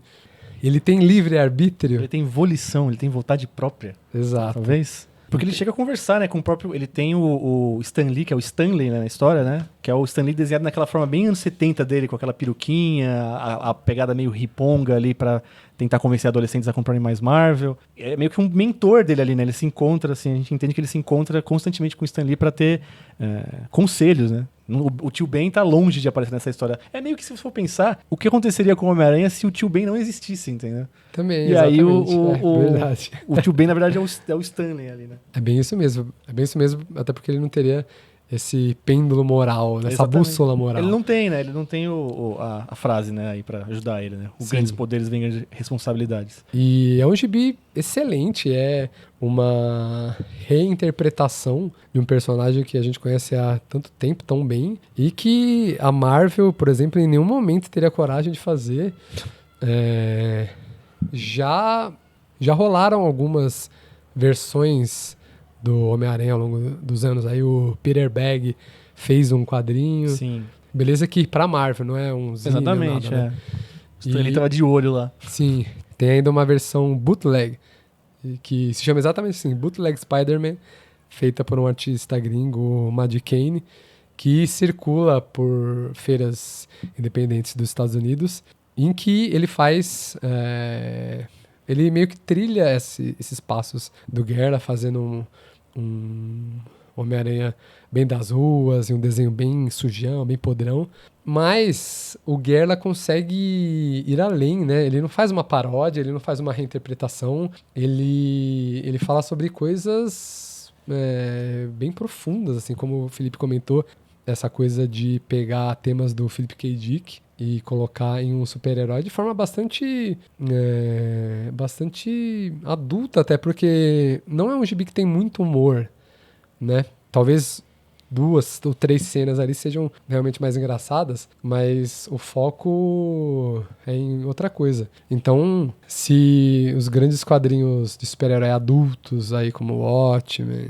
livre-arbítrio. Ele tem volição, ele tem vontade própria. Exato. Talvez. Porque ele chega a conversar, né, com o próprio... Ele tem o Stan Lee, que é o Stanley, né, na história, né? que é o Stan Lee desenhado naquela forma bem anos 70 dele, com aquela peruquinha, a pegada meio riponga ali pra tentar convencer adolescentes a comprarem mais Marvel. É meio que um mentor dele ali, né? Ele se encontra, assim, a gente entende que ele se encontra constantemente com o Stan Lee pra ter conselhos, né? O Tio Ben tá longe de aparecer nessa história. É meio que, se você for pensar, o que aconteceria com o Homem-Aranha se o Tio Ben não existisse, entendeu? Também, E aí verdade. o Tio Ben, na verdade, é o Stanley ali, né? É bem isso mesmo. É bem isso mesmo, até porque ele não teria esse pêndulo moral, né? Essa Exatamente. bússola moral. Ele não tem, né? Ele não tem a frase, né, aí pra ajudar ele, né? Os Sim. grandes poderes vêm grandes responsabilidades. E é um gibi excelente, é uma reinterpretação de um personagem que a gente conhece há tanto tempo, tão bem, e que a Marvel, por exemplo, em nenhum momento teria coragem de fazer. Já rolaram algumas versões do Homem-Aranha ao longo dos anos. Aí o Peter Bagg fez um quadrinho. Sim. Beleza que pra Marvel, não é um zine, Exatamente, nada, né? O Stanley tava de olho lá. Sim, tem ainda uma versão bootleg, que se chama exatamente assim, Bootleg Spider-Man, feita por um artista gringo, o Matt Kane, que circula por feiras independentes dos Estados Unidos, em que ele faz... ele meio que trilha esses passos do Guerra, fazendo um Homem-Aranha bem das ruas, e um desenho bem sujão, bem podrão. Mas o Guerra consegue ir além, né? Ele não faz uma paródia, ele não faz uma reinterpretação, ele fala sobre coisas bem profundas, assim, como o Felipe comentou, essa coisa de pegar temas do Philip K. Dick e colocar em um super-herói de forma bastante adulta, até porque não é um gibi que tem muito humor, né? Talvez 2 ou 3 cenas ali sejam realmente mais engraçadas, mas o foco é em outra coisa. Então, se os grandes quadrinhos de super-herói adultos, aí como Watchmen,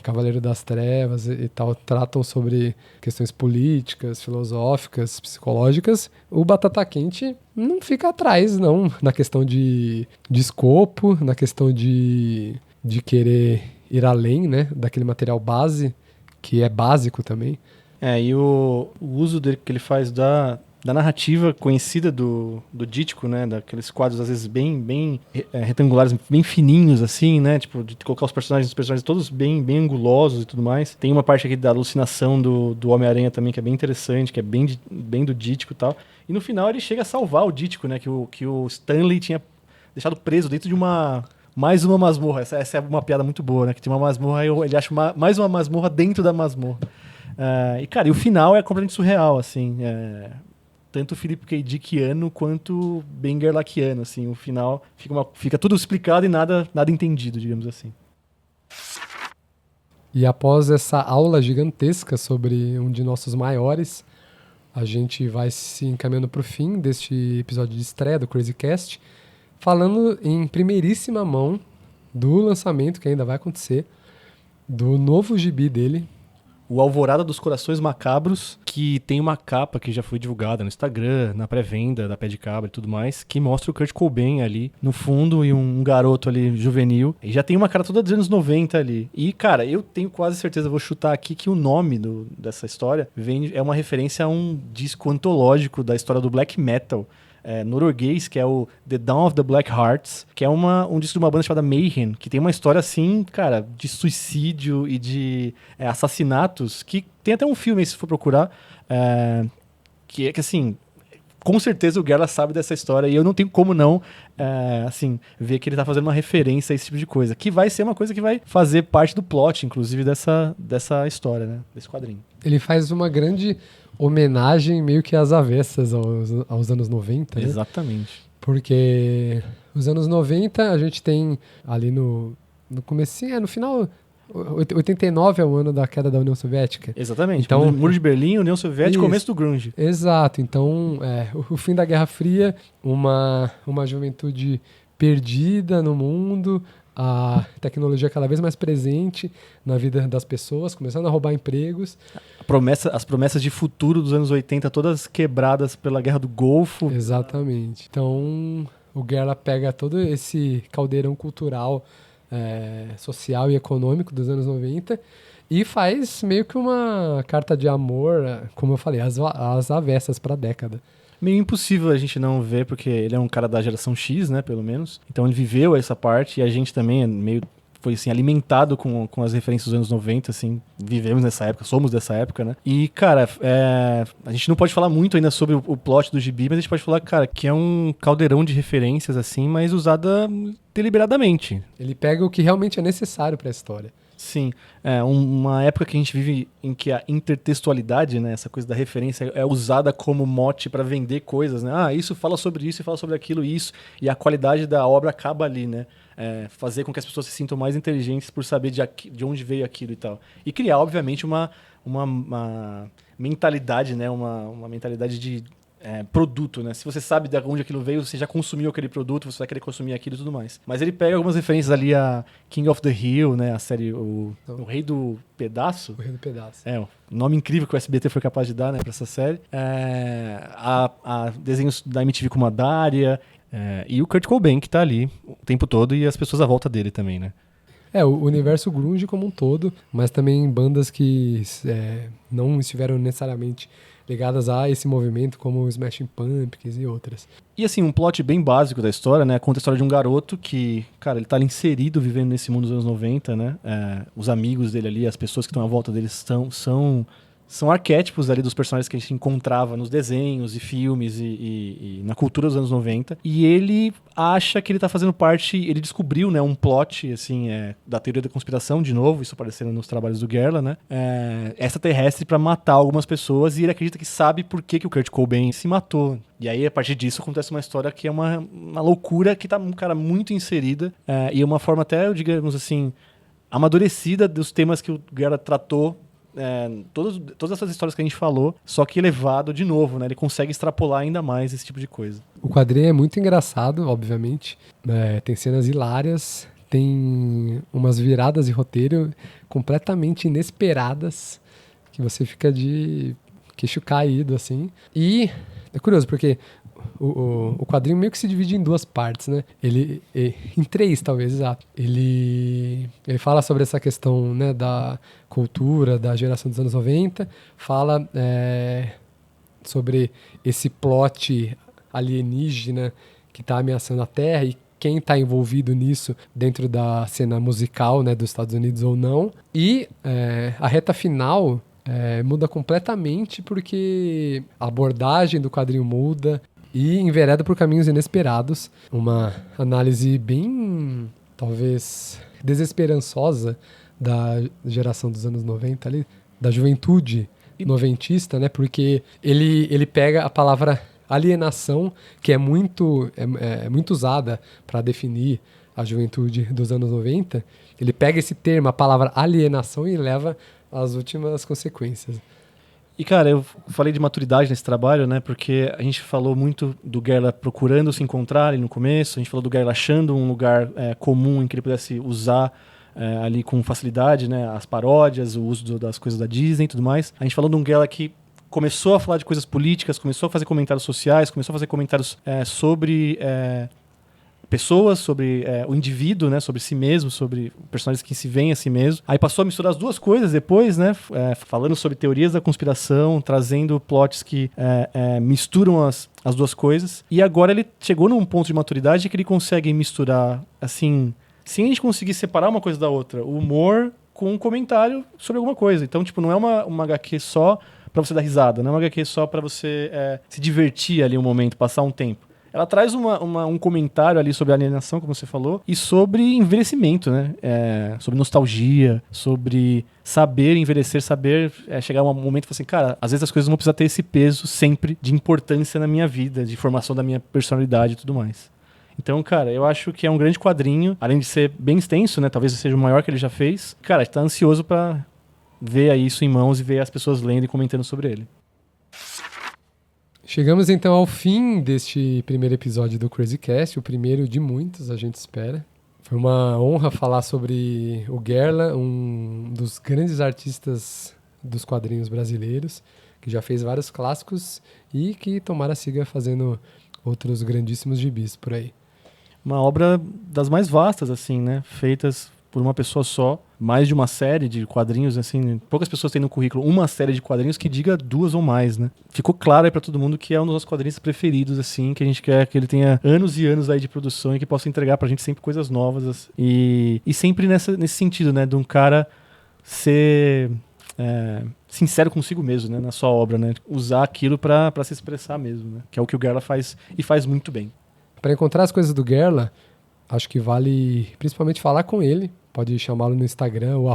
Cavaleiro das Trevas e tal, tratam sobre questões políticas, filosóficas, psicológicas, o Batata Quente não fica atrás, não, na questão de escopo, na questão de querer ir além, né, daquele material base, que é básico também. E o uso dele, que ele faz da narrativa conhecida do Dítico, né? Daqueles quadros, às vezes, bem retangulares, bem fininhos, assim, né? Tipo, de colocar os personagens todos bem angulosos e tudo mais. Tem uma parte aqui da alucinação do Homem-Aranha também, que é bem interessante, que é bem do Dítico e tal. E no final ele chega a salvar o Dítico, né? Que o Stanley tinha deixado preso dentro de mais uma masmorra. Essa é uma piada muito boa, né? Que tem uma masmorra e ele acha mais uma masmorra dentro da masmorra. E, cara, e o final é completamente surreal, assim. Tanto o Philip K. Dickiano quanto Ben Gerlackiano, assim. O final fica tudo explicado e nada entendido, digamos assim. E após essa aula gigantesca sobre um de nossos maiores, a gente vai se encaminhando para o fim deste episódio de estreia do Crazy Cast, falando em primeiríssima mão do lançamento, que ainda vai acontecer, do novo gibi dele. O Alvorada dos Corações Macabros, que tem uma capa que já foi divulgada no Instagram, na pré-venda da Pé de Cabra e tudo mais, que mostra o Kurt Cobain ali no fundo e um garoto ali juvenil. E já tem uma cara toda dos anos 90 ali. E, cara, eu tenho quase certeza, vou chutar aqui, que o nome dessa história é uma referência a um disco antológico da história do black metal norueguês, que é o The Dawn of the Black Hearts, que é um disco de uma banda chamada Mayhem, que tem uma história assim, cara, de suicídio e de assassinatos, que tem até um filme, se for procurar, que assim, com certeza o Guerra sabe dessa história e eu não tenho como não, assim, ver que ele tá fazendo uma referência a esse tipo de coisa, que vai ser uma coisa que vai fazer parte do plot, inclusive, dessa história, né, desse quadrinho. Ele faz uma grande homenagem meio que às avessas aos anos 90, né? Exatamente. Porque os anos 90 a gente tem ali no comecinho, no final, 89 é o ano da queda da União Soviética. Exatamente. Então, Muro de Berlim, União Soviética, começo do grunge. Exato. Então, o fim da Guerra Fria, uma juventude perdida no mundo, a tecnologia cada vez mais presente na vida das pessoas, começando a roubar empregos. As promessas de futuro dos anos 80 todas quebradas pela Guerra do Golfo. Exatamente. Então, o Guerra pega todo esse caldeirão cultural, social e econômico dos anos 90 E faz meio que uma carta de amor, como eu falei, às avessas pra década. Meio impossível a gente não ver, porque ele é um cara da geração X, né, pelo menos. Então ele viveu essa parte e a gente também é meio... Foi, assim, alimentado com as referências dos anos 90, assim, vivemos nessa época, somos dessa época, né? E, cara, a gente não pode falar muito ainda sobre o plot do gibi, mas a gente pode falar, cara, que é um caldeirão de referências, assim, mas usada deliberadamente. Ele pega o que realmente é necessário pra história. Sim, uma época que a gente vive em que a intertextualidade, né, essa coisa da referência é usada como mote para vender coisas, né? Ah, isso fala sobre isso e fala sobre aquilo e isso, e a qualidade da obra acaba ali, né? Fazer com que as pessoas se sintam mais inteligentes por saber de onde veio aquilo e tal. E criar, obviamente, uma mentalidade, né? Uma mentalidade de produto, né? Se você sabe de onde aquilo veio, você já consumiu aquele produto, você vai querer consumir aquilo e tudo mais. Mas ele pega algumas referências ali a King of the Hill, né? A série O Rei do Pedaço. O Rei do Pedaço. O nome incrível que o SBT foi capaz de dar, né, pra essa série. A desenhos da MTV como a Daria. E o Kurt Cobain, que tá ali o tempo todo, e as pessoas à volta dele também, né? O universo grunge como um todo, mas também bandas que não estiveram necessariamente ligadas a esse movimento, como o Smashing Pumpkins e outras. E assim, um plot bem básico da história, né? Conta a história de um garoto que, cara, ele tá ali inserido, vivendo nesse mundo dos anos 90, né? Os amigos dele ali, as pessoas que estão à volta dele são arquétipos ali dos personagens que a gente encontrava nos desenhos e filmes e na cultura dos anos 90. E ele acha que ele tá fazendo parte... Ele descobriu, né, um plot, assim, da teoria da conspiração, de novo, isso aparecendo nos trabalhos do Gerla, né? Extraterrestre pra matar algumas pessoas, e ele acredita que sabe por que o Kurt Cobain se matou. E aí, a partir disso, acontece uma história que é uma loucura, que tá, um cara, muito inserida, e uma forma até, digamos assim, amadurecida dos temas que o Gerla tratou. Todas essas histórias que a gente falou, só que elevado de novo, né? Ele consegue extrapolar ainda mais esse tipo de coisa. O quadrinho é muito engraçado, obviamente. Tem cenas hilárias, tem umas viradas de roteiro completamente inesperadas, que você fica de queixo caído, assim. E é curioso, porque o quadrinho meio que se divide em duas partes, né? Em três, talvez, exato. Ele fala sobre essa questão, né, da cultura, da geração dos anos 90, fala sobre esse plot alienígena que está ameaçando a Terra e quem está envolvido nisso dentro da cena musical, né, dos Estados Unidos ou não. E a reta final muda completamente porque a abordagem do quadrinho muda e envereda por caminhos inesperados. Uma análise bem, talvez, desesperançosa da geração dos anos 90 ali, da juventude noventista, né? Porque ele pega a palavra alienação, que é muito usada para definir a juventude dos anos 90. Ele pega esse termo, a palavra alienação, e leva às últimas consequências. E, cara, eu falei de maturidade nesse trabalho, né? Porque a gente falou muito do Gerla procurando se encontrar ali no começo, a gente falou do Gerla achando um lugar comum em que ele pudesse usar ali com facilidade, né? As paródias, o uso das coisas da Disney e tudo mais. A gente falou de um Gerla que começou a falar de coisas políticas, começou a fazer comentários sociais, começou a fazer comentários sobre pessoas, sobre o indivíduo, né, sobre si mesmo, sobre personagens que se veem a si mesmo. Aí passou a misturar as duas coisas depois, né, falando sobre teorias da conspiração, trazendo plots que misturam as duas coisas. E agora ele chegou num ponto de maturidade que ele consegue misturar, assim, sem a gente conseguir separar uma coisa da outra, o humor com um comentário sobre alguma coisa. Então, tipo, não é uma HQ só pra você dar risada, não é uma HQ só pra você se divertir ali um momento, passar um tempo. Ela traz um comentário ali sobre alienação, como você falou, e sobre envelhecimento, né? Sobre nostalgia, sobre saber envelhecer, saber chegar a um momento e falar assim, cara, às vezes as coisas não precisam ter esse peso sempre de importância na minha vida, de formação da minha personalidade e tudo mais. Então, cara, eu acho que é um grande quadrinho, além de ser bem extenso, né? Talvez seja o maior que ele já fez. Cara, a gente tá ansioso pra ver aí isso em mãos e ver as pessoas lendo e comentando sobre ele. Chegamos então ao fim deste primeiro episódio do Crazy Cast, o primeiro de muitos, a gente espera. Foi uma honra falar sobre o Gerla, um dos grandes artistas dos quadrinhos brasileiros, que já fez vários clássicos e que tomara siga fazendo outros grandíssimos gibis por aí. Uma obra das mais vastas, assim, né? Feitas por uma pessoa só, mais de uma série de quadrinhos, assim, poucas pessoas têm no currículo uma série de quadrinhos que diga 2 ou mais, né? Ficou claro aí pra todo mundo que é um dos nossos quadrinhos preferidos, assim, que a gente quer que ele tenha anos e anos aí de produção e que possa entregar pra gente sempre coisas novas, assim, e sempre nesse sentido, né, de um cara ser sincero consigo mesmo, né, na sua obra, né? Usar aquilo pra se expressar mesmo, né? Que é o que o Guerla faz e faz muito bem. Para encontrar as coisas do Guerla, acho que vale principalmente falar com ele. Pode chamá-lo no Instagram, o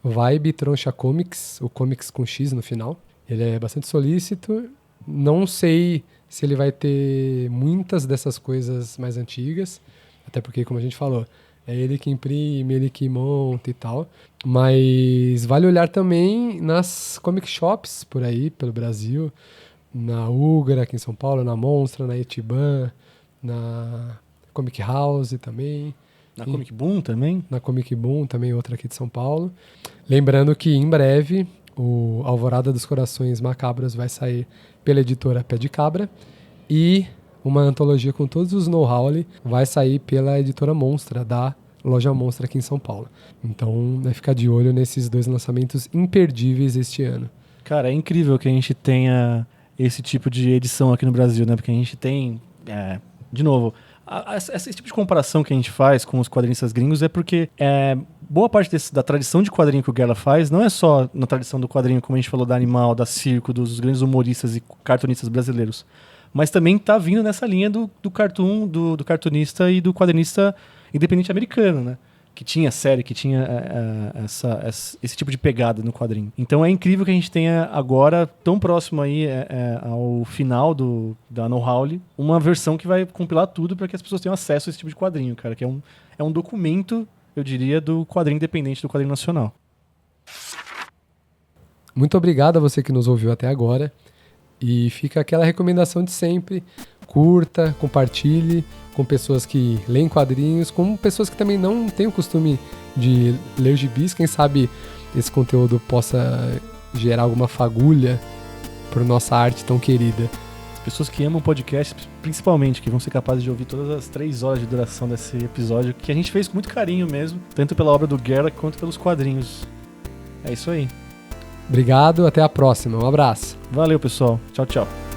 @VibeTronchaComics, o comics com X no final. Ele é bastante solícito. Não sei se ele vai ter muitas dessas coisas mais antigas, até porque, como a gente falou, é ele que imprime, ele que monta e tal. Mas vale olhar também nas comic shops por aí, pelo Brasil. Na Ugra, aqui em São Paulo, na Monstra, na Etiban, na Comic House também. Na Comic Boom também? Na Comic Boom também, outra aqui de São Paulo. Lembrando que em breve o Alvorada dos Corações Macabros vai sair pela editora Pé de Cabra e uma antologia com todos os know-how vai sair pela editora Monstra, da Loja Monstra aqui em São Paulo. Então vai ficar de olho nesses 2 lançamentos imperdíveis este ano. Cara, é incrível que a gente tenha esse tipo de edição aqui no Brasil, né? Porque a gente tem, de novo, esse tipo de comparação que a gente faz com os quadrinistas gringos é porque boa parte da tradição de quadrinho que o Guerla faz não é só na tradição do quadrinho, como a gente falou, da Animal, da Circo, dos grandes humoristas e cartunistas brasileiros, mas também tá vindo nessa linha do cartoon, do cartunista e do quadrinista independente americano, né? Que tinha série, que tinha esse tipo de pegada no quadrinho. Então é incrível que a gente tenha agora, tão próximo aí ao final da No Howley, uma versão que vai compilar tudo para que as pessoas tenham acesso a esse tipo de quadrinho, cara, que é um documento, eu diria, do quadrinho independente, do quadrinho nacional. Muito obrigado a você que nos ouviu até agora. E fica aquela recomendação de sempre: curta, compartilhe com pessoas que leem quadrinhos, com pessoas que também não têm o costume de ler gibis. Quem sabe esse conteúdo possa gerar alguma fagulha para nossa arte tão querida. Pessoas que amam podcast, principalmente, que vão ser capazes de ouvir todas as 3 horas de duração desse episódio, que a gente fez com muito carinho mesmo, tanto pela obra do Guerla quanto pelos quadrinhos. É isso aí. Obrigado, até a próxima. Um abraço. Valeu, pessoal. Tchau, tchau.